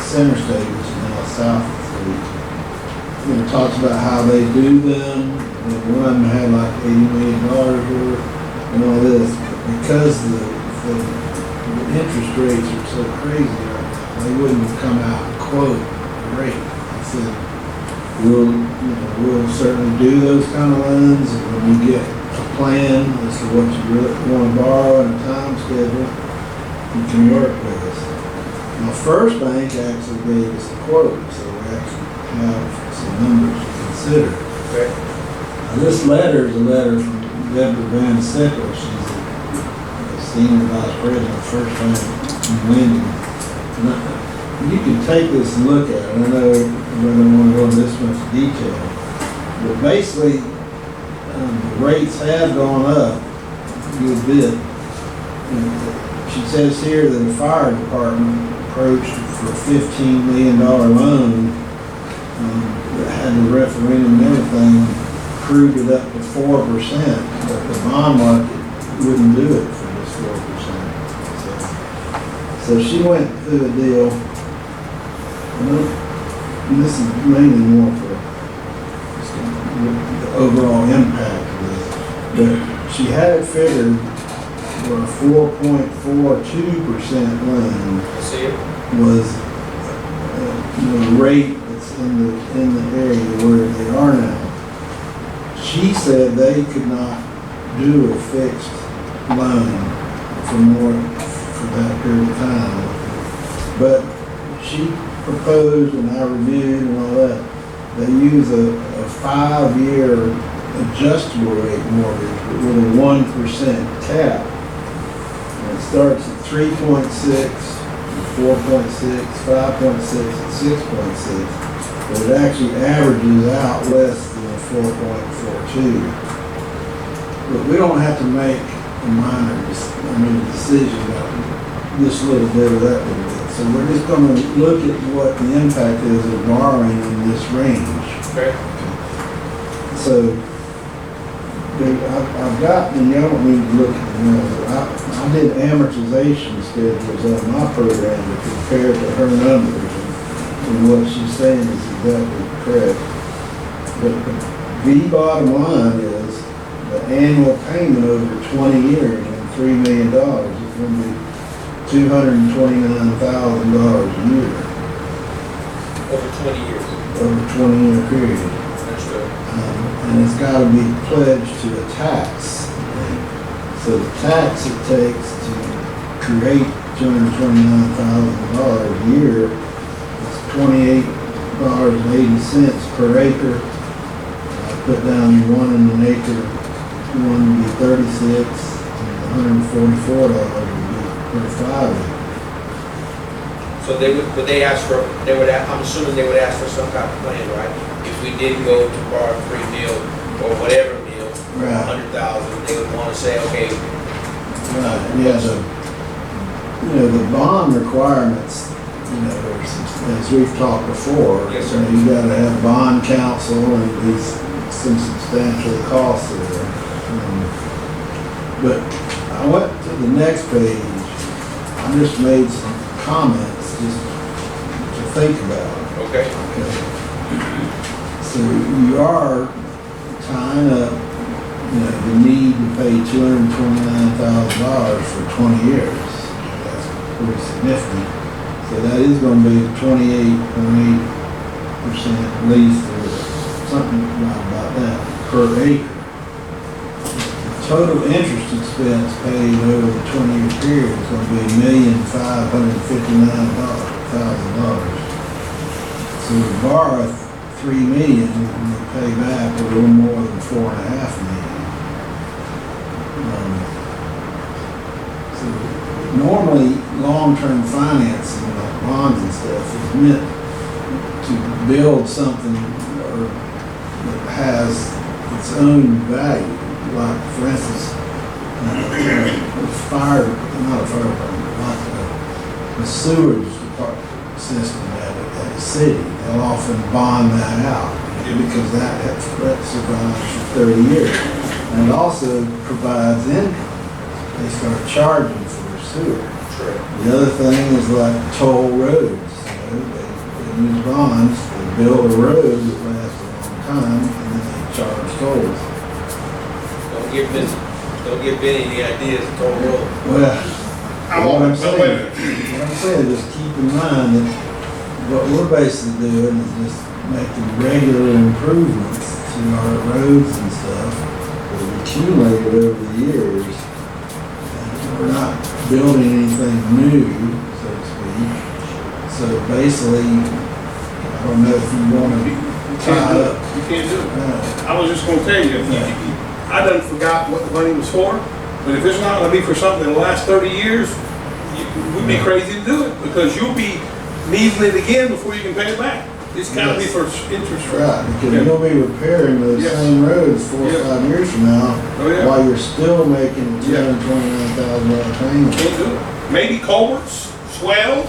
Center State, which is now South Street, talks about how they do them. And one had like $80 million worth and all this. Because the interest rates are so crazy right now, they wouldn't come out and quote the rate. I said, we'll certainly do those kind of loans, and when we get a plan as to what you really want to borrow and a time schedule, you can work with us. Now, First Bank actually gave us a quote, so we actually have some numbers to consider. Okay. Now, this letter is a letter from Deborah Van Sickle. She's the senior vice president of First Bank in Lending. You can take this and look at it. I know I don't want to go into this much detail, but basically, the rates have gone up a good bit. She says here that the fire department approached for a $15 million loan that had the referendum and everything, approved it up to 4%, but the bond market wouldn't do it for this 4%. So she went through a deal, and this is mainly more for the overall impact of this, but she had it figured for a 4.42% loan I see it. was the rate that's in the area where they are now. She said they could not do a fixed loan for that period of time. But she proposed, and I reviewed and all that, they use a 5-year adjustable rate mortgage with a 1% cap. And it starts at 3.6, 4.6, 5.6, and 6.6. But it actually averages out less than a 4.42. But we don't have to make a minor decision about this little bit or that little bit. So we're just going to look at what the impact is of borrowing in this range. Okay. So I've got, and y'all don't need to look at the numbers. I did amortization schedules on my program to compare to her numbers, and what she's saying is exactly correct. But the bottom line is the annual payment over 20 years and $3 million is going to be $229,000 a year. Over 20 years. Over a 20-year period. Understood. And it's got to be pledged to a tax. So the tax it takes to create $229,000 a year is $28.80 per acre. I put down one in an acre, one would be 36, and $144 per 5 acre. So would they ask for, I'm assuming they would ask for some kind of plan, right? If we did go to borrow $3 million or whatever meal, Right. 100,000, they would want to say, okay, Right, yeah, the bond requirements, as we've talked before. Yes, sir. You gotta have bond counsel and these, some substantial costs there. But I went to the next page, I just made some comments just to think about. okay, So you are tying up, the need to pay $229,000 for 20 years. That's pretty significant. So that is going to be 28.8% lease or something about that per acre. The total interest expense paid over the 20-year period is going to be $1,559,000. So to borrow $3 million, we pay back a little more than $4.5 million. So normally, long-term financing, like bonds and stuff, is meant to build something that has its own value. Like, for instance, fire, not a fire department, like the sewage department system at the city, they'll often bond that out because that survives for 30 years. And it also provides income. They start charging for their sewer. The other thing is like toll roads. They use bonds, they build a road that lasts a long time, and then they charge tolls. Don't give Benny the ideas of toll road. Well, I'm what on I'm it, but wait a saying, minute. what I'm saying is keep in mind that what we're basically doing is just making regular improvements to our roads and stuff that have accumulated over the years. And we're not building anything new, so to speak. So basically, I don't know if you want to You tie can't do it. up. You can't do it. uh, I was just gonna tell you, I done forgot what the money was for, but if it's not gonna be for something that'll last 30 years, we'd be crazy to do it, because you'll be needing it again before you can pay it back. It's gotta be for interest rate. Right, because you'll be repairing those Yes. same roads 4 or Yeah. 5 years from now, Oh, yeah. while you're still making Yeah. $229,000 payment. Can't do it. Maybe culverts, swells,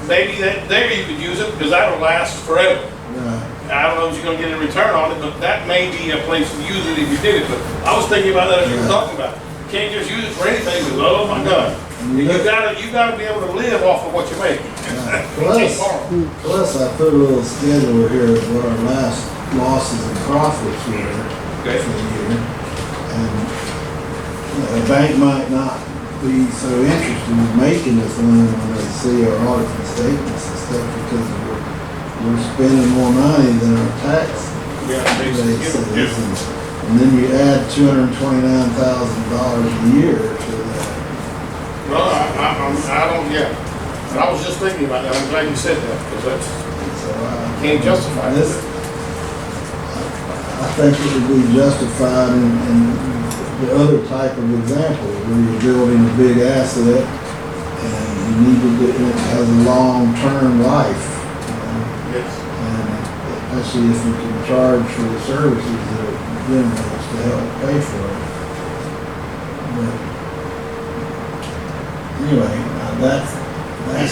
maybe there you could use it, because that'll last forever. Right. I don't know if you're gonna get a return on it, but that may be a place to use it if you did it, but I was thinking about that as you were talking about. You can't just use it for anything, because, oh my God. You gotta be able to live off of what you make. Right. You can't borrow. Plus, I put a little schedule here of what our last losses and profits were Okay. for the year. And the bank might not be so interested in making this loan when they see our audited statements and stuff, because we're spending more money than our tax Yeah, rate says. basically. And then you add $229,000 a year to that. Well, I don't, yeah. But I was just thinking about that. I'm glad you said that, because that's, So can't justify this. it. I think it would be justified in the other type of example, where you're building a big asset and you need to get, it has a long-term life. Yes. And especially if you can charge for the services that it generates to help pay for it. But anyway, that's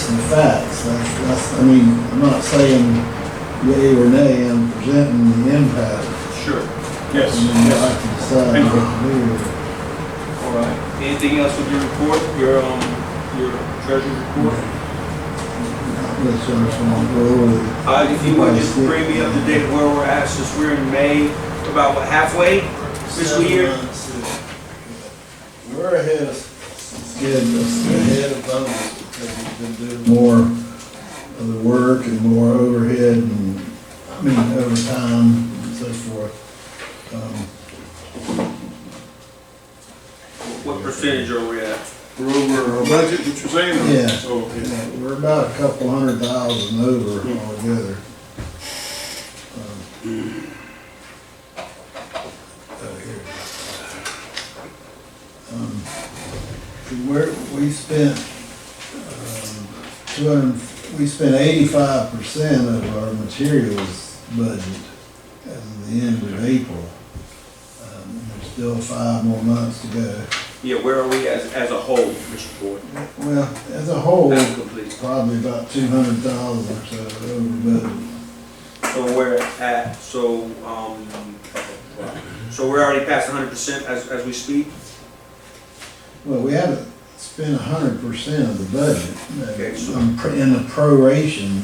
the facts. That's, I mean, I'm not saying yea or nay, I'm presenting the impact. Sure. Yes, And then you yes. have to decide Thank what you. to do. All right. Anything else with your report, your treasury report? Let's just want to go over it. If you would just bring me up to date where we're at, since we're in May, about what, halfway fiscal year? We're ahead of schedule, ahead of bonus, because we've been doing more of the work and more overhead and, overtime and so forth. What percentage are we at? We're over our budget, what you're saying? or- Yeah. So, We're about a couple $100,000 over altogether. Here. We spent, 85% of our materials budget as of the end of April. There's still 5 more months to go. Yeah, where are we as a whole, Mr. Boyd? Well, as a whole, That's complete. probably about 200,000 or so over budget. So we're at, so we're already past 100% as we speak? Well, we haven't spent 100% of the budget. Okay, so- In the proration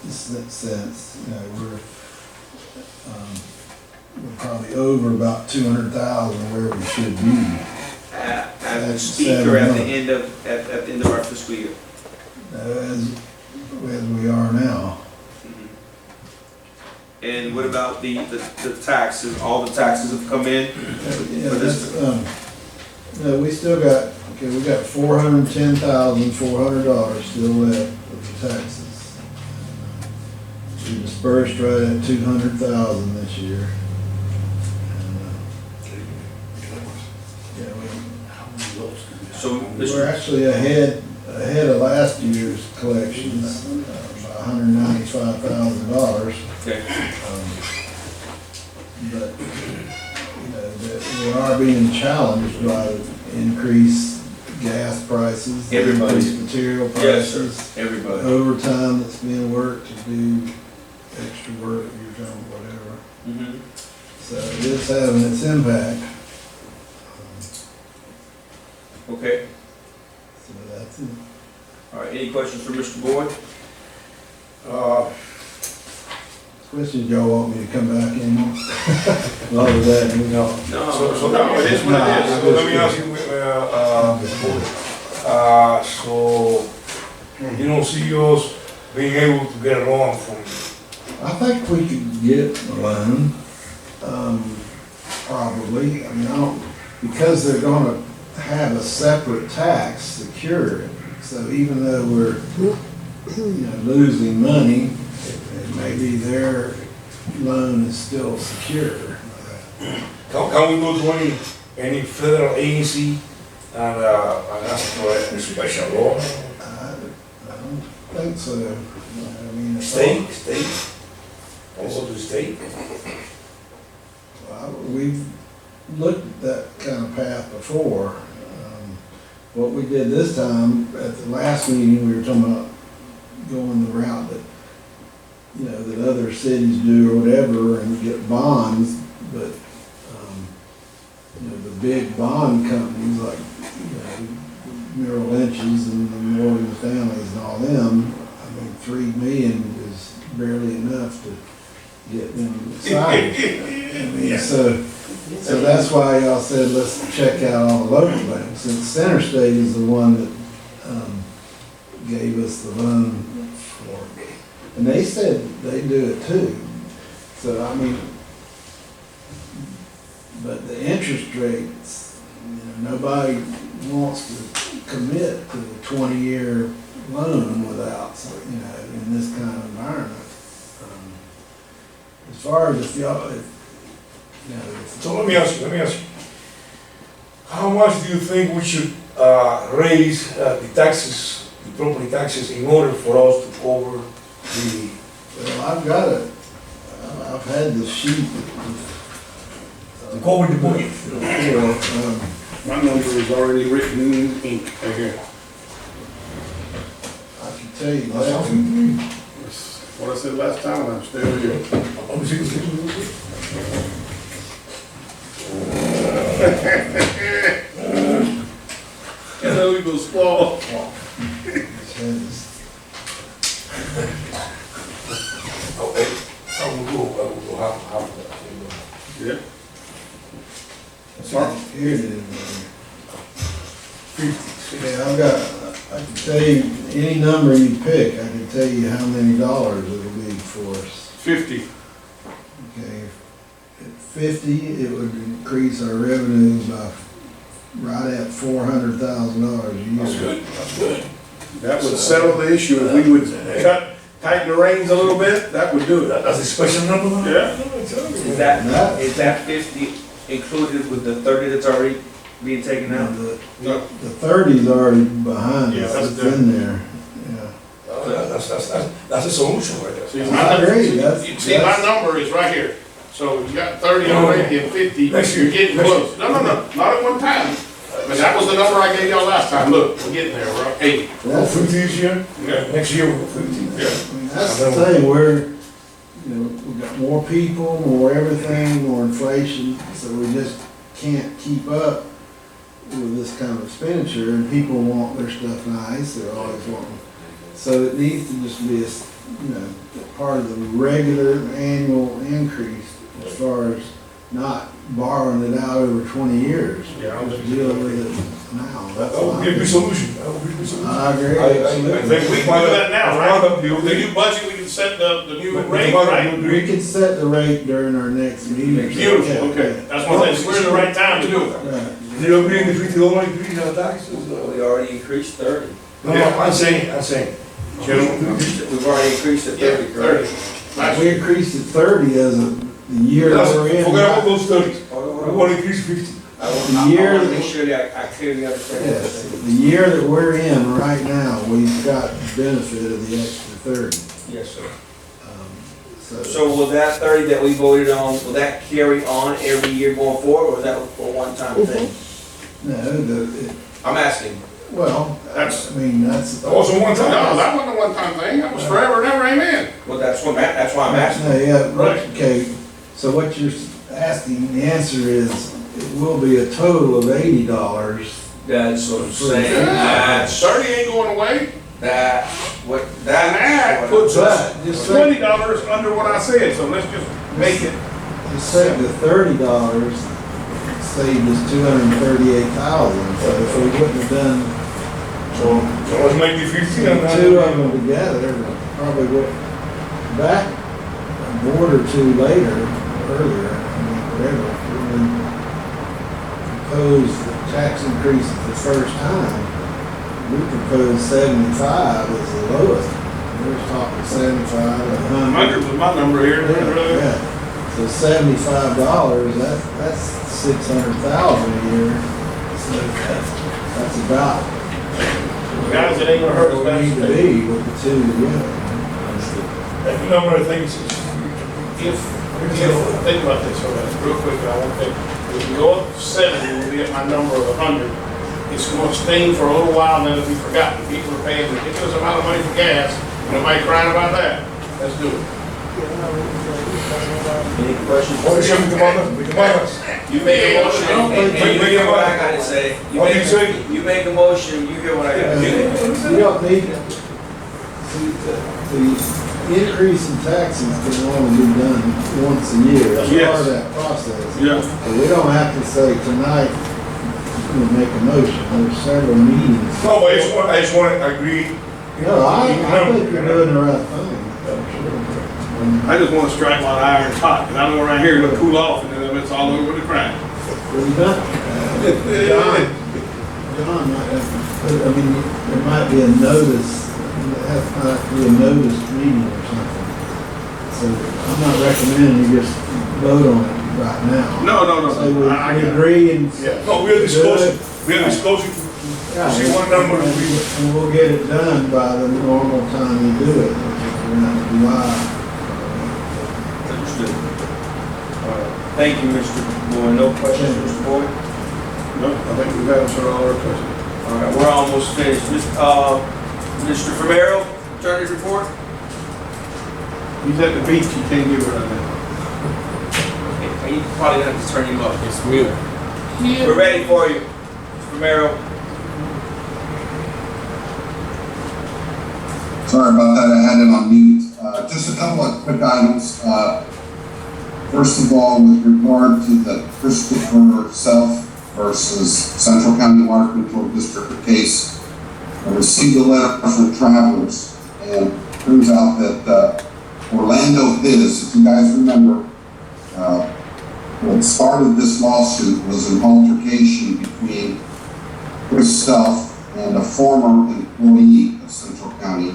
sense, we're probably over about 200,000 where we should be. As we speak, or at the end of our fiscal year? As we are now. And what about the taxes? All the taxes have come in? Yeah, For this- no, we still got, we got $410,400 still left of the taxes. We dispersed right at 200,000 this year. So, We're actually ahead of last year's collections by $195,000. okay. But, we are being challenged by increased gas prices. Everybody. Increased material Yes, sir. prices. Everybody. Overtime that's being worked to do extra work, overtime, whatever. Mhm. So it's having its impact. Okay. So that's it. All right, any questions for Mr. Boyd? Questions y'all want me to come back in on? Other than that, No. So no, it is what it is. So let me ask you, so you don't see us being able to get along from, I think we could get a loan, probably. I mean, I don't, because they're gonna have a separate tax secured. So even though we're, losing money, it may be their loan is still secure. can we go to any federal agency and ask for a special law? I don't think so. I mean, it's State? Also the state? We've looked at that kind of path before. What we did this time, at the last meeting, we were talking about going the route that, that other cities do or whatever and get bonds, but, the big bond companies like, Merrill Lynch's and the Morgan Stanley's and all them, I mean, 3 million is barely enough to get them excited. I mean, so that's why y'all said, let's check out all the local banks, and Center State is the one that, gave us the loan for, and they said they do it too. So, I mean, but the interest rates, nobody wants to commit to a 20-year loan without, in this kind of environment. As far as if y'all, So let me ask you, how much do you think we should raise the taxes, the property taxes, in order for us to cover the, well, I've got it, I've had the sheet. to cover the budget? My number is already written in ink right here. I can tell you That's that. That's what I said last time, and I'm still here. Hello, Eagle Squall. I will go half of that. Yeah. Here it is. Yeah, I've got, I can tell you, any number you pick, I can tell you how many dollars it'll be for us. 50. Okay, at 50, it would increase our revenues by right at $400,000 a year. That's good, that's good. That would settle the issue. If we would tighten the reins a little bit, that would do it. That's a special number? Yeah. Is that 50 included with the 30 that's already being taken Now, out? No. the 30's already behind Yeah, us, that's it's done. in there, yeah. That's a solution right there. See, I agree, that's- you see, my number is right here. So you got 30 already and 50, Next year. you're getting Next close. No, not at one time. But that was the number I gave y'all last time. Look, we're getting there, we're up 80. That's, 50 this year? Yeah. Next year, we'll go 50. Yeah. I mean, that's the thing, we've got more people, more everything, more inflation, so we just can't keep up with this kind of expenditure, and people want their stuff nice, they're always wanting. So it needs to just be part of the regular annual increase as far as not borrowing it out over 20 years. Yeah, I'm Just deal with it now, that's That would be a all. good solution. That would be a good solution. I agree, I absolutely. think We can do that now, right? The The new budget, we can set the new But- rate, but- right? We can set the rate during our next meeting. Beautiful, okay. That's what I'm saying, we're in the right time to do it. Right. Do you agree in the $50 increase on taxes? We already increased 30. No, I'm saying, gentlemen, We've already increased it Yeah, 30, correct? 30. Last We year. increased it 30 as of the year that we're in. forget about those 30. Hold on, We hold on. want to increase 50. I want The year to that- make sure that I clearly understand what you're Yes, saying. the year that we're in right now, we've got the benefit of the extra 30. Yes, sir. Um, So will that 30 that we voted on, will that carry on every year going forward, or is that a one-time thing? I'm asking. Well, That's- I mean, that's. That wasn't one No, time. that wasn't a one-time thing, that was forever and ever, amen. Well, that's why I'm asking. No, yeah, Right. okay, so what you're asking, the answer is, it will be a total of $80. That's what I'm saying. Yeah, 30 ain't going away. That, what, And that that. puts us But just say, $20 under what I said, so let's just make it. just say the $30 saved us $238,000, so if we wouldn't have done So let's make it 50 on that. two of them together, probably would, back a board or two later, earlier, I mean, whatever, when we proposed the tax increases the first time, we proposed 75 as the lowest. We were talking 75, 100. 100 was my number here, really. Yeah, so $75, that's 600,000 a year, so that's about Guys, it ain't gonna hurt us. where we need to be with the two together. That number of things is, If, think about this, hold on, real quick, I won't think. If we go up 70, we'll be at my number of 100. It's gonna sting for a little while, and then it'll be forgotten. People are paying ridiculous amount of money for gas, nobody crying about that. Let's do it. Any questions? what is your commander? The commander. You make a motion, and you Make hear a what I motion. gotta say. What do you say? You make a motion, you hear what I gotta say. You don't need, see, the increase in taxes can only be done once a year, as part of that process. Yeah. So we don't have to say tonight, we'll make a motion, there's several meetings. No, but I just want to agree. No, I think you're doing the right thing, I'm sure. I just wanna strike while the iron's hot, and I know around here it'll cool off, and then it's all over the crime. Well, you got, John might have, I mean, there might be a notice, there might be a noticed meeting or something. So I'm not recommending you just vote on it right now. No, So we I get it. agree and. Yeah. No, we're discussing, Yeah, see what number we- and we'll get it done by the normal time you do it, which is around July. Understood. Thank you, Mr. Boyd. No questions, Mr. Boyd? No, I think we've answered all our questions. All right, we're almost finished. Mr. Romero, attorney's report? He's at the beach, he can't give it right now. Okay, you probably have to turn him up. It's mute. We're ready for you, Mr. Romero. Sorry about that, I had it on mute. Just a couple of quick items. First of all, with regard to the Christopher Self versus Central County Water Control District case, I received a letter from Travelers, and it turns out that Orlando His, if you guys remember, what started this lawsuit was an altercation between Chris Self and a former employee of Central County,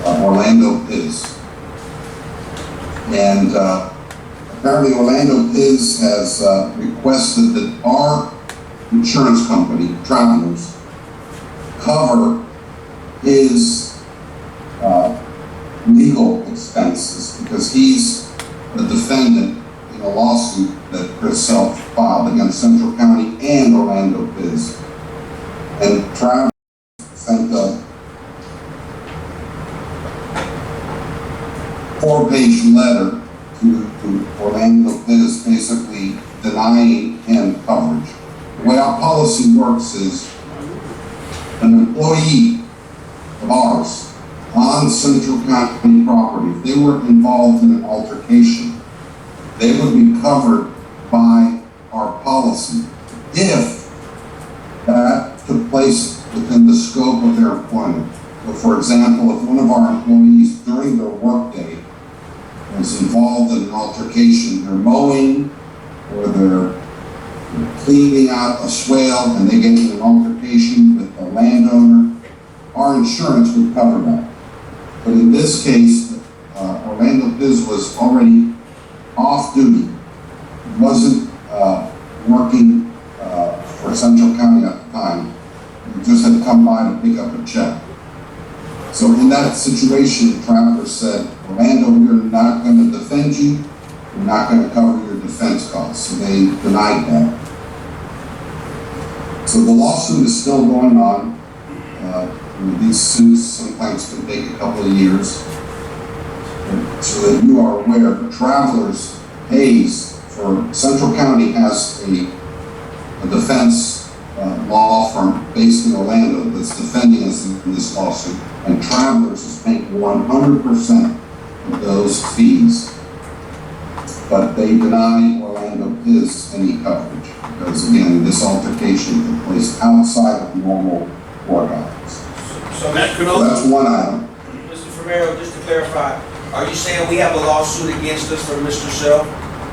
Orlando His. And apparently Orlando Piz has requested that our insurance company, Travelers, cover his legal expenses because he's the defendant in a lawsuit that Chris Self filed against Central County and Orlando Piz. And Travelers sent a 4-page letter to Orlando Piz basically denying him coverage. The way our policy works is an employee of ours on Central County property, if they were involved in an altercation, they would be covered by our policy if that took place within the scope of their employment. So for example, if one of our employees during their workday was involved in an altercation, they're mowing or they're cleaning out a swale and they get in an altercation with the landowner, our insurance would cover that. But in this case, Orlando Piz was already off duty, wasn't working for Central County at the time. He just had come by to pick up a check. So in that situation, Travelers said, Orlando, we're not going to defend you. We're not going to cover your defense costs. So they denied that. So the lawsuit is still going on. These suits sometimes can take a couple of years. And so that you are aware, the Travelers pays for, Central County has a defense law firm based in Orlando that's defending us in this lawsuit. And Travelers is paying 100% of those fees. But they deny Orlando Biz any coverage because, again, this altercation took place outside of normal court hours. So That could So that's also, one item. Mr. Romero, just to clarify, are you saying we have a lawsuit against us from Mr. Self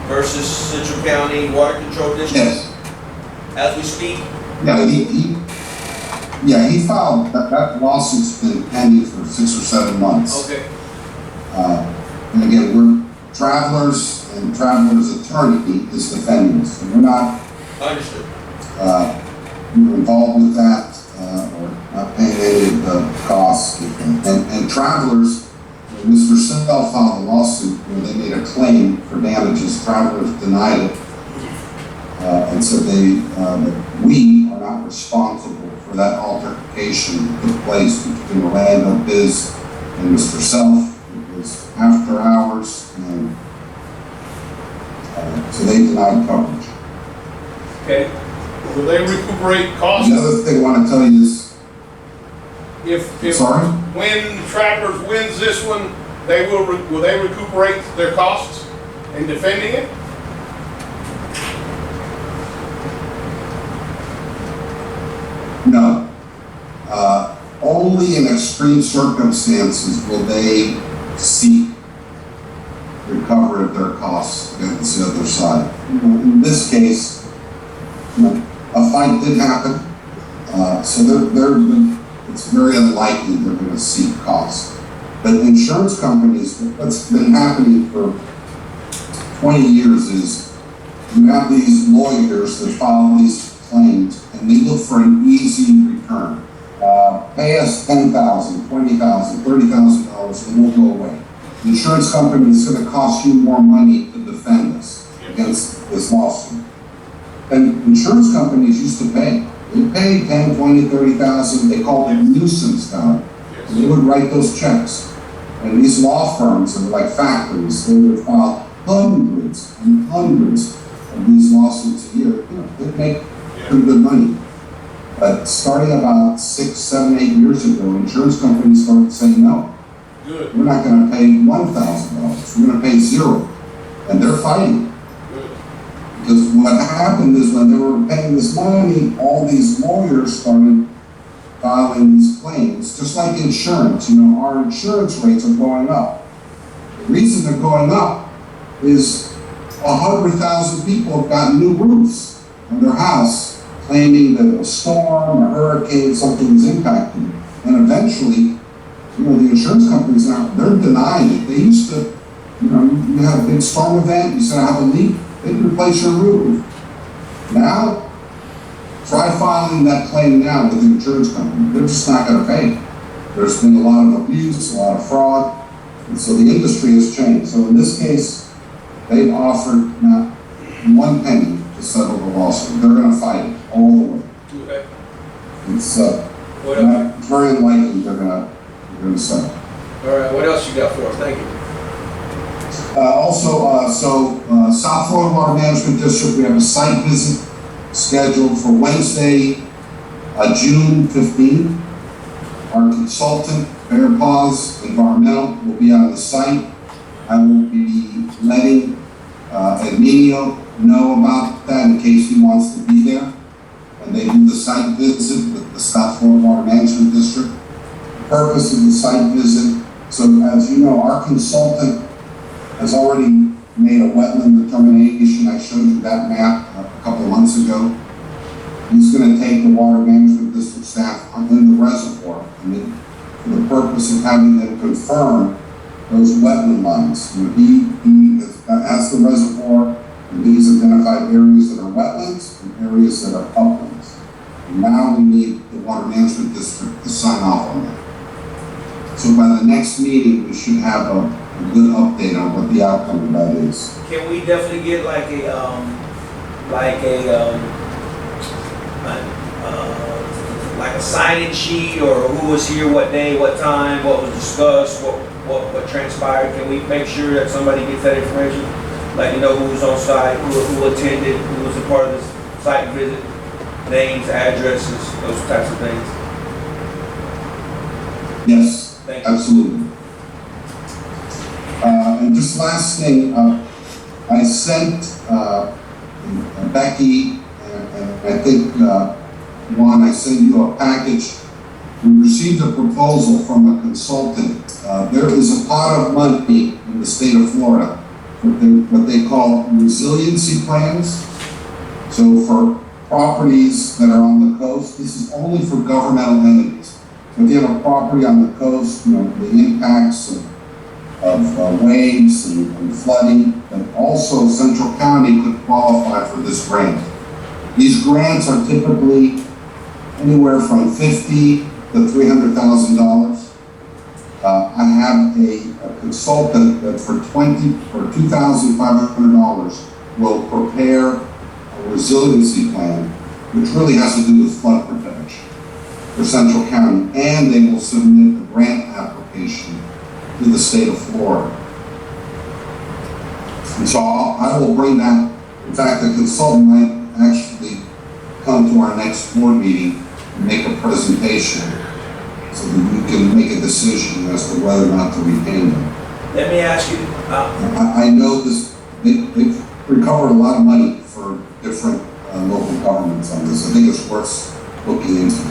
versus Central County Water Control District? Yes. As we speak? Yeah, he filed, that lawsuit's been pending for 6 or 7 months. Okay. And again, we're Travelers, and Travelers' attorney is defending us. So we're not Understood. we're involved with that, or not paying any of the costs. And Travelers, when Mr. Sell filed a lawsuit where they made a claim for damages, Travelers denied it. And said that we are not responsible for that altercation that took place between Orlando Biz and Mr. Self. It was after hours, and so they denied coverage. Okay. will they recuperate costs? The other thing I want to tell you is, If sorry? when Travelers wins this one, will they recuperate their costs in defending it? No. Only in extreme circumstances will they seek recovery of their costs against the other side. In this case, a fight did happen, so it's very unlikely they're going to seek costs. But insurance companies, what's been happening for 20 years is you have these lawyers that file these claims and they look for an easy return. Pay us $10,000, $20,000, $30,000 and we'll go away. The insurance company is going to cost you more money to defend us against this lawsuit. And insurance companies used to pay. They paid 10, 20, 30,000. They called it nuisance value. And they would write those checks. And these law firms are like factories. They would file hundreds and hundreds of these lawsuits a year. They'd make pretty good money. But starting about 6, 7, 8 years ago, insurance companies started saying, no, Good, we're not going to pay $1,000. We're going to pay $0. And they're fighting. good. Because what happened is when they were paying this money, all these lawyers started filing these claims, just like insurance. Our insurance rates are going up. The reason they're going up is 100,000 people have gotten new roofs on their house, claiming that a storm, a hurricane, something is impacting it. And eventually, the insurance companies now, they're denying it. They used to, you have a big storm event, you said I have a leak, they'd replace your roof. Now, try filing that claim now with the insurance company. They're just not going to pay. There's been a lot of abuse, a lot of fraud, and so the industry has changed. So in this case, they've offered not one penny to settle the lawsuit. They're going to fight it all the way. Okay. It's What else? very unlikely they're going to settle. All right, what else you got for us? Thank you. South Florida Water Management District, we have a site visit scheduled for Wednesday, June 15th. Our consultant, Bear Paws Environmental, will be on the site. I will be letting Emilio know about that in case he wants to be there. And they do the site visit with the South Florida Water Management District. The purpose of the site visit, so as you know, our consultant has already made a wetland determination. I showed you that map a couple of months ago. He's going to take the Water Management District staff in the reservoir for the purpose of having them confirm those wetland lines. He has the reservoir, and he's identified areas that are wetlands and areas that are uplands. And now we need the Water Management District to sign off on that. So by the next meeting, we should have a good update on what the outcome of that is. Can we definitely get like a like a sign-in sheet, or who was here, what day, what time, what was discussed, what transpired? Can we make sure that somebody gets that information? Like, you know, who was on site, who attended, who was a part of this site visit, names, addresses, those types of things. Yes, Thank you. absolutely. And just last thing, I sent Becky, and I think, Juan, I sent you a package. We received a proposal from a consultant. There is a pot of money in the state of Florida, what they call resiliency plans. So for properties that are on the coast, this is only for governmental entities. So if you have a property on the coast, you know, the impacts of waves and flooding, but also Central County could qualify for this grant. These grants are typically anywhere from $50,000 to $300,000. I have a consultant that for $2,500 will prepare a resiliency plan, which really has to do with flood protection for Central County, and they will submit a grant application to the state of Florida. And so I will bring that. In fact, the consultant might actually come to our next board meeting and make a presentation so that we can make a decision as to whether or not to retain them. Let me ask you, I know this, they've recovered a lot of money for different local governments on this. I think it's worth looking into.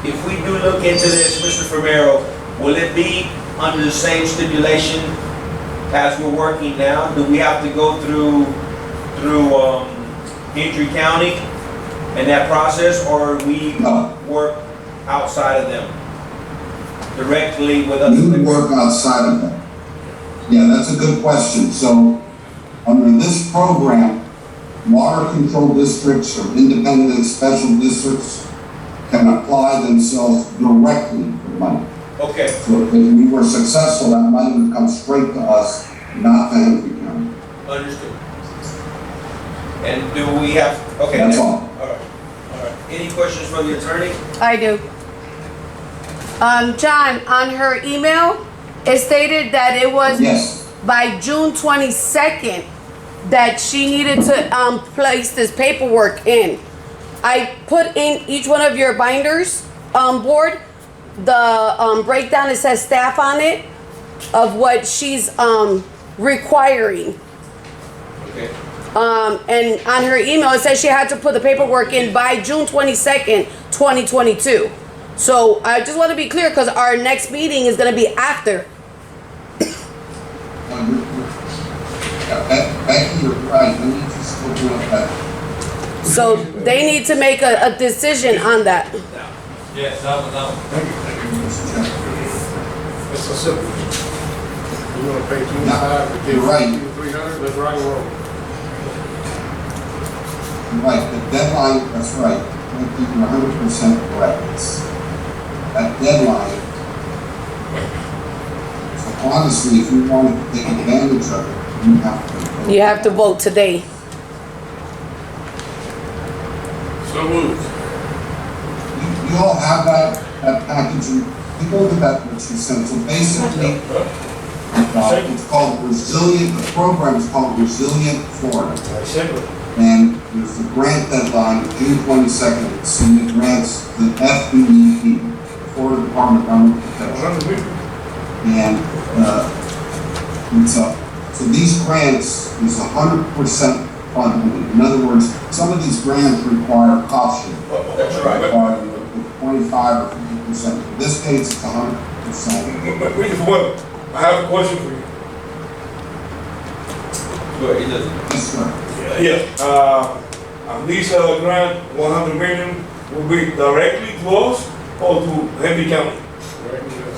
if we do look into this, Mr. Romero, will it be under the same stipulation as we're working now? Do we have to go through Hendry County in that process, or we No. work outside of them? Directly with us? We would work outside of that. Yeah, that's a good question. So, under this program, water control districts or independent and special districts can apply themselves directly for money. Okay, So if we were successful, that money would come straight to us, not to Hendry County. understood. And do we have, okay. That's now- all. All right, all right. Any questions for the attorney? I do. John, on her email, it stated that it was Yes, by June 22nd that she needed to place this paperwork in. I put in each one of your binders board the breakdown. It says staff on it of what she's requiring. Okay. And on her email, it says she had to put the paperwork in by June 22nd, 2022. So I just want to be clear because our next meeting is going to be after. Becky, you're right. We need to still do that. So they need to make a decision on that. Yes, that one. It's so simple. You wanna pay 25, You're right. 300, let's rock and roll. Right, the deadline, that's right. I think you're 100% correct. That deadline. So honestly, if we want to take advantage of it, You have to vote today. So moved. You all have that package, and you go to that, what she sent. So basically, it's called Resilient, the program is called Resilient Florida. And there's the grant deadline, June 22nd, to submit grants to the FDEP, Florida Department of Government Protection. And so these grants is 100% funded. In other words, some of these grants require cost sharing. That's right. Require 25 or 50%. In this case, it's 100%. Wait for one. I have a question for you. Go ahead, he does. Yes, sir. Yes, these grant, 100 million, will be directly to us or to Henry County?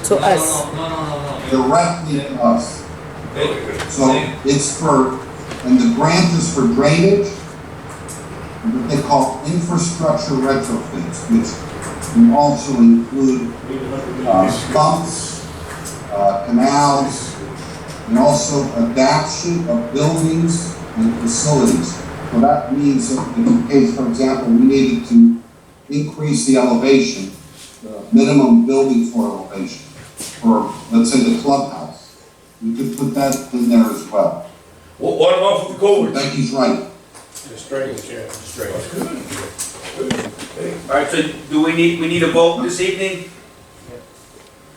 To us. No. Directly to us. So it's for, and the grant is for drainage, what they call infrastructure retrofits, which will also include pumps, canals, and also adaptation of buildings and facilities. So that means that in case, for example, we needed to increase the elevation, the minimum building floor elevation, for, let's say, the clubhouse. We could put that in there as well. What about for the culverts? Becky's right. Just drainage, yeah, just drainage. All right, so do we need a vote this evening?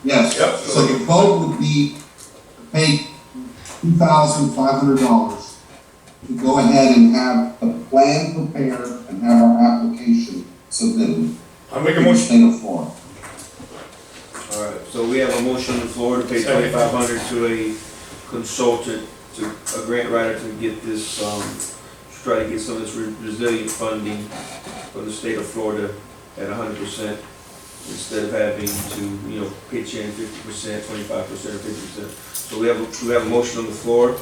Yes, Yep. so the vote would be to pay $2,500 to go ahead and have the plan prepared and have our application submitted I make a to the motion. state of Florida. All right, so we have a motion on the floor to pay $2,500 to a consultant, to a grant writer to get this, to try to get some of this resilient funding from the state of Florida at 100%, instead of having to, pitch in 50%, 25%, or 50%. So we have a motion on the floor.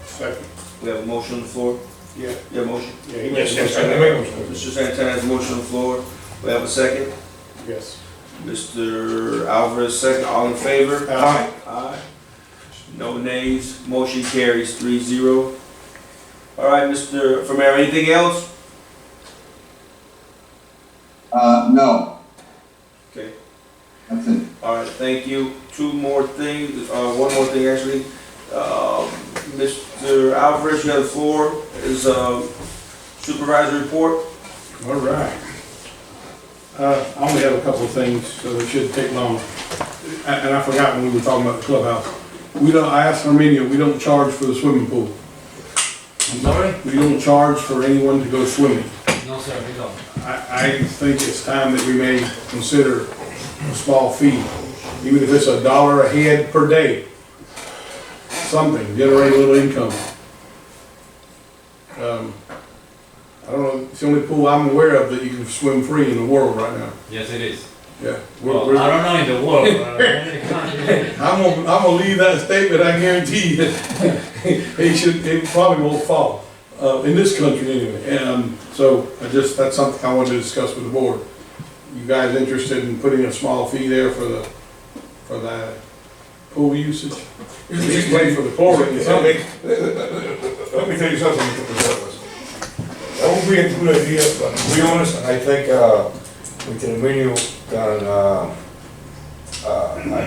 Second. We have a motion on the floor. Yeah. You have a motion? Yeah, he makes Yes, a I make a motion. Mr. Santana has a motion on the floor. We have a second. Yes. Mr. Alvarez, second. All in favor? Aye. Aye. No nays. Motion carries 3-0. All right, Mr. Famera, anything else? No, Okay. that's it. All right, thank you. Two more things, one more thing actually. Mr. Alvarez, you have the floor. Is supervisor report? All right. I only have a couple of things, so it shouldn't take long. And I forgot when we were talking about the clubhouse. I asked Armenia, we don't charge for the swimming pool. I'm sorry? We don't charge for anyone to go swimming. No, sir, we don't. I think it's time that we may consider a small fee, even if it's $1 a head per day. Something, generate a little income. I don't know, it's the only pool I'm aware of that you can swim free in the world right now. Yes, it is. Yeah. Well, I don't know in the world, but in the country. I'm gonna leave that statement, I guarantee you. It probably won't fall, in this country anyway. And, so that's something I wanted to discuss with the board. You guys interested in putting a small fee there for the pool usage? At least pay for the chlorine or something. Let me tell you something, Mr. Douglas. That would be a good idea, but to be honest, and I think, Mr. Emilio can,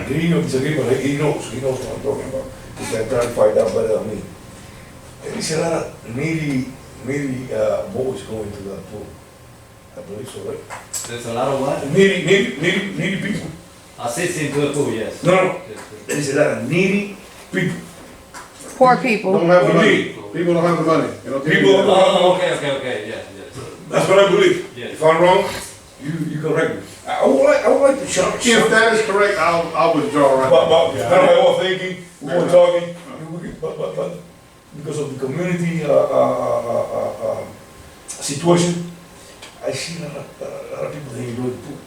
agree or disagree, but he knows what I'm talking about. He can clarify that better than me. There is a lot of needy boys going to that pool. I believe so, right? There's a lot of what? Needy people. Assisting to the pool, yes. No, Yes, yes. there is a lot of needy people. Poor people. Don't have the money. Indeed. People don't have the money. They don't take People- it. Oh, okay, yes, yes. That's what I believe. Yes. If I'm wrong, you correct me. I would like to charge. If that is correct, I'll withdraw right But, now. kind of like what thinking, we were talking, but, because of the community, situation, I see a lot of people, they enjoy the pool,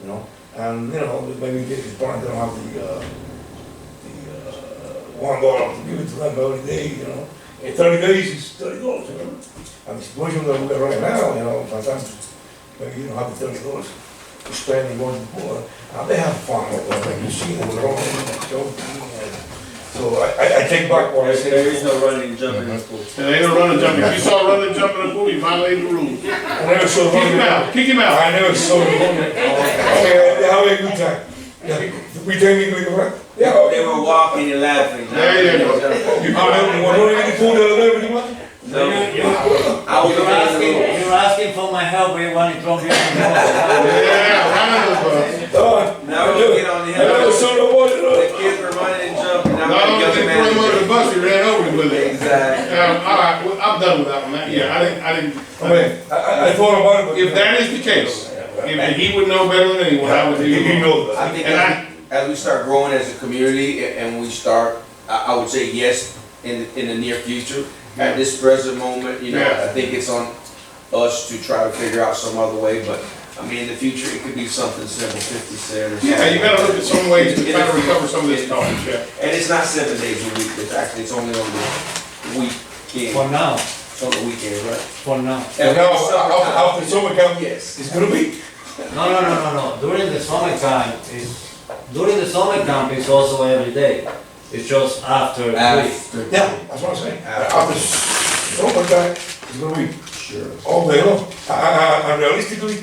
you know? And, maybe his parents don't have the $1 to give it to them every day, In 30 days, it's $30, And the situation that we're right now, sometimes, maybe you don't have the $30 to spend and go to the pool. And they have fun, like you see them rolling and joking. So I take back what I said. There is no running and jumping in this pool. And they don't run and jump. If you saw running and jumping in the pool, you violated the rules. I never saw Kick him out, kick him out. I never saw it. Okay, they have a good time. We technically, right? Yeah. They were walking and laughing. There you go. You want to in the pool the other day, pretty much? No, I was You're asking for my help when you want to throw me on the ball. Yeah, running the bus. Now we're looking on the I never hill. saw the water. The kids were running and jumping. Now Not we're only did young they throw him under the man. bus, he ran over him with it. Exactly. All right, well, I'm done with that one. Yeah, I didn't. I mean, I thought about it, but. If that is the case, if he would know better than anyone, I would do. He knows I that. think And as we start growing as a community and we start, I would say yes in the near future. At this present moment, Yeah. I think it's on us to try to figure out some other way, but I mean, in the future, it could be something simple, 50 cent or something. Yeah, you gotta look at some ways to try to recover some of this cost, yeah. And it's not 7 days a week, it's only on the weekend. For now, It's on the weekends, right? for now. And now, after summer camp, Yes. it's gonna be. No. During the summertime, it's also every day. It's just after. Yeah, that's what I'm saying. After summer time, it's gonna be all day long. And realistically,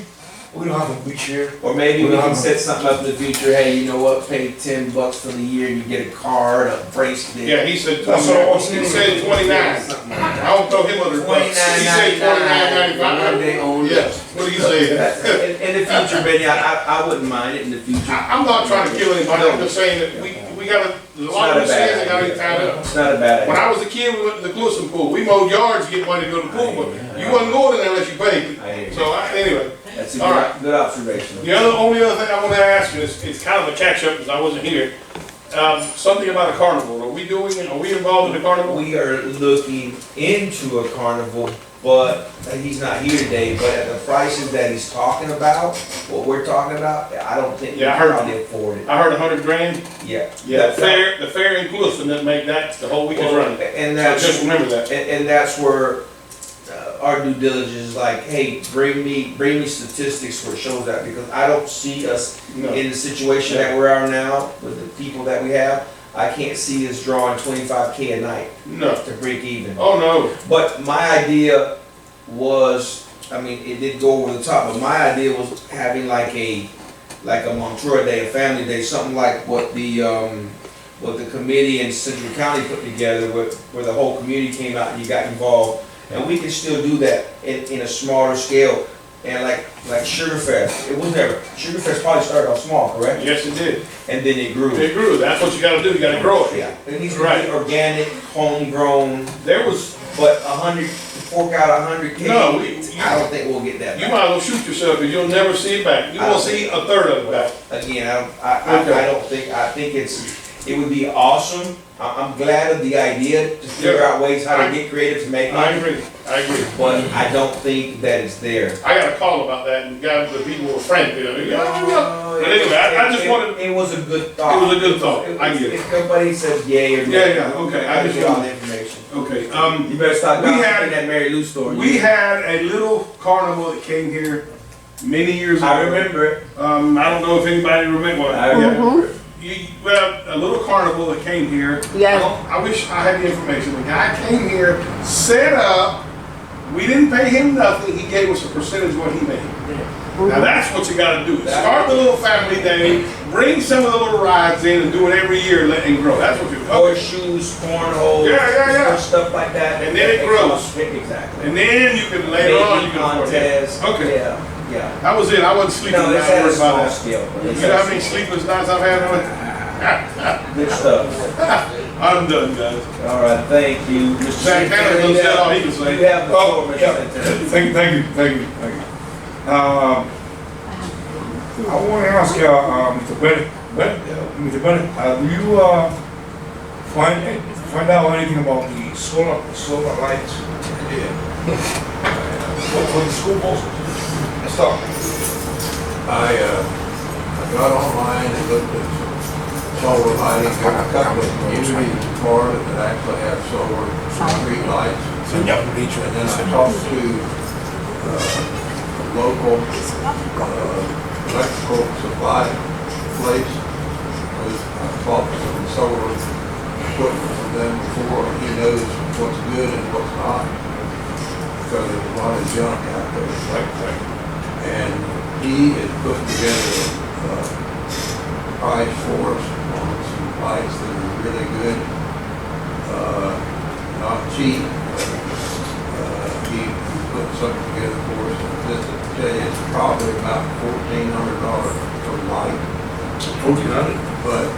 We don't have a beach here. Or maybe We we don't can have set something up in the future, hey, you know what, pay $10 for the year, you get a card, a bracelet. Yeah, he said, That's what I was he said 29. Something like that. I don't throw him under the bus. He said 29.95. One day 29.95. only. Yes, what do you say? In the future, Benny, I wouldn't mind it in the future. I'm not trying to kill anybody, I'm just saying that we gotta, there's a lot of It's not a these things that gotta bad get tied idea. up. It's not a bad When idea. I was a kid, we went to the Glusson pool. We mowed yards to get money to go to the pool, but you wasn't going in there unless you paid. I hear you. So anyway, That's a all right. good observation. The only other thing I want to ask you is, it's kind of a catch up because I wasn't here. Something about a carnival. Are we involved in the carnival? We are looking into a carnival, but he's not here today, but at the prices that he's talking about, what we're talking about, I don't think we Yeah, I can heard- probably afford it. I heard 100 grand. Yeah. Yeah, the fair in Glusson doesn't make that, the whole week is Well, running. and So that's, just remember that. and that's where our due diligence is like, hey, bring me statistics where it shows that, because I don't see us No. in the situation that we are now with the people that we have. I can't see us drawing 25K a night No. to break even. Oh, no. But my idea was, I mean, it did go over the top, but my idea was having like a Montour Day, a family day, something like what the committee in Central County put together, where the whole community came out and you got involved. And we can still do that in a smaller scale. And like Sugar Fest, it was never, Sugar Fest probably started off small, correct? Yes, it did. And then it grew. It grew. That's what you gotta do. You gotta grow it. Yeah, it needs to Right. be organic, homegrown, There was, but 100, fork out 100K, No, I don't think we'll get that you back. might as well shoot yourself because you'll never see it back. You won't see a third of it back. Again, Okay. I think it would be awesome. I'm glad of the idea to figure out ways how to get creative to make I money, agree. I agree. but I don't think that it's there. I got a call about that and the people were frantic. But anyway, I just wanted, It was a good thought. It was a good thought. I get it. If nobody says yay or nay. Yeah, okay, I I just get all wanted- the information. okay, You better start We gossiping had- that Mary Lou story. we had a little carnival that came here many years ago. I remember it. I don't know if anybody remember. I remember it. Well, a little carnival that came here. Yes. I wish I had the information. The guy came here, set up. We didn't pay him nothing. He gave us a percentage of what he made. Now that's what you got to do. Start the little family day. Bring some of the little rides in and do it every year. Let it grow. That's what you do. Horseshoes, cornhole. Yeah. Stuff like that. And then it grows. Exactly. And then you can later on you Baking can afford it. contest. Okay. Yeah. That was it. I wasn't sleeping. No, it's I at a worried about small that. scale. but You it's know at how a many small- sleepless nights I've had on it? Good stuff. I'm done, guys. All right, thank you, Mr. Santana Santana. done said all he can say. You have the floor, Oh, Mr. yeah. Santana. Thank you. I want to ask you, Mr. Bennett, Mr. Bennett, do you find out anything about the solar lights? Yeah. For the school buses? Let's talk. I got online and looked at solar lighting, there are a couple of communities in Florida that actually have solar street lights. And then I talked to local electrical supply place. I bought some solar equipment from them before. He knows what's good and what's not, because there's a lot of junk out there. And he is putting together a price for us on some lights that are really good, not cheap, but he put something together for us. Just to tell you, it's probably about $1,400 per light. 1,400? But,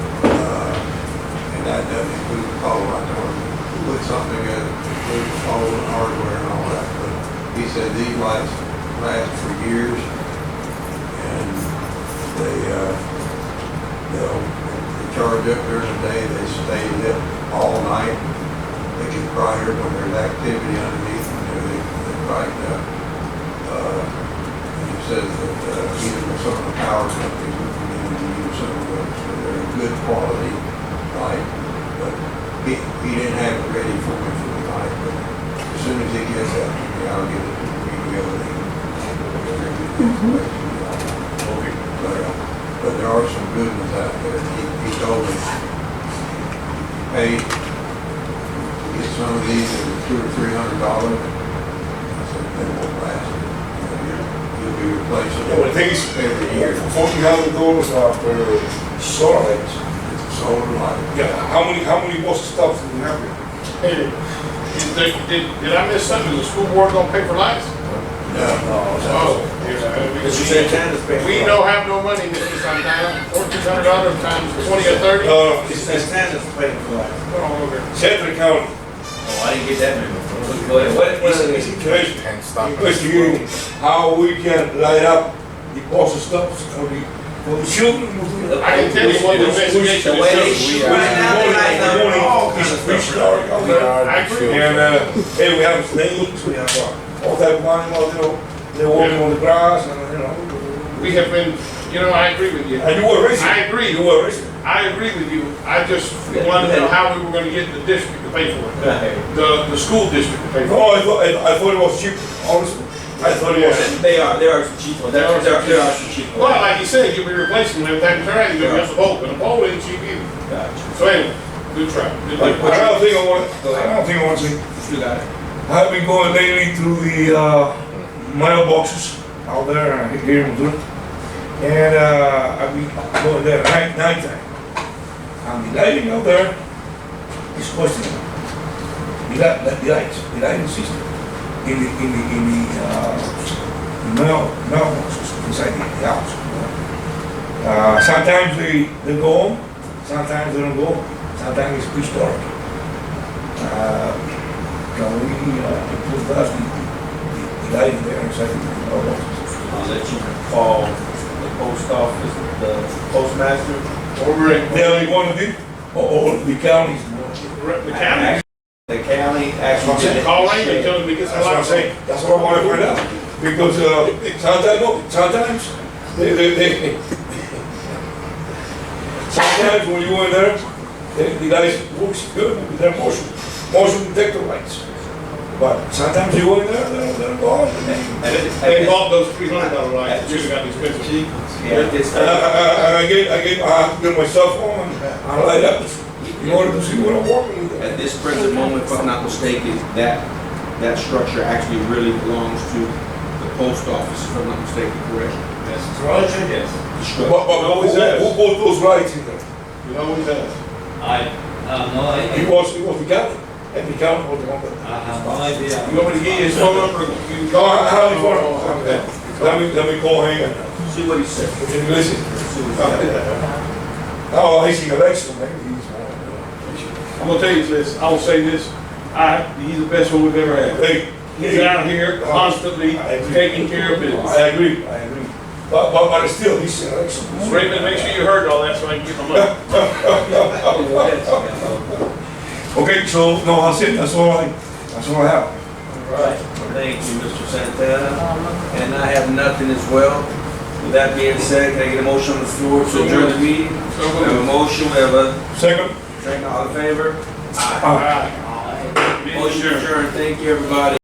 and that doesn't include the pole. I told him to put something together, include the pole and hardware and all that. But he said these lights last for years, and they'll charge up during the day. They stay lit all night. They get brighter when there's activity underneath them. They brighten up. And he says that even with some of the power companies, we can use some of those. So they're a good quality light. But he didn't have it ready for me for the night. But as soon as he gets that to me, I'll get it to the radio and but there are some good ones out there. He told me pay to get some of these that are $200 or $300. I said they won't last. You'll be replacing. Yeah, but the thing pays $1,400 per solar lights. Solar light. Yeah, how many buses stops do we have here? Hey, did I miss something? Is the school board gonna pay for lights? No, Oh, yeah. Mr. Santana's paying. We don't have no money, Mr. Santana. $1,400 times 20 or 30? No, Mr. Santana's paying for that. Oh, okay. Central County, Oh, I didn't get that memo. Go ahead. What is it's it? interesting. Can't stop. Investigating how we can light up the bus stops for the children. I can tell you what the investigation The way they is. shoot right now, they light up all kinds of It's stuff. dark out We there. are I the agree. children. And, hey, we have snakes, we have all type of animals, they're walking on the grass, and, We have been, I agree with you. and you were racing. I agree. You were racing. I agree with you. I just wanted to know how we were gonna get the district to pay for it. The school district to pay for No, I thought it was cheap, honestly. I thought it was. There are some cheap ones. There are some cheap it. Well, ones. like you said, you'll be replacing them every time you turn, you're gonna have a pole, and a pole ain't cheap either. Gotcha. So anyway, good try. Good try. Another thing I want to say, You got it. I've been going lately through the mailboxes out there here in Madrid. And I've been going there night time. And the lighting out there is questionable. The lighting system in the mailboxes inside the house. Sometimes they go on, sometimes they don't go, sometimes it's pitch dark. Can we improve that, the lighting there inside the mailboxes? I'll let you call the post office, the postmaster. Over at They only want to do, or the counties. the county, The county actually did it. call Raymond, tell him to get some That's what I'm lights. saying, that's what I want to find out. Because sometimes sometimes when you go in there, the lights works good with their motion detector lights. But sometimes you go in there, they're gone. They bought those $300 lights, you got these expensive. Yeah, it's, I have to get my cell phone and light up in order to see what I'm walking with. at this present moment, if I'm not mistaken, that structure actually really belongs to the post office, if I'm not mistaken, correct? That's right, yes. The But structure. who bought those lights in there? It always has. It was the county, and the county was the one that. I have no idea. You want me to give you his phone number? You can No, call I have it for him. Okay. Let me call him and See what he said. listen. See what he said. Oh, he's in election, maybe he's I'm gonna tell you this, I will say this, he's the best one we've ever had. Hey, He's out here constantly I agree. taking care of business. I agree. But still, he's in election. Raymond, make sure you heard all that so I can get my money. Okay, so, no, that's all I have. Right, thank you, Mr. Santana. And I have nothing as well. With that being said, can I get a motion on the floor to adjourn the meeting? So We have a moved. motion, we have a Second. second, all in favor? Aye. All right. Motion adjourned, thank you, everybody.